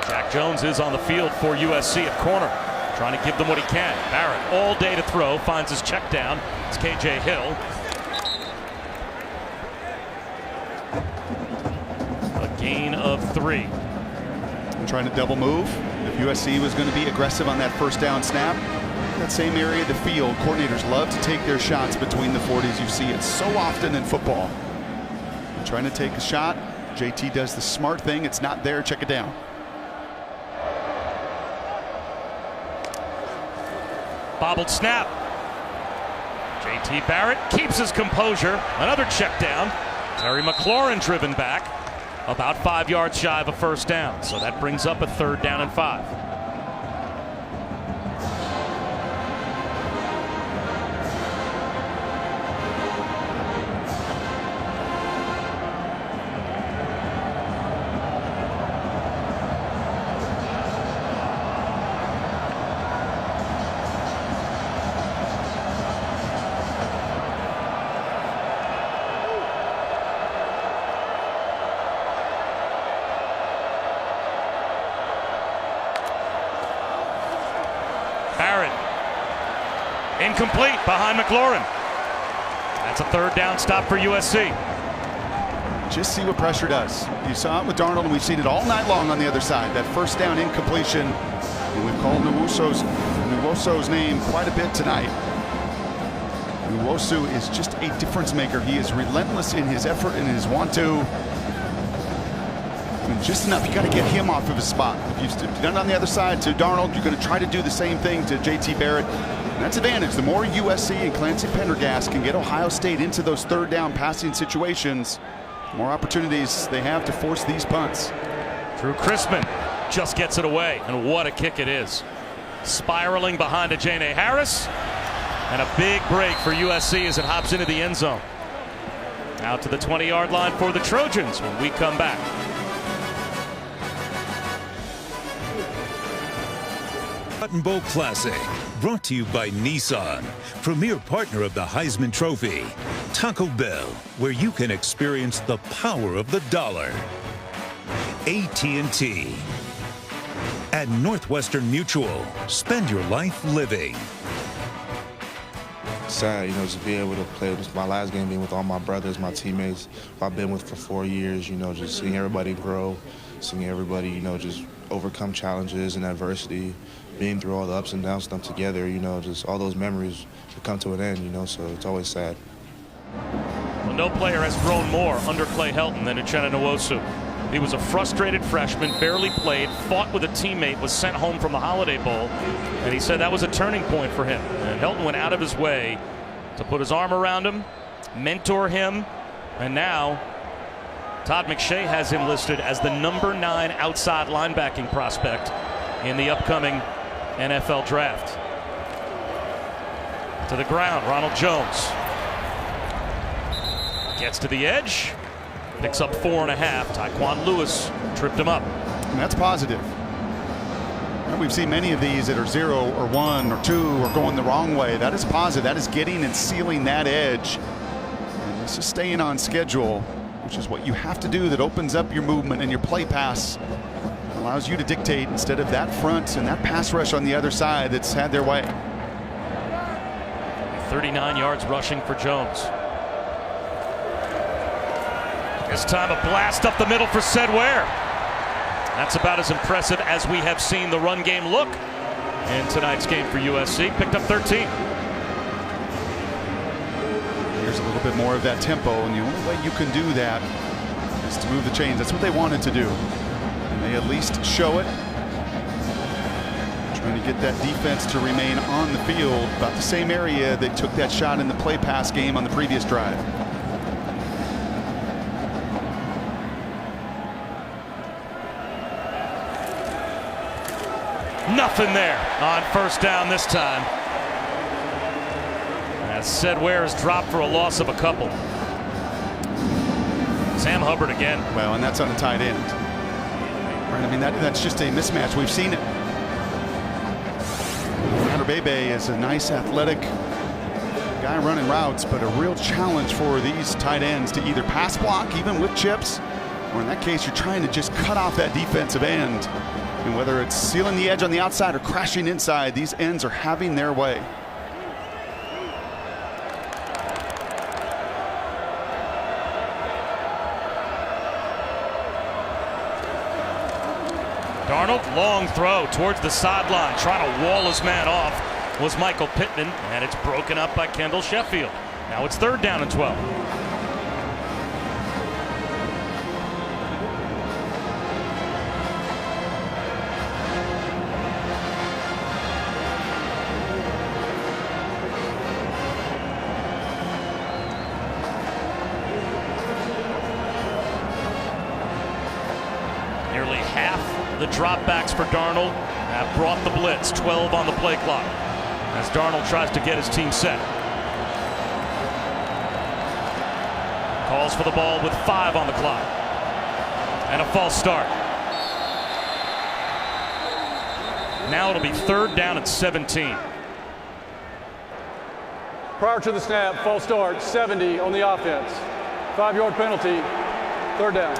Speaker 1: Jack Jones is on the field for USC at corner, trying to give them what he can. Barrett all day to throw, finds his check down. It's KJ Hill. A gain of 3.
Speaker 2: And trying to double move. If USC was going to be aggressive on that first down snap, that same area of the field, coordinators love to take their shots between the 40s. You see it so often in football. Trying to take a shot. JT does the smart thing. It's not there. Check it down.
Speaker 1: Bobbled snap. J.T. Barrett keeps his composure. Another check down. Terry McLaurin driven back. About 5 yards shy of a first down. So that brings up a 3rd down and 5. Barrett. Incomplete behind McLaurin. That's a 3rd down stop for USC.
Speaker 2: Just see what pressure does. You saw it with Darnold, and we've seen it all night long on the other side. That 1st down incompletion. And we've called Nwosu's name quite a bit tonight. Nwosu is just a difference maker. He is relentless in his effort and his want to. And just enough, you got to get him off of his spot. If you've done it on the other side to Darnold, you're going to try to do the same thing to J.T. Barrett. And that's advantage. The more USC and Clancy Pendergast can get Ohio State into those 3rd down passing situations, the more opportunities they have to force these punts.
Speaker 1: Drew Chrisman just gets it away, and what a kick it is. Spiraling behind Ajane Harris, and a big break for USC as it hops into the end zone. Out to the 20-yard line for the Trojans when we come back.
Speaker 4: Cotton Bowl Classic, brought to you by Nissan, premier partner of the Heisman Trophy. Taco Bell, where you can experience the power of the dollar. AT&T. At Northwestern Mutual, spend your life living.
Speaker 13: Sad, just be able to play. It was my last game being with all my brothers, my teammates who I've been with for 4 years, just seeing everybody grow, seeing everybody, just overcome challenges and adversity, being through all the ups and downs them together, just all those memories to come to an end, so it's always sad.
Speaker 1: Well, no player has grown more under Clay Helton than Uchenna Nwosu. He was a frustrated freshman, barely played, fought with a teammate, was sent home from the Holiday Bowl, and he said that was a turning point for him. And Helton went out of his way to put his arm around him, mentor him, and now Todd McShay has him listed as the number 9 outside linebacking prospect in the upcoming NFL draft. To the ground, Ronald Jones gets to the edge, picks up 4.5. Tyquan Lewis tripped him up.
Speaker 2: And that's positive. And we've seen many of these that are 0 or 1 or 2 or going the wrong way. That is positive. That is getting and sealing that edge. And this is staying on schedule, which is what you have to do. That opens up your movement and your play pass. Allows you to dictate instead of that front and that pass rush on the other side that's had their way.
Speaker 1: 39 yards rushing for Jones. This time a blast up the middle for Ced Ware. That's about as impressive as we have seen the run game look in tonight's game for USC. Picked up 13.
Speaker 2: Here's a little bit more of that tempo, and the only way you can do that is to move the chains. That's what they wanted to do. And they at least show it. Trying to get that defense to remain on the field, about the same area they took that shot in the play pass game on the previous drive.
Speaker 1: Nothing there on first down this time. As Ced Ware is dropped for a loss of a couple. Sam Hubbard again.
Speaker 2: Well, and that's on a tight end. Right, I mean, that's just a mismatch. We've seen it. Bebe is a nice athletic guy running routes, but a real challenge for these tight ends to either pass block, even with chips, or in that case, you're trying to just cut off that defensive end. And whether it's sealing the edge on the outside or crashing inside, these ends are having their way.
Speaker 1: Darnold, long throw towards the sideline, trying to wall his man off was Michael Pittman, and it's broken up by Kendall Sheffield. Now it's 3rd down and 12. Nearly half the dropbacks for Darnold have brought the blitz. 12 on the play clock as Darnold tries to get his team set. Calls for the ball with 5 on the clock. And a false start. Now it'll be 3rd down and 17.
Speaker 6: Prior to the snap, false start, 70 on the offense. 5-yard penalty, 3rd down.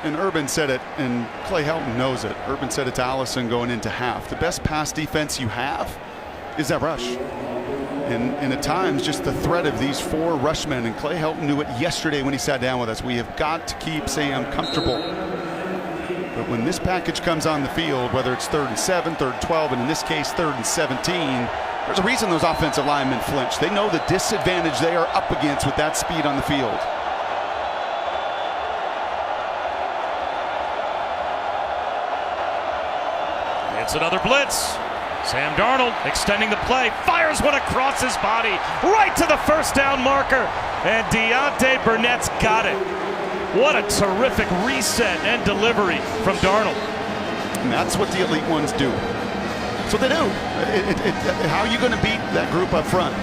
Speaker 2: And Urban said it, and Clay Helton knows it. Urban said it to Allison going into half. The best pass defense you have is that rush. And at times, just the threat of these 4 rushmen, and Clay Helton knew it yesterday when he sat down with us. We have got to keep Sam comfortable. But when this package comes on the field, whether it's 3rd and 7, 3rd and 12, and in this case 3rd and 17, there's a reason those offensive linemen flinch. They know the disadvantage they are up against with that speed on the field.
Speaker 1: It's another blitz. Sam Darnold extending the play, fires one across his body, right to the 1st down marker. And Deontay Burnett's got it. What a terrific reset and delivery from Darnold.
Speaker 2: And that's what the elite ones do. That's what they do. How are you going to beat that group up front?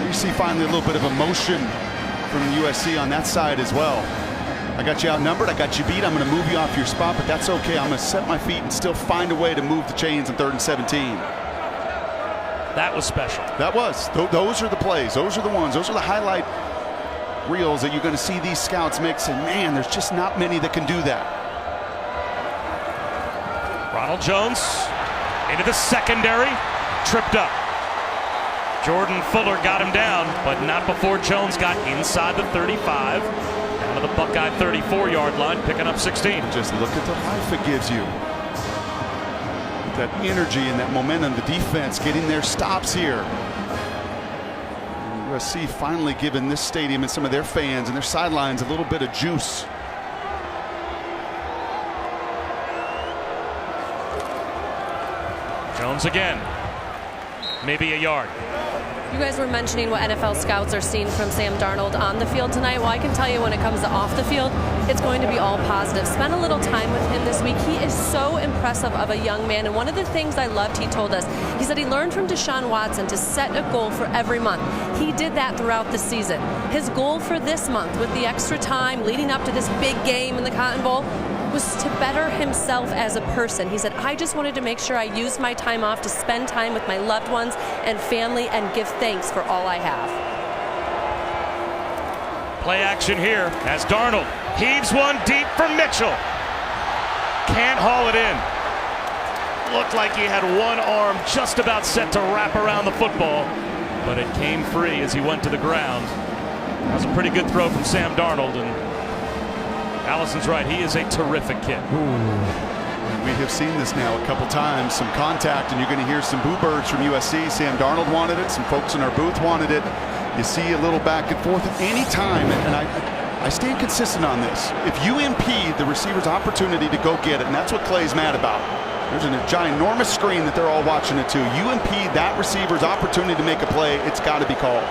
Speaker 2: You see finally a little bit of emotion from USC on that side as well. I got you outnumbered, I got you beat, I'm going to move you off your spot, but that's okay. I'm going to set my feet and still find a way to move the chains in 3rd and 17.
Speaker 1: That was special.
Speaker 2: That was. Those are the plays. Those are the ones. Those are the highlight reels that you're going to see these scouts make. And man, there's just not many that can do that.
Speaker 1: Ronald Jones into the secondary, tripped up. Jordan Fuller got him down, but not before Jones got inside the 35. Down to the Buckeye 34-yard line, picking up 16.
Speaker 2: Just look at the life it gives you. That energy and that momentum, the defense getting their stops here. And USC finally giving this stadium and some of their fans and their sidelines a little bit of juice.
Speaker 1: Jones again. Maybe a yard.
Speaker 5: You guys were mentioning what NFL scouts are seeing from Sam Darnold on the field tonight. Well, I can tell you when it comes to off the field, it's going to be all positive. Spent a little time with him this week. He is so impressive of a young man. And one of the things I loved, he told us, he said he learned from Deshaun Watson to set a goal for every month. He did that throughout the season. His goal for this month, with the extra time leading up to this big game in the Cotton Bowl, was to better himself as a person. He said, I just wanted to make sure I used my time off to spend time with my loved ones and family and give thanks for all I have.
Speaker 1: Play action here as Darnold heaves one deep for Mitchell. Can't haul it in. Looked like he had one arm just about set to wrap around the football, but it came free as he went to the ground. That was a pretty good throw from Sam Darnold, and Allison's right, he is a terrific kid.
Speaker 2: We have seen this now a couple times, some contact, and you're going to hear some boo birds from USC. Sam Darnold wanted it, some folks in our booth wanted it. You see a little back and forth at any time, and I stand consistent on this. If you impede the receiver's opportunity to go get it, and that's what Clay's mad about. There's a ginormous screen that they're all watching it to. You impede that receiver's opportunity to make a play, it's got to be called.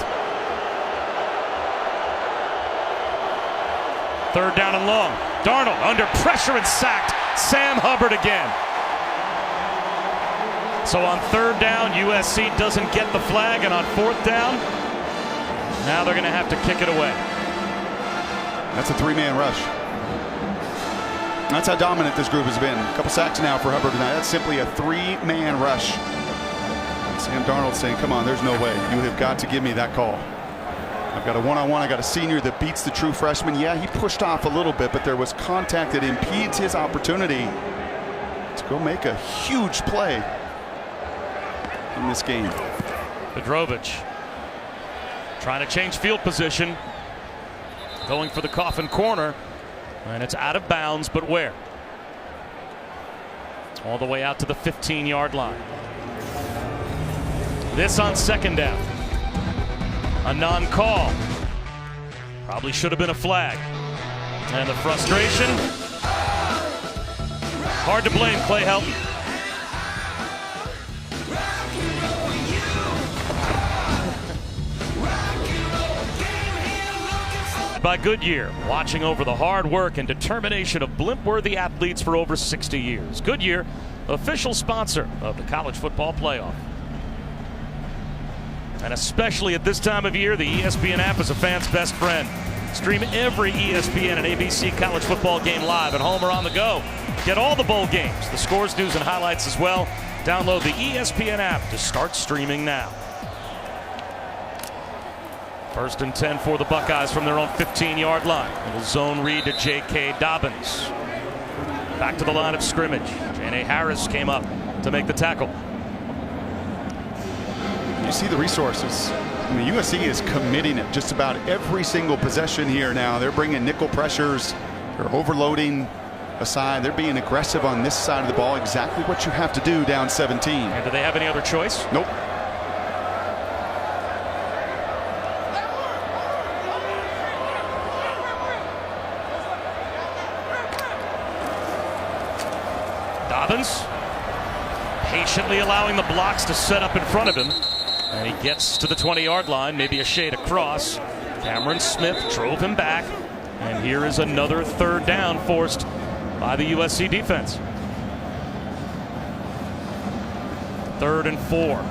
Speaker 1: 3rd down and long. Darnold under pressure and sacked. Sam Hubbard again. So on 3rd down, USC doesn't get the flag, and on 4th down, now they're going to have to kick it away.
Speaker 2: That's a 3-man rush. That's how dominant this group has been. A couple sacks now for Hubbard tonight. That's simply a 3-man rush. Sam Darnold saying, come on, there's no way. You have got to give me that call. I've got a one-on-one. I got a senior that beats the true freshman. Yeah, he pushed off a little bit, but there was contact that impedes his opportunity to go make a huge play in this game.
Speaker 1: Pedrovich trying to change field position, going for the coffin corner, and it's out of bounds, but where? All the way out to the 15-yard line. This on 2nd down. A non-call. Probably should have been a flag. And the frustration. Hard to blame Clay Helton. Presented by Goodyear, watching over the hard work and determination of blimp-worthy athletes for over 60 years. Goodyear, official sponsor of the college football playoff. And especially at this time of year, the ESPN app is a fan's best friend. Stream every ESPN and ABC college football game live at home or on the go. Get all the bowl games, the scores, news, and highlights as well. Download the ESPN app to start streaming now. 1st and 10 for the Buckeyes from their own 15-yard line. Little zone read to J.K. Dobbins. Back to the line of scrimmage. J.N.A. Harris came up to make the tackle.
Speaker 2: You see the resources. I mean, USC is committing it just about every single possession here now. They're bringing nickel pressures. They're overloading aside. They're being aggressive on this side of the ball. Exactly what you have to do down 17.
Speaker 1: And do they have any other choice?
Speaker 2: Nope.
Speaker 1: Dobbins patiently allowing the blocks to set up in front of him. And he gets to the 20-yard line, maybe a shade across. Cameron Smith drove him back. And here is another 3rd down forced by the USC defense. 3rd and 4.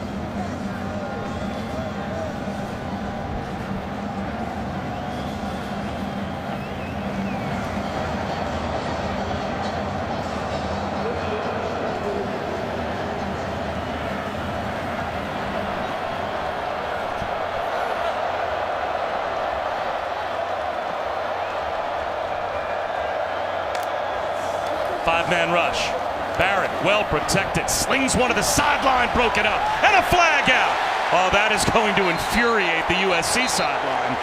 Speaker 1: Five-man rush. Barrett, well protected, slings one to the sideline, broken up, and a flag out. Oh, that is going to infuriate the USC sideline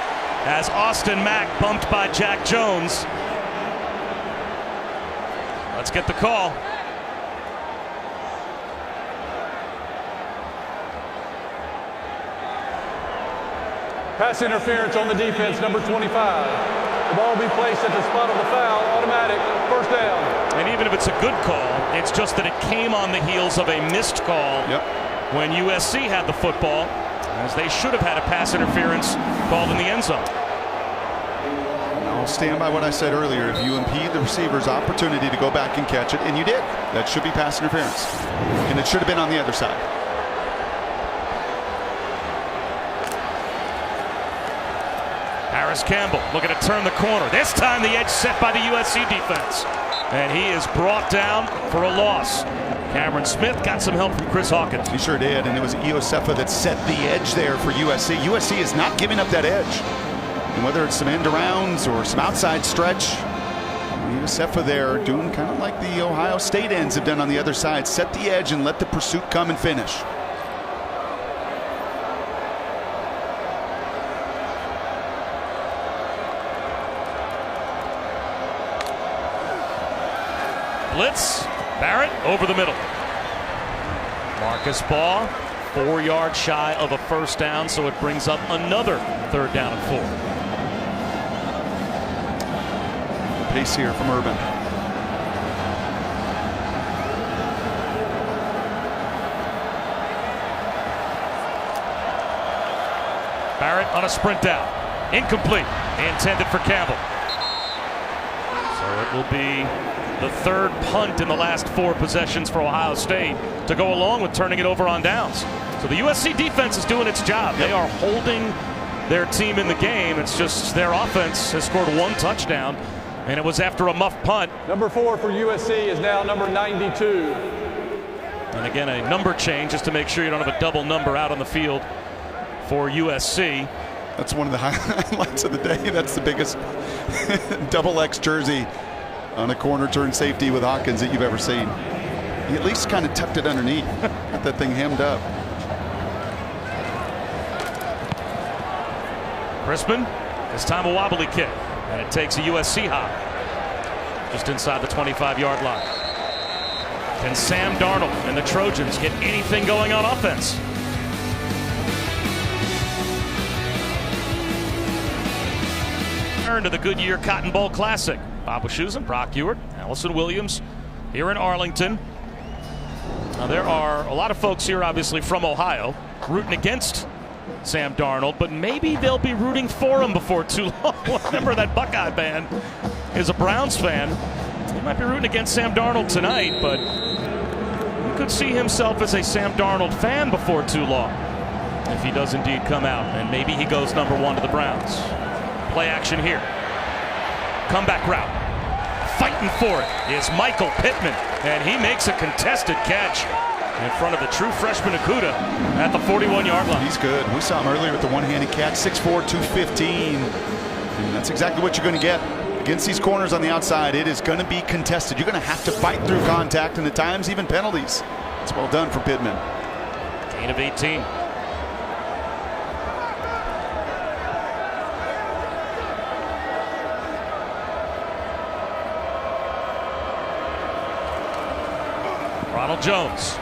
Speaker 1: as Austin Mack bumped by Jack Jones. Let's get the call.
Speaker 6: Pass interference on the defense, number 25. The ball will be placed at the spot of the foul, automatic, 1st down.
Speaker 1: And even if it's a good call, it's just that it came on the heels of a missed call when USC had the football, as they should have had a pass interference called in the end zone.
Speaker 2: I'll stand by what I said earlier. If you impede the receiver's opportunity to go back and catch it, and you did, that should be pass interference. And it should have been on the other side.
Speaker 1: Harris Campbell looking to turn the corner. This time the edge set by the USC defense. And he is brought down for a loss. Cameron Smith got some help from Chris Hawkins.
Speaker 2: He sure did, and it was Iosefa that set the edge there for USC. USC is not giving up that edge. And whether it's some end arounds or some outside stretch, Iosefa there doing kind of like the Ohio State ends have done on the other side. Set the edge and let the pursuit come and finish.
Speaker 1: Blitz, Barrett over the middle. Marcus Baugh, 4 yards shy of a 1st down, so it brings up another 3rd down and 4.
Speaker 2: Pace here from Urban.
Speaker 1: Barrett on a sprint out. Incomplete. Intended for Campbell. So it will be the 3rd punt in the last 4 possessions for Ohio State to go along with turning it over on downs. So the USC defense is doing its job. They are holding their team in the game. It's just their offense has scored 1 touchdown, and it was after a muff punt.
Speaker 6: Number 4 for USC is now number 92.
Speaker 1: And again, a number change just to make sure you don't have a double number out on the field for USC.
Speaker 2: That's one of the highlights of the day. That's the biggest double X jersey on a corner turn safety with Hawkins that you've ever seen. He at least kind of tucked it underneath. Got that thing hemmed up.
Speaker 1: Crispin, this time a wobbly kick, and it takes a USC hop just inside the 25-yard line. Can Sam Darnold and the Trojans get anything going on offense? Turn to the Goodyear Cotton Bowl Classic. Bob Wischusen, Brock Ewart, Allison Williams here in Arlington. Now there are a lot of folks here obviously from Ohio rooting against Sam Darnold, but maybe they'll be rooting for him before too long. Remember that Buckeye fan is a Browns fan. He might be rooting against Sam Darnold tonight, but he could see himself as a Sam Darnold fan before too long if he does indeed come out, and maybe he goes #1 to the Browns. Play action here. Comeback route. Fighting for it is Michael Pittman, and he makes a contested catch in front of the true freshman Okudah at the 41-yard line.
Speaker 2: He's good. We saw him earlier with the one-handed catch, 6'4", 215. And that's exactly what you're going to get. Against these corners on the outside, it is going to be contested. You're going to have to fight through contact and at times even penalties. It's well done for Pittman.
Speaker 1: Gain of 18. Ronald Jones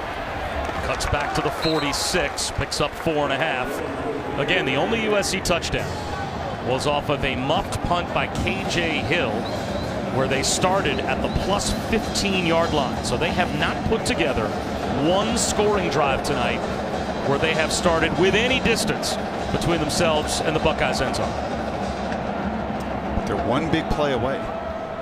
Speaker 1: cuts back to the 46, picks up 4.5. Again, the only USC touchdown was off of a muffed punt by KJ Hill, where they started at the plus 15-yard line. So they have not put together one scoring drive tonight where they have started with any distance between themselves and the Buckeyes' end zone.
Speaker 2: They're one big play away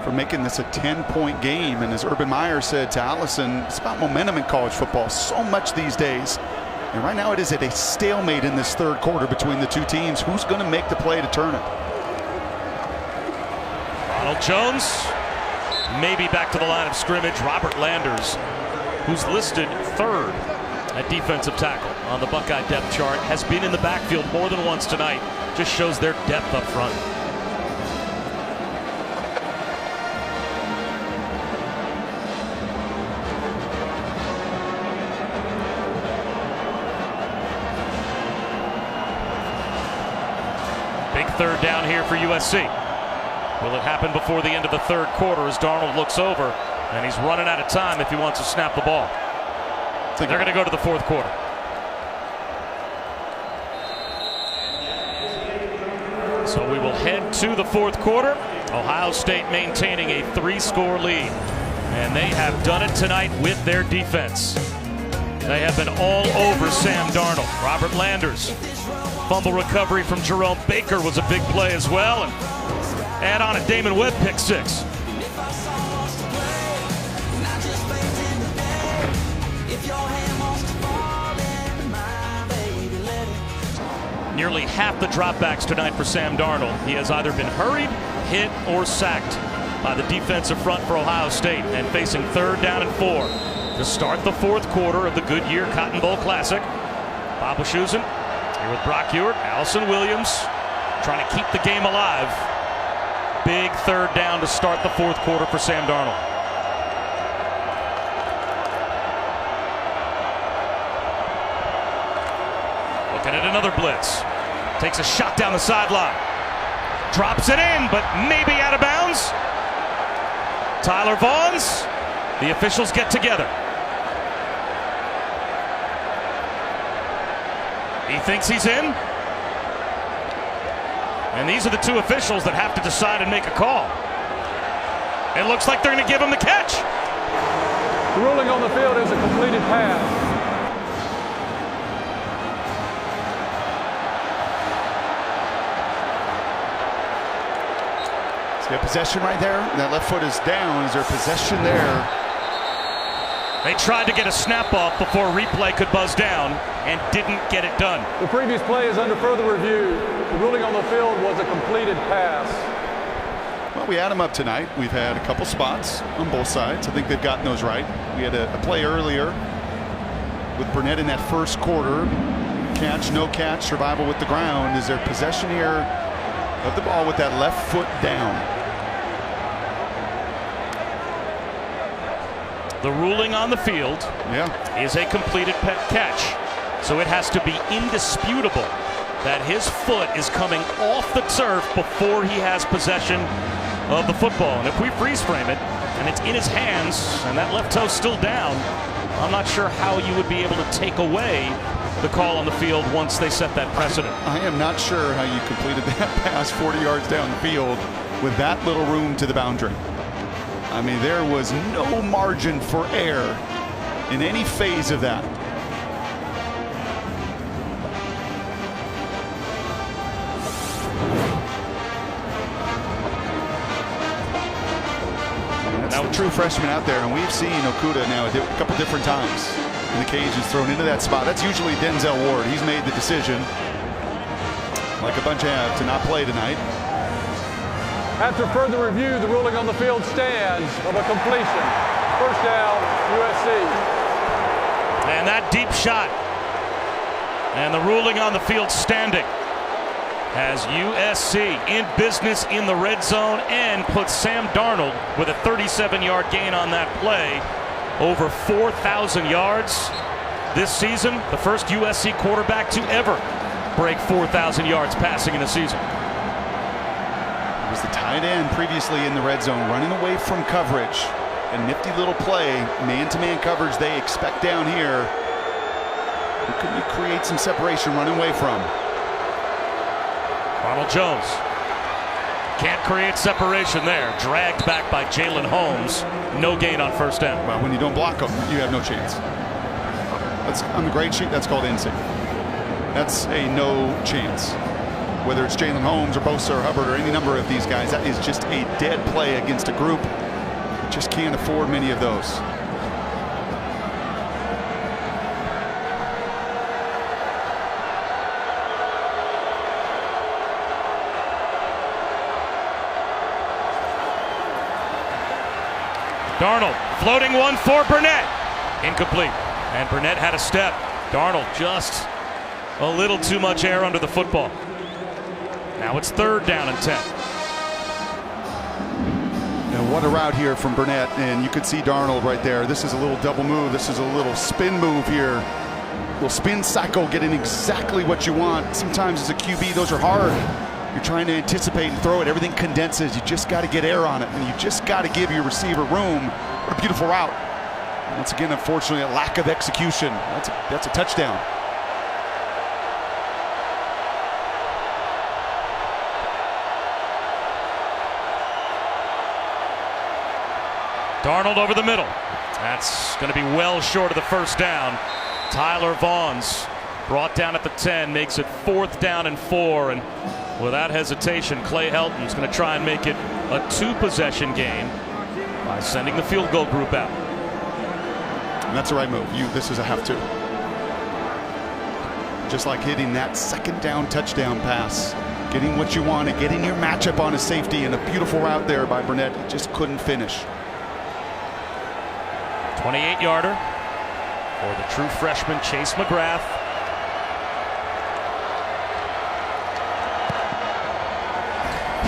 Speaker 2: from making this a 10-point game, and as Urban Meyer said to Allison, it's about momentum in college football so much these days. And right now it is at a stalemate in this third quarter between the two teams. Who's going to make the play to turn it?
Speaker 1: Ronald Jones maybe back to the line of scrimmage. Robert Landers, who's listed 3rd at defensive tackle on the Buckeye depth chart, has been in the backfield more than once tonight. Just shows their depth up front. Big third down here for USC. Will it happen before the end of the third quarter as Darnold looks over and he's running out of time if he wants to snap the ball? They're going to go to the fourth quarter. So we will head to the fourth quarter. Ohio State maintaining a 3-score lead. And they have done it tonight with their defense. They have been all over Sam Darnold. Robert Landers. Fumble recovery from Jerome Baker was a big play as well. And add on a Damon Webb pick 6. Nearly half the dropbacks tonight for Sam Darnold. He has either been hurried, hit, or sacked by the defensive front for Ohio State, and facing 3rd down and 4 to start the fourth quarter of the Goodyear Cotton Bowl Classic. Bob Wischusen here with Brock Ewart, Allison Williams, trying to keep the game alive. Big 3rd down to start the fourth quarter for Sam Darnold. Looking at another blitz. Takes a shot down the sideline. Drops it in, but maybe out of bounds. Tyler Vaughns. The officials get together. He thinks he's in. And these are the two officials that have to decide and make a call. It looks like they're going to give him the catch.
Speaker 6: The ruling on the field is a completed pass.
Speaker 2: See a possession right there? That left foot is down. Is there possession there?
Speaker 1: They tried to get a snap off before replay could buzz down and didn't get it done.
Speaker 6: The previous play is under further review. The ruling on the field was a completed pass.
Speaker 2: Well, we had them up tonight. We've had a couple spots on both sides. I think they've gotten those right. We had a play earlier with Burnett in that first quarter. Catch, no catch, survival with the ground. Is there possession here of the ball with that left foot down?
Speaker 1: The ruling on the field is a completed catch. So it has to be indisputable that his foot is coming off the turf before he has possession of the football. And if we freeze frame it and it's in his hands and that left toe's still down, I'm not sure how you would be able to take away the call on the field once they set that precedent.
Speaker 2: I am not sure how you completed that pass 40 yards down the field with that little room to the boundary. I mean, there was no margin for error in any phase of that. That's a true freshman out there, and we've seen Okudah now a couple different times. And the cage is thrown into that spot. That's usually Denzel Ward. He's made the decision, like a bunch have, to not play tonight.
Speaker 6: After further review, the ruling on the field stands of a completion. First down, USC.
Speaker 1: And that deep shot. And the ruling on the field standing has USC in business in the red zone and puts Sam Darnold with a 37-yard gain on that play. Over 4,000 yards this season. The first USC quarterback to ever break 4,000 yards passing in a season.
Speaker 2: It was the tight end previously in the red zone running away from coverage. A nifty little play, man-to-man coverage they expect down here. Who can you create some separation running away from?
Speaker 1: Ronald Jones can't create separation there. Dragged back by Jalen Holmes. No gain on first down.
Speaker 2: Well, when you don't block them, you have no chance. That's on the grade sheet. That's called NC. That's a no chance. Whether it's Jalen Holmes or Bosa or Hubbard or any number of these guys, that is just a dead play against a group. Just can't afford many of those.
Speaker 1: Darnold floating one for Burnett. Incomplete. And Burnett had a step. Darnold just a little too much air under the football. Now it's third down and 10.
Speaker 2: And what a route here from Burnett. And you could see Darnold right there. This is a little double move. This is a little spin move here. A little spin cycle, getting exactly what you want. Sometimes as a QB, those are hard. You're trying to anticipate and throw it. Everything condenses. You just got to get air on it, and you just got to give your receiver room. What a beautiful route. Once again, unfortunately, a lack of execution. That's a touchdown.
Speaker 1: Darnold over the middle. That's going to be well short of the first down. Tyler Vaughn's brought down at the 10, makes it 4th down and 4, and without hesitation, Clay Helton's going to try and make it a 2-possession game by sending the field goal group out.
Speaker 2: And that's the right move. This is a have to. Just like hitting that second down touchdown pass, getting what you want and getting your matchup on a safety, and a beautiful route there by Burnett. He just couldn't finish.
Speaker 1: 28-yarder for the true freshman Chase McGrath.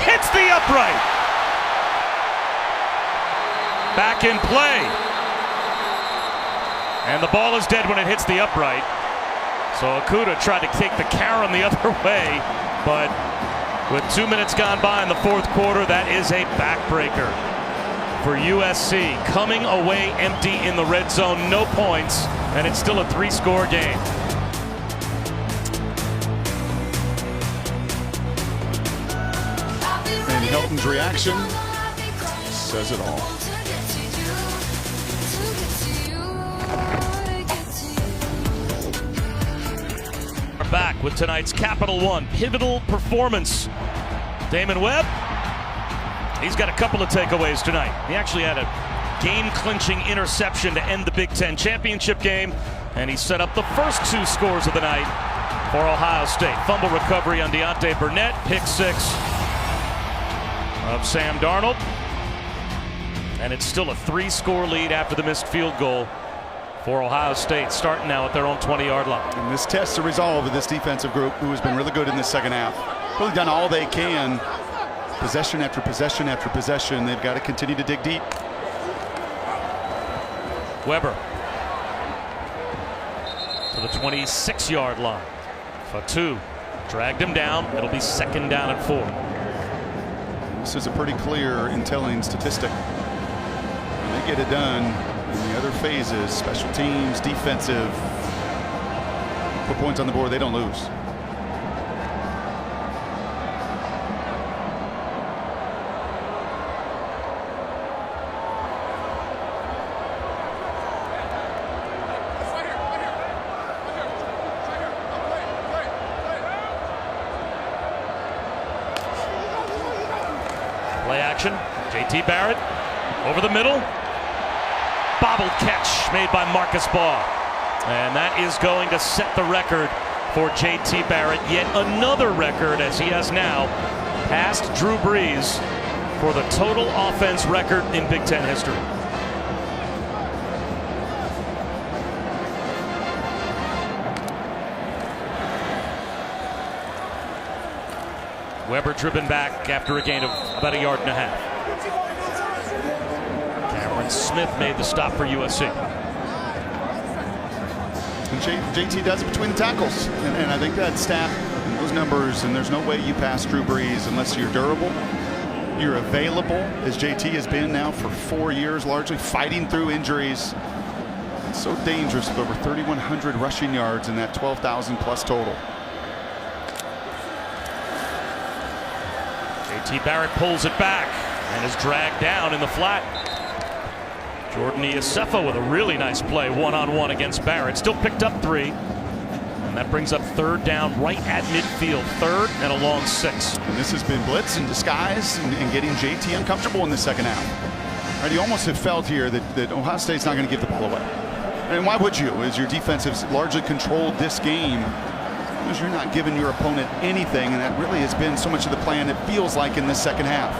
Speaker 1: Hits the upright. Back in play. And the ball is dead when it hits the upright. So Okudah tried to take the Karen the other way, but with 2 minutes gone by in the fourth quarter, that is a backbreaker for USC. Coming away empty in the red zone, no points, and it's still a 3-score game.
Speaker 2: And Helton's reaction says it all.
Speaker 1: We're back with tonight's Capital One pivotal performance. Damon Webb, he's got a couple of takeaways tonight. He actually had a game-clinching interception to end the Big Ten championship game, and he set up the first 2 scores of the night for Ohio State. Fumble recovery on Deontay Burnett, pick 6 of Sam Darnold, and it's still a 3-score lead after the missed field goal for Ohio State, starting now at their own 20-yard line.
Speaker 2: And this tests the resolve of this defensive group, who has been really good in this second half. Really done all they can. Possession after possession after possession. They've got to continue to dig deep.
Speaker 1: Weber to the 26-yard line. Fatu dragged him down. It'll be 2nd down and 4.
Speaker 2: This is a pretty clear and telling statistic. When they get it done in the other phases, special teams, defensive, put points on the board, they don't lose.
Speaker 1: Play action. JT Barrett Over the middle. Bobbled catch made by Marcus Baugh. And that is going to set the record for J.T. Barrett. Yet another record, as he has now passed Drew Brees for the total offense record in Big Ten history. Weber driven back after a gain of about 1.5 yards. Cameron Smith made the stop for USC.
Speaker 2: And JT does it between the tackles. And I think that stat and those numbers, and there's no way you pass Drew Brees unless you're durable, you're available, as JT has been now for 4 years, largely fighting through injuries. It's so dangerous with over 3,100 rushing yards and that 12,000 plus total.
Speaker 1: JT Barrett pulls it back and is dragged down in the flat. Jordan Iosefa with a really nice play one-on-one against Barrett. Still picked up 3. And that brings up 3rd down right at midfield. 3rd and a long 6.
Speaker 2: And this has been blitz in disguise and getting JT uncomfortable in the second half. Right, you almost have felt here that Ohio State's not going to give the ball away. And why would you? As your defense has largely controlled this game, because you're not giving your opponent anything, and that really has been so much of the plan, it feels like, in this second half.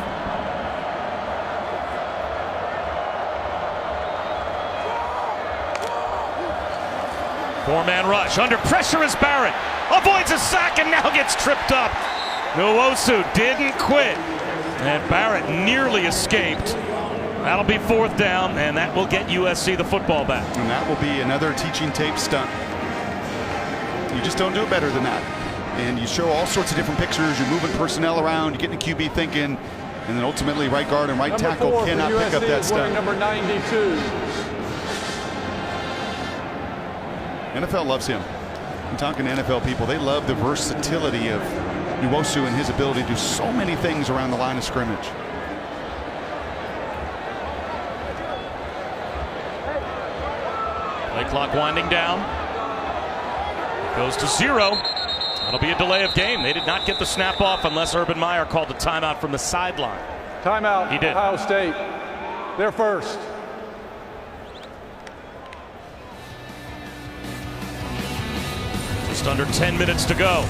Speaker 1: Four-man rush. Under pressure is Barrett. Avoids a sack and now gets tripped up. Nwosu didn't quit. And Barrett nearly escaped. That'll be 4th down, and that will get USC the football back.
Speaker 2: And that will be another teaching tape stunt. You just don't do it better than that. And you show all sorts of different pictures. You're moving personnel around. You're getting the QB thinking. And then ultimately right guard and right tackle cannot pick up that stunt.
Speaker 6: Number 92.
Speaker 2: NFL loves him. I'm talking to NFL people. They love the versatility of Nwosu and his ability to do so many things around the line of scrimmage.
Speaker 1: Play clock winding down. Goes to 0. That'll be a delay of game. They did not get the snap off unless Urban Meyer called a timeout from the sideline.
Speaker 6: Timeout.
Speaker 1: He did.
Speaker 6: Ohio State. They're first.
Speaker 1: Just under 10 minutes to go.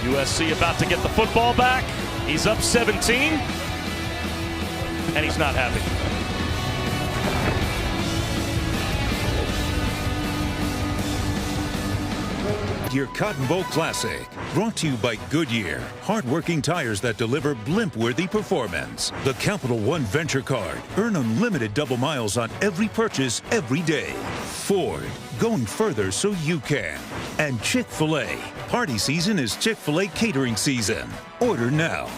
Speaker 1: USC about to get the football back. He's up 17. And he's not happy.
Speaker 4: Your Cotton Bowl Classic, brought to you by Goodyear, hardworking tires that deliver blimp-worthy performance. The Capital One Venture Card, earn unlimited double miles on every purchase every day. Ford, going further so you can. And Chick-fil-A, party season is Chick-fil-A catering season. Order now.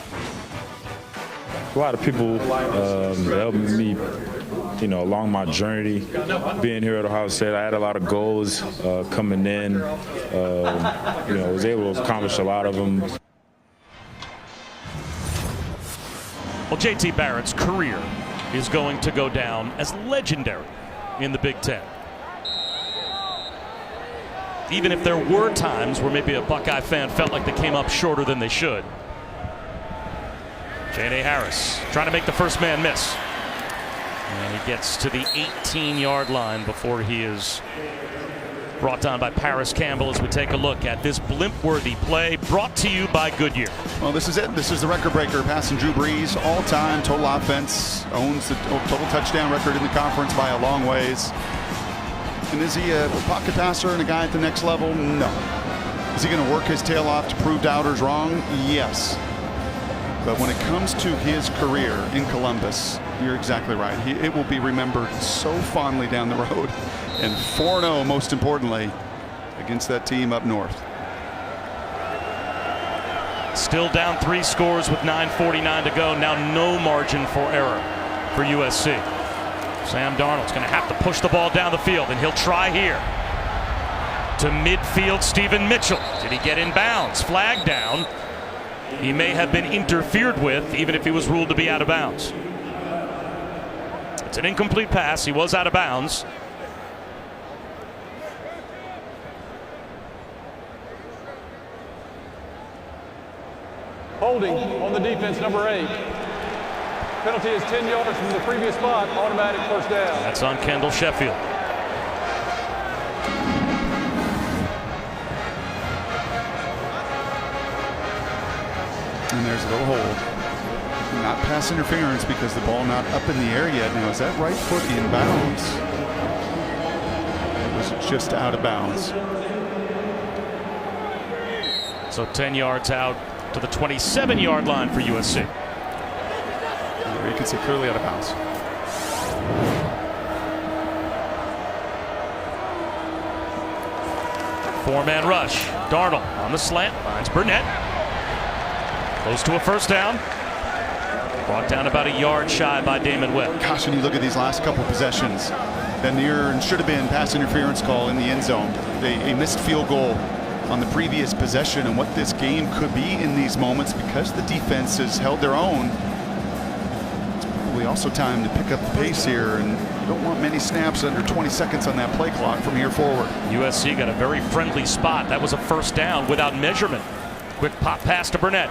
Speaker 14: A lot of people helped me, along my journey. Being here at Ohio State, I had a lot of goals coming in. Was able to accomplish a lot of them.
Speaker 1: Well, J.T. Barrett's career is going to go down as legendary in the Big Ten. Even if there were times where maybe a Buckeye fan felt like they came up shorter than they should. J.D. Harris trying to make the first man miss. And he gets to the 18-yard line before he is brought down by Paris Campbell as we take a look at this blimp-worthy play brought to you by Goodyear.
Speaker 2: Well, this is it. This is the record breaker, passing Drew Brees all-time total offense, owns the total touchdown record in the conference by a long ways. And is he a pocket passer and a guy at the next level? No. Is he going to work his tail off to prove doubters wrong? Yes. But when it comes to his career in Columbus, you're exactly right. It will be remembered so fondly down the road. And 4-0, most importantly, against that team up north.
Speaker 1: Still down 3 scores with 9:49 to go. Now no margin for error for USC. Sam Darnold's going to have to push the ball down the field, and he'll try here. To midfield, Stephen Mitchell. Did he get in bounds? Flag down. He may have been interfered with, even if he was ruled to be out of bounds. It's an incomplete pass. He was out of bounds.
Speaker 6: Holding on the defense, number 8. Penalty is 10 yards from the previous spot, automatic first down.
Speaker 1: That's on Kendall Sheffield.
Speaker 2: And there's a little hold. Not pass interference because the ball not up in the air yet. Now, is that right foot in bounds? It was just out of bounds.
Speaker 1: So 10 yards out to the 27-yard line for USC.
Speaker 2: There you can see clearly out of bounds.
Speaker 1: Four-man rush. Darnold on the slant, finds Burnett. Close to a first down. Brought down about a yard shy by Damon Webb.
Speaker 2: Gosh, when you look at these last couple possessions, the near and should have been pass interference call in the end zone. A missed field goal on the previous possession, and what this game could be in these moments because the defense has held their own. It's probably also time to pick up the pace here, and you don't want many snaps under 20 seconds on that play clock from here forward.
Speaker 1: USC got a very friendly spot. That was a first down without measurement. Quick pop pass to Burnett.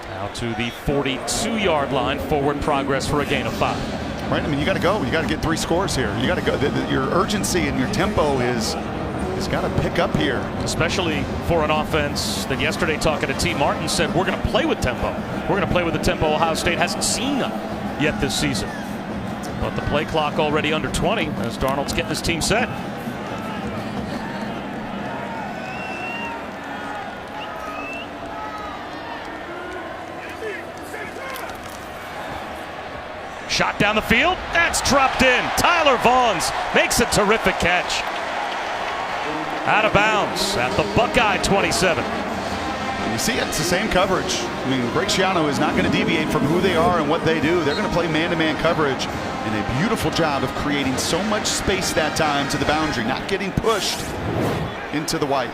Speaker 1: Now to the 42-yard line. Forward progress for a gain of 5.
Speaker 2: Right, I mean, you got to go. You got to get 3 scores here. You got to go. Your urgency and your tempo has got to pick up here.
Speaker 1: Especially for an offense that yesterday, talking to T. Martin, said we're going to play with tempo. We're going to play with the tempo Ohio State hasn't seen yet this season. But the play clock already under 20 as Darnold's getting his team set. Shot down the field. That's dropped in. Tyler Vaughns makes a terrific catch. Out of bounds at the Buckeye 27.
Speaker 2: You see it, it's the same coverage. I mean, Greg Schiano is not going to deviate from who they are and what they do. They're going to play man-to-man coverage, and a beautiful job of creating so much space that time to the boundary, not getting pushed into the white.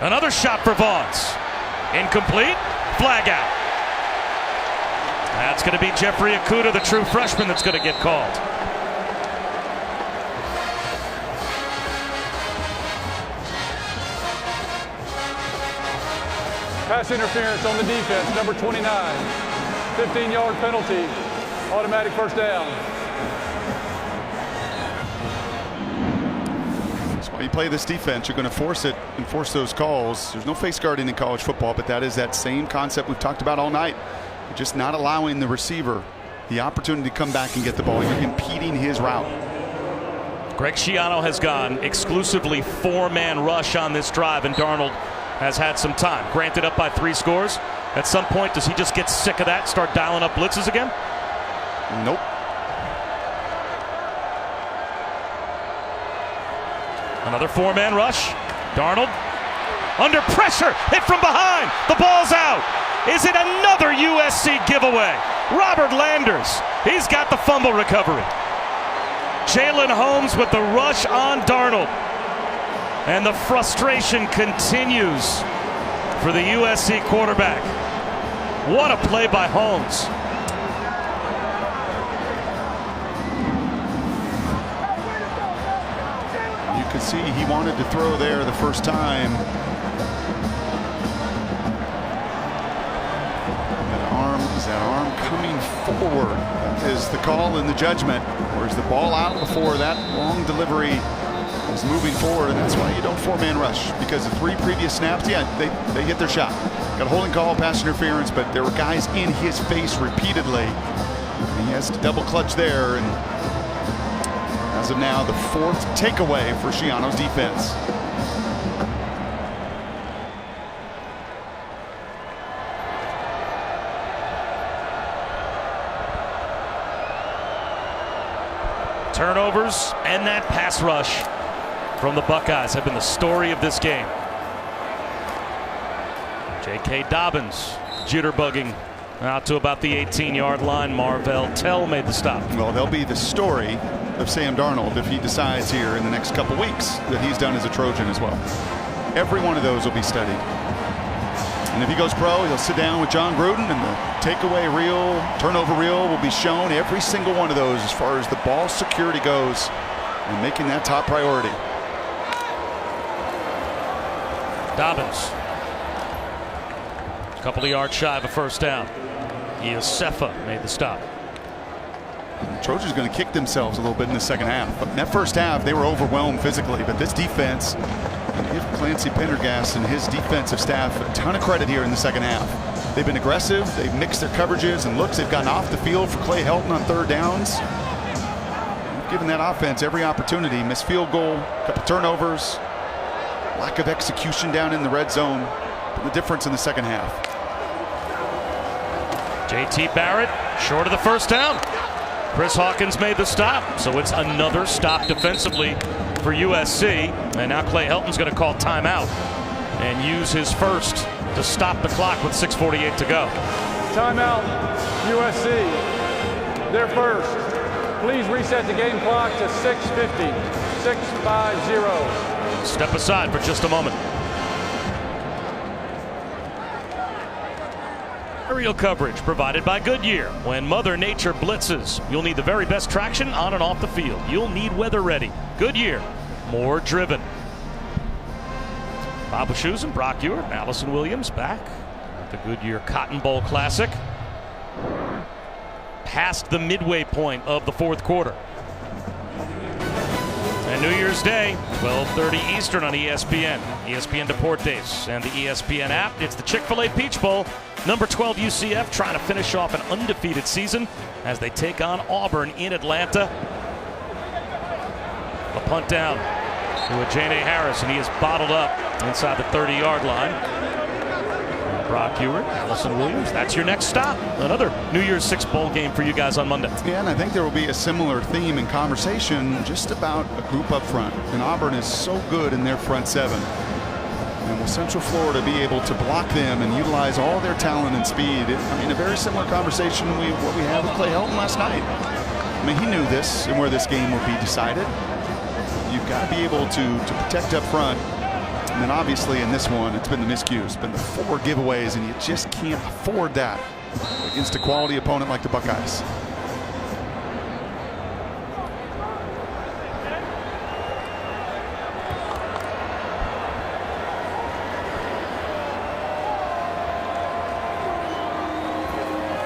Speaker 1: Another shot for Vaughns. Incomplete. Flag out. That's going to be Jeffrey Okudah, the true freshman, that's going to get called.
Speaker 6: Pass interference on the defense, number 29. 15-yard penalty, automatic first down.
Speaker 2: When you play this defense, you're going to force it and force those calls. There's no face guarding in college football, but that is that same concept we've talked about all night. You're just not allowing the receiver the opportunity to come back and get the ball. You're impeding his route.
Speaker 1: Greg Schiano has gone exclusively 4-man rush on this drive, and Darnold has had some time. Granted, up by 3 scores. At some point, does he just get sick of that, start dialing up blitzes again?
Speaker 2: Nope.
Speaker 1: Another 4-man rush. Darnold under pressure, hit from behind. The ball's out. Is it another USC giveaway? Robert Landers, he's got the fumble recovery. Jalen Holmes with the rush on Darnold. And the frustration continues for the USC quarterback. What a play by Holmes.
Speaker 2: You could see he wanted to throw there the first time. Is that arm coming forward is the call in the judgment, or is the ball out before that long delivery is moving forward, and that's why you don't 4-man rush, because the 3 previous snaps, yeah, they hit their shot. Got a holding call, pass interference, but there were guys in his face repeatedly. And he has to double clutch there, and as of now, the 4th takeaway for Schiano's defense.
Speaker 1: Turnovers and that pass rush from the Buckeyes have been the story of this game. J.K. Dobbins jitterbugging out to about the 18-yard line. Marvell Tell made the stop.
Speaker 2: Well, they'll be the story of Sam Darnold if he decides here in the next couple weeks that he's done as a Trojan as well. Every one of those will be studied. And if he goes pro, he'll sit down with John Gruden, and the takeaway reel, turnover reel will be shown, every single one of those as far as the ball security goes, and making that top priority.
Speaker 1: Dobbins. A couple of yards shy of a first down. Iosefa made the stop.
Speaker 2: The Trojans going to kick themselves a little bit in the second half. But in that first half, they were overwhelmed physically. But this defense, give Clancy Pendergast and his defensive staff a ton of credit here in the second half. They've been aggressive. They've mixed their coverages and looks. They've gotten off the field for Clay Helton on third downs. Given that offense every opportunity. Missed field goal, couple turnovers, lack of execution down in the red zone. The difference in the second half.
Speaker 1: JT Barrett short of the first down. Chris Hawkins made the stop, so it's another stop defensively for USC. And now Clay Helton's going to call timeout and use his first to stop the clock with 6:48 to go.
Speaker 6: Timeout, USC. They're first. Please reset the game clock to 6:50. 6:50.
Speaker 1: Step aside for just a moment. Aerial coverage provided by Goodyear. When Mother Nature blitzes, you'll need the very best traction on and off the field. You'll need weather ready. Goodyear, more driven. Bob Wischusen and Brock Ewart, Allison Williams back at the Goodyear Cotton Bowl Classic. Past the midway point of the fourth quarter. And New Year's Day, 12:30 Eastern on ESPN. ESPN Deportes and the ESPN app. It's the Chick-fil-A Peach Bowl. Number 12 UCF trying to finish off an undefeated season as they take on Auburn in Atlanta. A punt down to Ajane Harris, and he is bottled up inside the 30-yard line. Brock Ewart, Allison Williams, that's your next stop. Another New Year's Six bowl game for you guys on Monday.
Speaker 2: Yeah, and I think there will be a similar theme and conversation just about a group up front. And Auburn is so good in their front seven. And will Central Florida be able to block them and utilize all their talent and speed? I mean, a very similar conversation what we had with Clay Helton last night. I mean, he knew this and where this game would be decided. You've got to be able to protect up front. And then obviously in this one, it's been the miscues. It's been the 4 giveaways, and you just can't afford that against a quality opponent like the Buckeyes.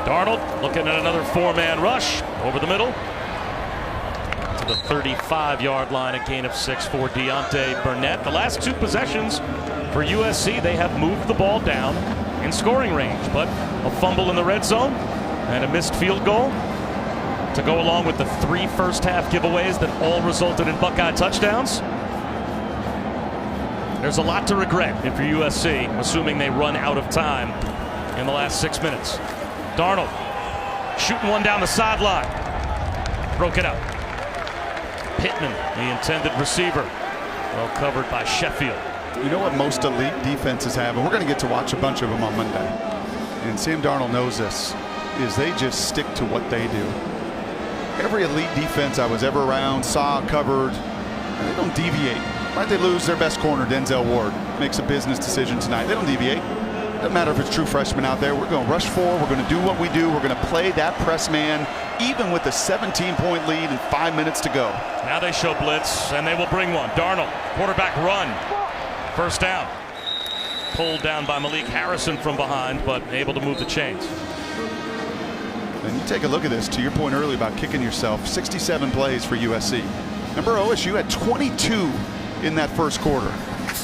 Speaker 1: Darnold looking at another 4-man rush over the middle to the 35-yard line, a gain of 6 for Deontay Burnett. The last 2 possessions for USC, they have moved the ball down in scoring range, but a fumble in the red zone and a missed field goal to go along with the 3 first-half giveaways that all resulted in Buckeye touchdowns. There's a lot to regret if you're USC, assuming they run out of time in the last 6 minutes. Darnold shooting one down the sideline. Broke it up. Pittman, the intended receiver. Well covered by Sheffield.
Speaker 2: You know what most elite defenses have, and we're going to get to watch a bunch of them on Monday. And Sam Darnold knows this, is they just stick to what they do. Every elite defense I was ever around, saw, covered, they don't deviate. Right? They lose their best corner, Denzel Ward, makes a business decision tonight. They don't deviate. Doesn't matter if it's true freshmen out there. We're going to rush 4. We're going to do what we do. We're going to play that press man, even with a 17-point lead and 5 minutes to go.
Speaker 1: Now they show blitz, and they will bring one. Darnold, quarterback run. First down. Pulled down by Malik Harrison from behind, but able to move the chains.
Speaker 2: And you take a look at this, to your point earlier about kicking yourself, 67 plays for USC. Remember, OSU had 22 in that first quarter.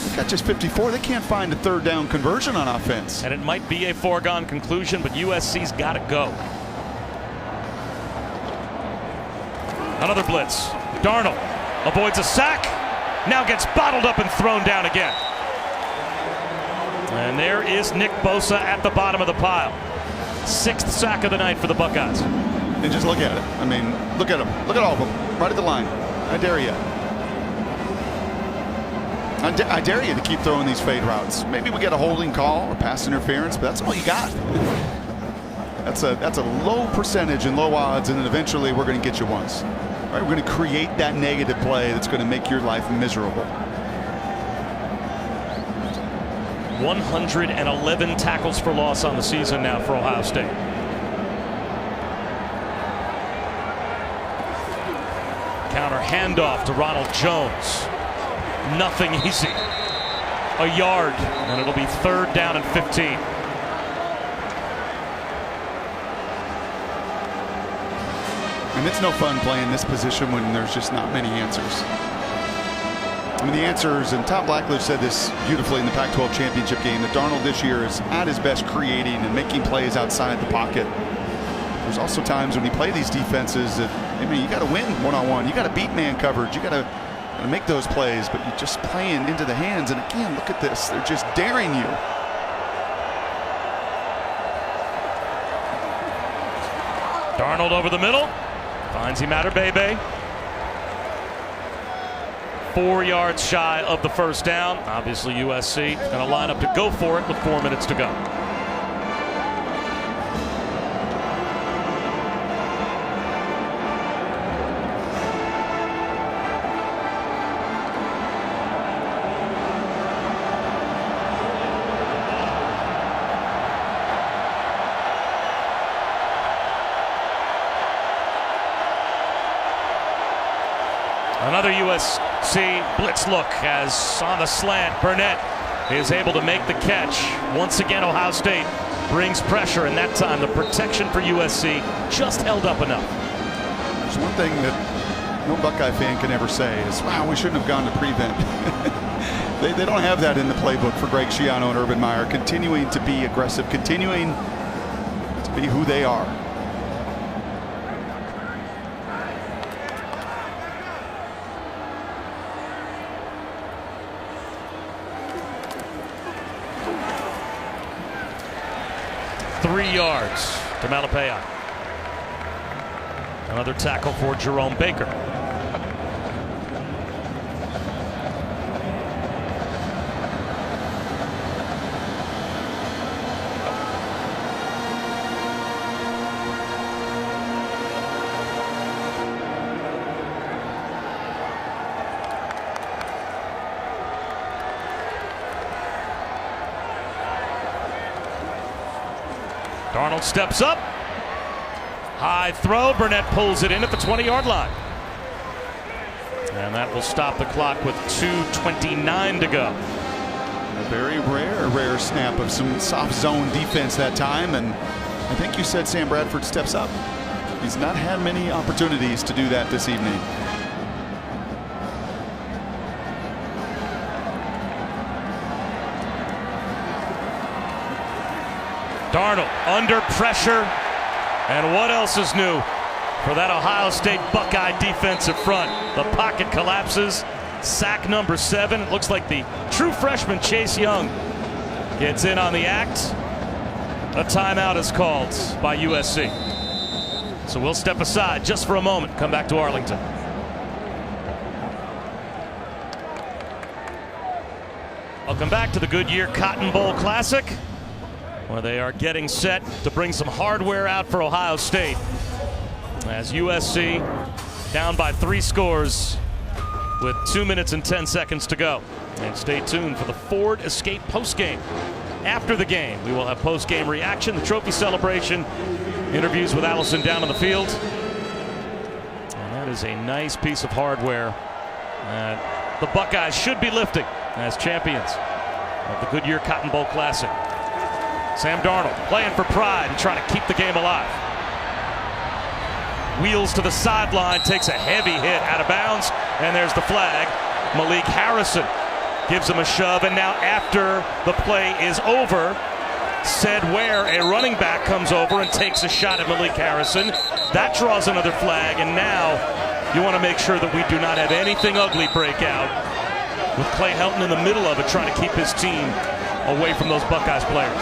Speaker 2: They've got just 54. They can't find a third down conversion on offense.
Speaker 1: And it might be a foregone conclusion, but USC's got to go. Another blitz. Darnold avoids a sack. Now gets bottled up and thrown down again. And there is Nick Bosa at the bottom of the pile. 6th sack of the night for the Buckeyes.
Speaker 2: And just look at it. I mean, look at them. Look at all of them. Right at the line. I dare you. I dare you to keep throwing these fade routes. Maybe we get a holding call or pass interference, but that's all you got. That's a low percentage and low odds, and then eventually we're going to get you once. Right? We're going to create that negative play that's going to make your life miserable.
Speaker 1: 111 tackles for loss on the season now for Ohio State. Counter handoff to Ronald Jones. Nothing easy. a yard, and it'll be 3rd down and 15.
Speaker 2: And it's no fun playing this position when there's just not many answers. I mean, the answers, and Tom Blackledge said this beautifully in the Pac-12 championship game, that Darnold this year is at his best creating and making plays outside the pocket. There's also times when you play these defenses that, I mean, you got to win one-on-one. You got to beat man coverage. You got to make those plays, but you're just playing into the hands. And again, look at this. They're just daring you.
Speaker 1: Darnold over the middle. Finds Imatorbhebhe. 4 yards shy of the 1st down. Obviously, USC is going to line up to go for it with 4 minutes to go. Another USC blitz look as on the slant, Burnett is able to make the catch. Once again, Ohio State brings pressure, and that time the protection for USC just held up enough.
Speaker 2: There's one thing that no Buckeye fan can ever say is, wow, we shouldn't have gone to prevent. They don't have that in the playbook for Greg Schiano and Urban Meyer, continuing to be aggressive, continuing to be who they are.
Speaker 1: Three yards to Malapaya. Another tackle for Jerome Baker. Darnold steps up. High throw. Burnett pulls it in at the 20-yard line. And that will stop the clock with 2:29 to go.
Speaker 2: A very rare snap of some soft zone defense that time. And I think you said Sam Bradford steps up. He's not had many opportunities to do that this evening.
Speaker 1: Darnold under pressure, and what else is new for that Ohio State Buckeye defensive front? The pocket collapses, sack number 7. It looks like the true freshman Chase Young gets in on the act. A timeout is called by USC. So we'll step aside just for a moment, come back to Arlington. Welcome back to the Goodyear Cotton Bowl Classic, where they are getting set to bring some hardware out for Ohio State, as USC down by 3 scores with 2 minutes and 10 seconds to go. And stay tuned for the Ford Escape postgame. After the game, we will have postgame reaction, the trophy celebration, interviews with Allison down on the field. And that is a nice piece of hardware that the Buckeyes should be lifting as champions of the Goodyear Cotton Bowl Classic. Sam Darnold playing for pride and trying to keep the game alive. Wheels to the sideline, takes a heavy hit out of bounds, and there's the flag. Malik Harrison gives him a shove, and now after the play is over, said where a running back comes over and takes a shot at Malik Harrison. That draws another flag, and now you want to make sure that we do not have anything ugly break out, with Clay Helton in the middle of it trying to keep his team away from those Buckeyes players.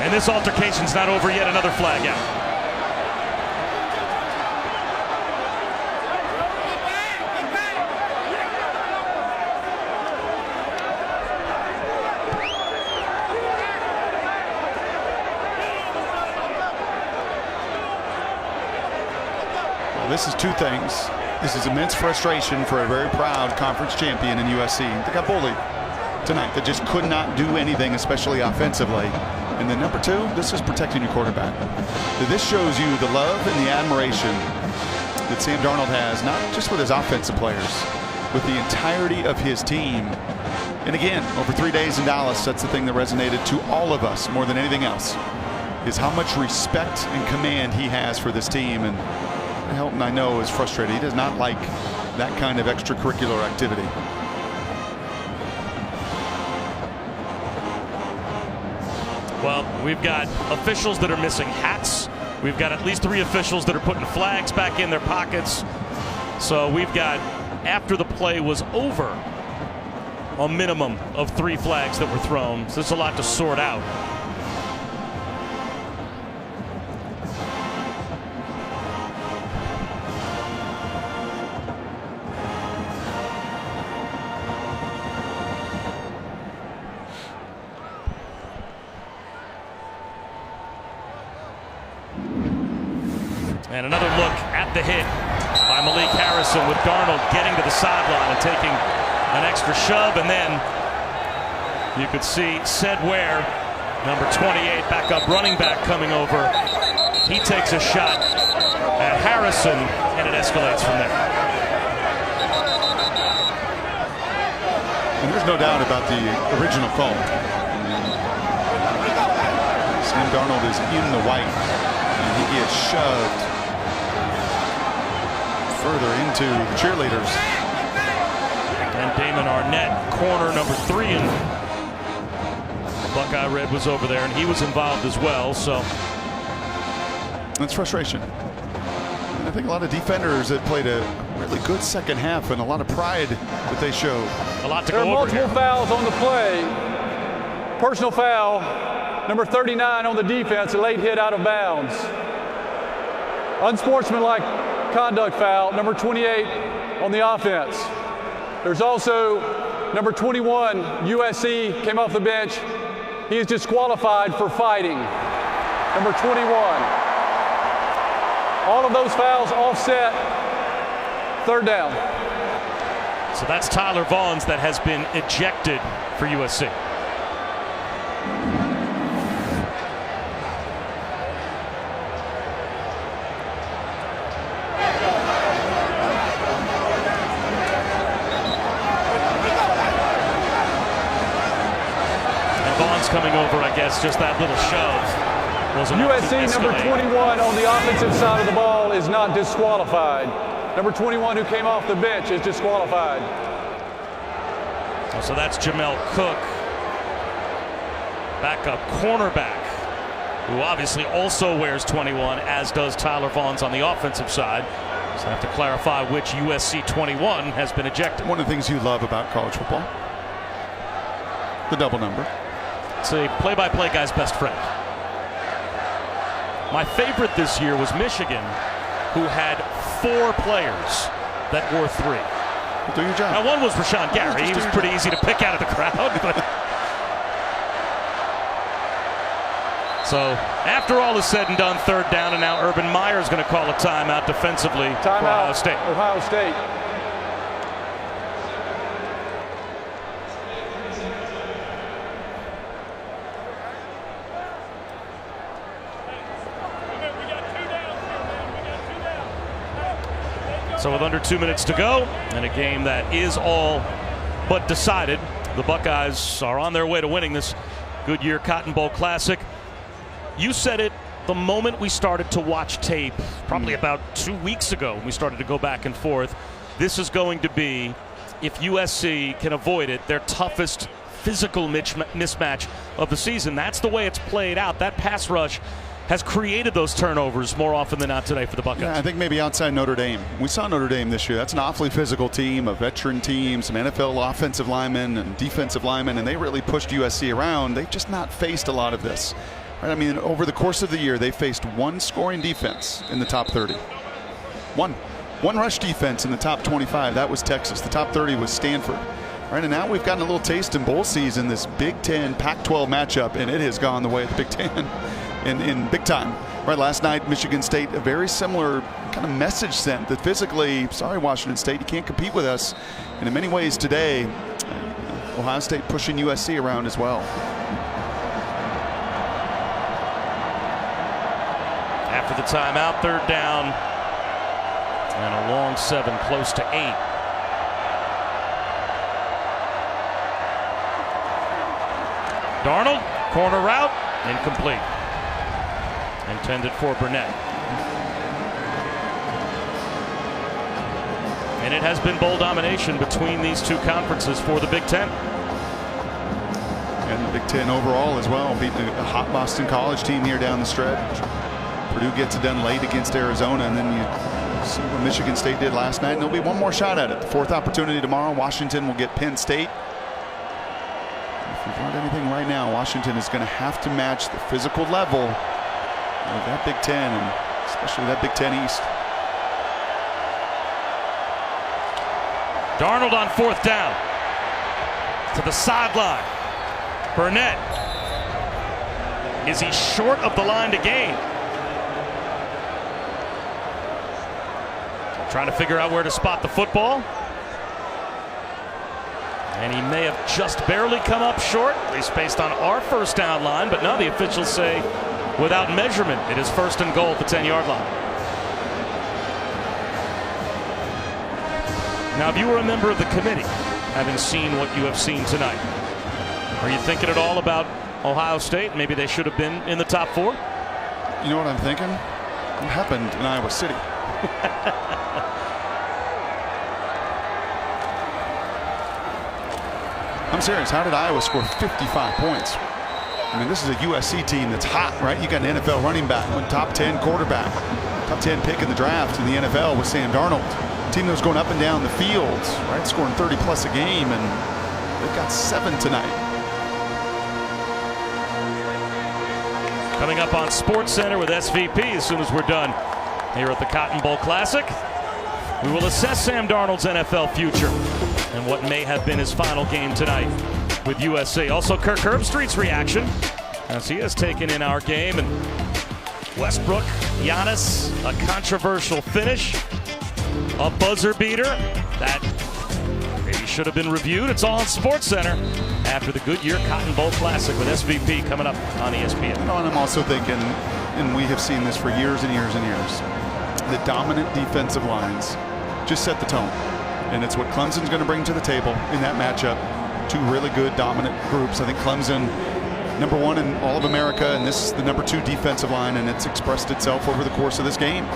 Speaker 1: And this altercation's not over yet, another flag out.
Speaker 2: Well, this is two things. This is immense frustration for a very proud conference champion in USC. They got bullied tonight. They just could not do anything, especially offensively. And then number 2, this is protecting your quarterback. This shows you the love and the admiration that Sam Darnold has, not just with his offensive players, with the entirety of his team. And again, over 3 days in Dallas, that's the thing that resonated to all of us more than anything else, is how much respect and command he has for this team. And Helton, I know, is frustrated. He does not like that kind of extracurricular activity.
Speaker 1: Well, we've got officials that are missing hats. We've got at least 3 officials that are putting flags back in their pockets. So we've got, after the play was over, a minimum of 3 flags that were thrown. So there's a lot to sort out. And another look at the hit by Malik Harrison, with Darnold getting to the sideline and taking an extra shove. And then you could see Ced Ware, number 28, backup running back, coming over. He takes a shot at Harrison, and it escalates from there.
Speaker 2: And there's no doubt about the original call. Sam Darnold is in the white, and he gets shoved further into the cheerleaders.
Speaker 1: And Damon Arnett, corner number 3, and Buckeye Red was over there, and he was involved as well. So
Speaker 2: that's frustration. And I think a lot of defenders that played a really good second half, and a lot of pride that they showed.
Speaker 1: A lot to
Speaker 6: go over. There are multiple fouls on the play. Personal foul, number 39 on the defense, a late hit out of bounds. Unsportsmanlike conduct foul, number 28 on the offense. There's also number 21, USC, came off the bench. He is disqualified for fighting. Number 21. All of those fouls offset. 3rd down.
Speaker 1: So that's Tyler Vaughns that has been ejected for USC. Coming over, I guess, just that little shove was
Speaker 6: USC number 21 on the offensive side of the ball is not disqualified. Number 21 who came off the bench is disqualified.
Speaker 1: So that's Jamel Cook, backup cornerback, who obviously also wears 21, as does Tyler Vaughns on the offensive side. So I have to clarify which USC 21 has been ejected.
Speaker 2: One of the things you love about college football, the double number.
Speaker 1: It's a play-by-play guy's best friend. My favorite this year was Michigan, who had 4 players that wore 3.
Speaker 2: Well, do your job.
Speaker 1: Now, one was Rashawn Gary. He was pretty easy to pick out of the crowd. But so after all is said and done, 3rd down, and now Urban Meyer is going to call a timeout defensively for Ohio State.
Speaker 6: Ohio State.
Speaker 1: So with under 2 minutes to go, and a game that is all but decided, the Buckeyes are on their way to winning this Goodyear Cotton Bowl Classic. You said it the moment we started to watch tape, probably about 2 weeks ago, when we started to go back and forth. This is going to be, if USC can avoid it, their toughest physical mismatch of the season. That's the way it's played out. That pass rush has created those turnovers more often than not today for the Buckeyes.
Speaker 2: Yeah, I think maybe outside Notre Dame. We saw Notre Dame this year. That's an awfully physical team, a veteran team, some NFL offensive linemen and defensive linemen, and they really pushed USC around. They've just not faced a lot of this. Right? I mean, over the course of the year, they faced 1 scoring defense in the top 30. One rush defense in the top 25. That was Texas. The top 30 was Stanford. Right, and now we've gotten a little taste in bowl season, this Big Ten Pac-12 matchup, and it has gone the way of the Big Ten. In big time. Right, last night, Michigan State, a very similar kind of message sent that physically, sorry, Washington State, you can't compete with us. And in many ways today, Ohio State pushing USC around as well.
Speaker 1: After the timeout, 3rd down, and a long 7, close to 8. Darnold, corner route, incomplete. Intended for Burnett. And it has been bowl domination between these two conferences for the Big Ten.
Speaker 2: And the Big Ten overall as well, beating a hot Boston College team here down the stretch. Purdue gets it done late against Arizona, and then you see what Michigan State did last night, and there'll be one more shot at it. The fourth opportunity tomorrow. Washington will get Penn State. If we've learned anything right now, Washington is going to have to match the physical level of that Big Ten, and especially that Big Ten East.
Speaker 1: Darnold on fourth down. To the sideline. Burnett. Is he short of the line to gain? Trying to figure out where to spot the football. And he may have just barely come up short, at least based on our first down line. But now the officials say, without measurement, it is first and goal at the 10-yard line. Now, if you were a member of the committee, having seen what you have seen tonight, are you thinking at all about Ohio State? Maybe they should have been in the top 4?
Speaker 2: You know what I'm thinking? What happened in Iowa City? I'm serious. How did Iowa score 55 points? I mean, this is a USC team that's hot, right? You got an NFL running back, one top 10 quarterback, top 10 pick in the draft in the NFL with Sam Darnold. A team that was going up and down the field, right? Scoring 30 plus a game, and they've got 7 tonight.
Speaker 1: Coming up on SportsCenter with SVP as soon as we're done here at the Cotton Bowl Classic. We will assess Sam Darnold's NFL future and what may have been his final game tonight with USC. Also, Kirk Herbstreit's reaction as he has taken in our game. And Westbrook, Giannis, a controversial finish, a buzzer beater that maybe should have been reviewed. It's all on SportsCenter after the Goodyear Cotton Bowl Classic with SVP coming up on ESPN.
Speaker 2: And I'm also thinking, and we have seen this for years and years and years, the dominant defensive lines just set the tone. And it's what Clemson's going to bring to the table in that matchup. Two really good dominant groups. I think Clemson, #1 in all of America, and this is the #2 defensive line, and it's expressed itself over the course of this game.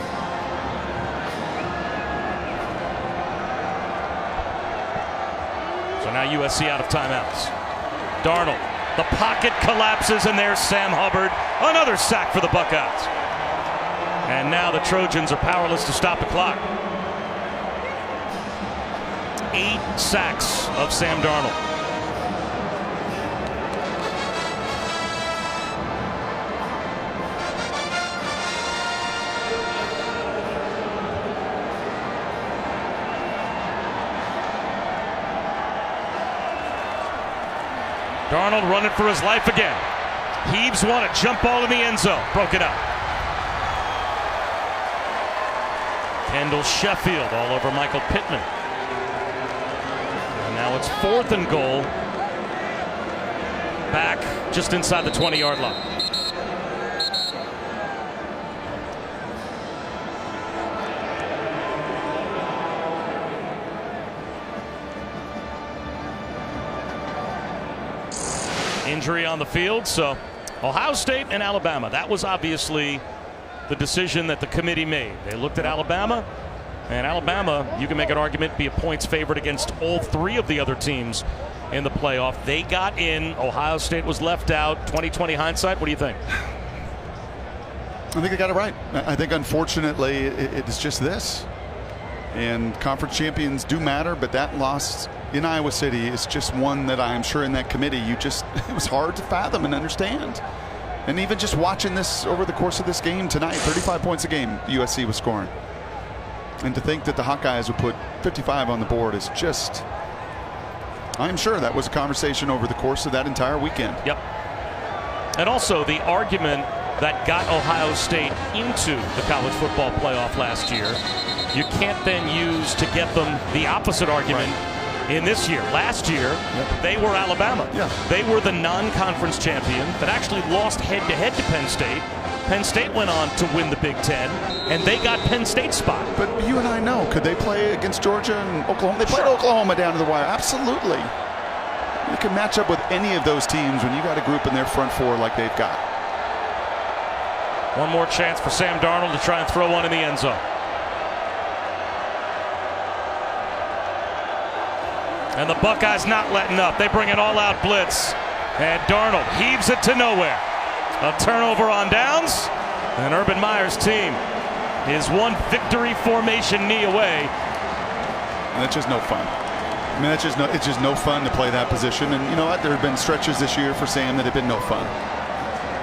Speaker 1: So now USC out of timeouts. Darnold, the pocket collapses, and there's Sam Hubbard. Another sack for the Buckeyes. And now the Trojans are powerless to stop the clock. 8 sacks of Sam Darnold. Darnold running for his life again. Heaves one, a jump ball in the end zone. Broke it up. Kendall Sheffield all over Michael Pittman. And now it's 4th and goal. Back just inside the 20-yard line. Injury on the field, so Ohio State and Alabama. That was obviously the decision that the committee made. They looked at Alabama, and Alabama, you can make an argument, be a points favorite against all 3 of the other teams in the playoff. They got in. Ohio State was left out. 20/20 hindsight, what do you think?
Speaker 2: I think they got it right. I think, unfortunately, it's just this. And conference champions do matter, but that loss in Iowa City is just one that I'm sure in that committee it was hard to fathom and understand. And even just watching this over the course of this game tonight, 35 points a game USC was scoring. And to think that the Hawkeyes would put 55 on the board is just, I'm sure that was a conversation over the course of that entire weekend.
Speaker 1: Yep. And also the argument that got Ohio State into the college football playoff last year, you can't then use to get them the opposite argument in this year. Last year, they were Alabama. They were the non-conference champion that actually lost head-to-head to Penn State. Penn State went on to win the Big Ten, and they got Penn State's spot.
Speaker 2: But you and I know, could they play against Georgia and Oklahoma? They played Oklahoma down to the wire. Absolutely. can match up with any of those teams when you got a group in their front four like they've got.
Speaker 1: One more chance for Sam Darnold to try and throw one in the end zone. And the Buckeyes not letting up. They bring an all-out blitz. And Darnold heaves it to nowhere. A turnover on downs. And Urban Meyer's team is one victory formation knee away.
Speaker 2: And that's just no fun. I mean, it's just no fun to play that position. And you know what? There have been stretches this year for Sam that have been no fun.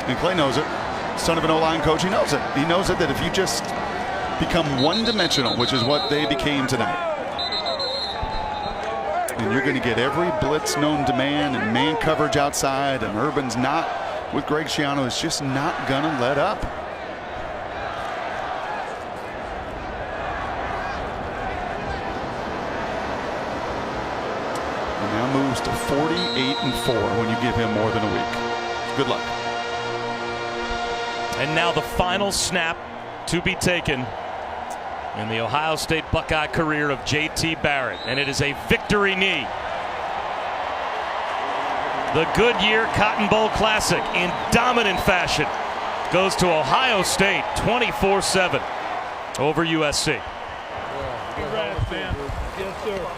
Speaker 2: And Clay knows it. Son of an O-line coach, he knows it. He knows it that if you just become one-dimensional, which is what they became tonight, and you're going to get every blitz known to man and man coverage outside, and Urban's not, with Greg Schiano, is just not going to let up. And now moves to 48-4 when you give him more than a week. Good luck.
Speaker 1: And now the final snap to be taken in the Ohio State Buckeye career of J.T. Barrett, and it is a victory knee. The Goodyear Cotton Bowl Classic in dominant fashion goes to Ohio State 24-7 over USC.
Speaker 7: Congrats, man. Yes, sir.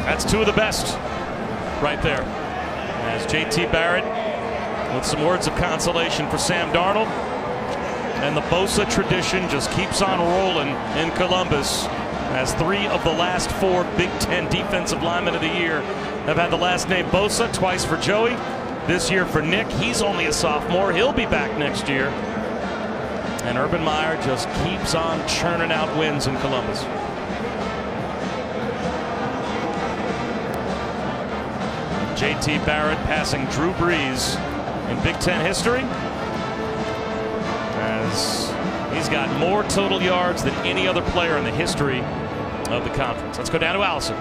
Speaker 1: That's two of the best right there. As J.T. Barrett with some words of consolation for Sam Darnold. And the Bosa tradition just keeps on rolling in Columbus, as 3 of the last 4 Big Ten defensive linemen of the year have had the last name Bosa, twice for Joey, this year for Nick. He's only a sophomore. He'll be back next year. And Urban Meyer just keeps on churning out wins in Columbus. J.T. Barrett passing Drew Brees in Big Ten history, as he's got more total yards than any other player in the history of the conference. Let's go down to Allison.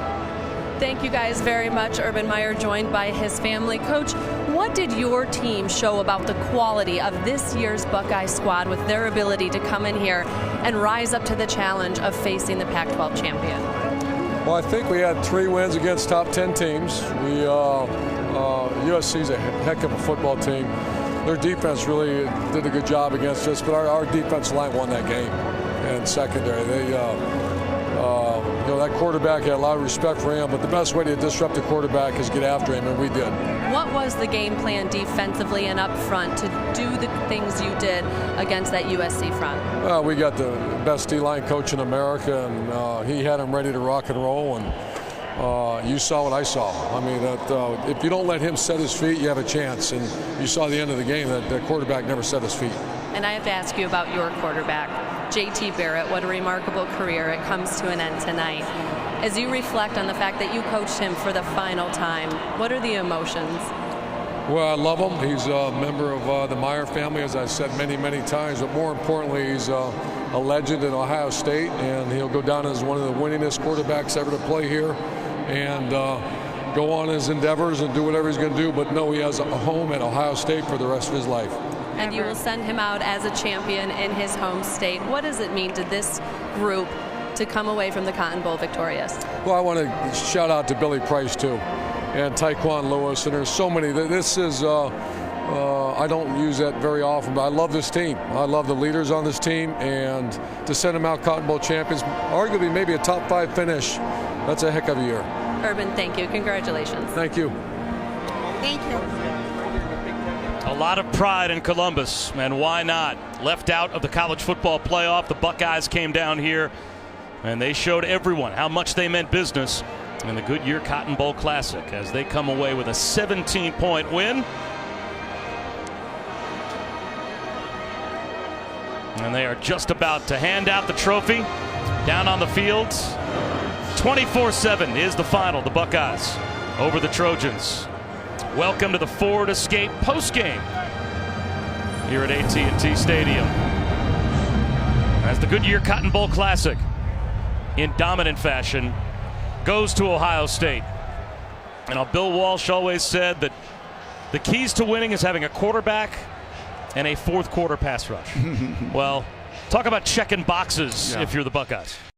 Speaker 5: Thank you guys very much. Urban Meyer joined by his family. Coach, what did your team show about the quality of this year's Buckeye squad with their ability to come in here and rise up to the challenge of facing the Pac-12 champion?
Speaker 11: Well, I think we had 3 wins against top 10 teams. USC is a heck of a football team. Their defense really did a good job against us, but our defense line won that game. And secondary, they, that quarterback had a lot of respect for him, but the best way to disrupt the quarterback is get after him, and we did.
Speaker 5: What was the game plan defensively and up front to do the things you did against that USC front?
Speaker 11: We got the best D-line coach in America, and he had him ready to rock and roll, and you saw what I saw. I mean, if you don't let him set his feet, you have a chance, and you saw the end of the game that the quarterback never set his feet.
Speaker 5: And I have to ask you about your quarterback, J.T. Barrett. What a remarkable career. It comes to an end tonight. As you reflect on the fact that you coached him for the final time, what are the emotions?
Speaker 11: Well, I love him. He's a member of the Meyer family, as I said many, many times. But more importantly, he's a legend in Ohio State, and he'll go down as one of the winningest quarterbacks ever to play here, and go on his endeavors and do whatever he's going to do. But no, he has a home at Ohio State for the rest of his life.
Speaker 5: And you will send him out as a champion in his home state. What does it mean to this group to come away from the Cotton Bowl victorious?
Speaker 11: Well, I want to shout out to Billy Price, too, and Tyquan Lewis, and there's so many. This is, I don't use that very often, but I love this team. I love the leaders on this team, and to send them out Cotton Bowl champions, arguably maybe a top 5 finish, that's a heck of a year.
Speaker 5: Urban, thank you. Congratulations.
Speaker 11: Thank you.
Speaker 5: Thank you.
Speaker 1: A lot of pride in Columbus, and why not? Left out of the college football playoff, the Buckeyes came down here, and they showed everyone how much they meant business in the Goodyear Cotton Bowl Classic as they come away with a 17-point win. And they are just about to hand out the trophy down on the field. 24-7 is the final. The Buckeyes over the Trojans. Welcome to the Ford Escape postgame here at AT&T Stadium, as the Goodyear Cotton Bowl Classic in dominant fashion goes to Ohio State. And Bill Walsh always said that The keys to winning is having a quarterback and a fourth quarter pass rush. Well, talk about checking boxes if you're the Buckeyes.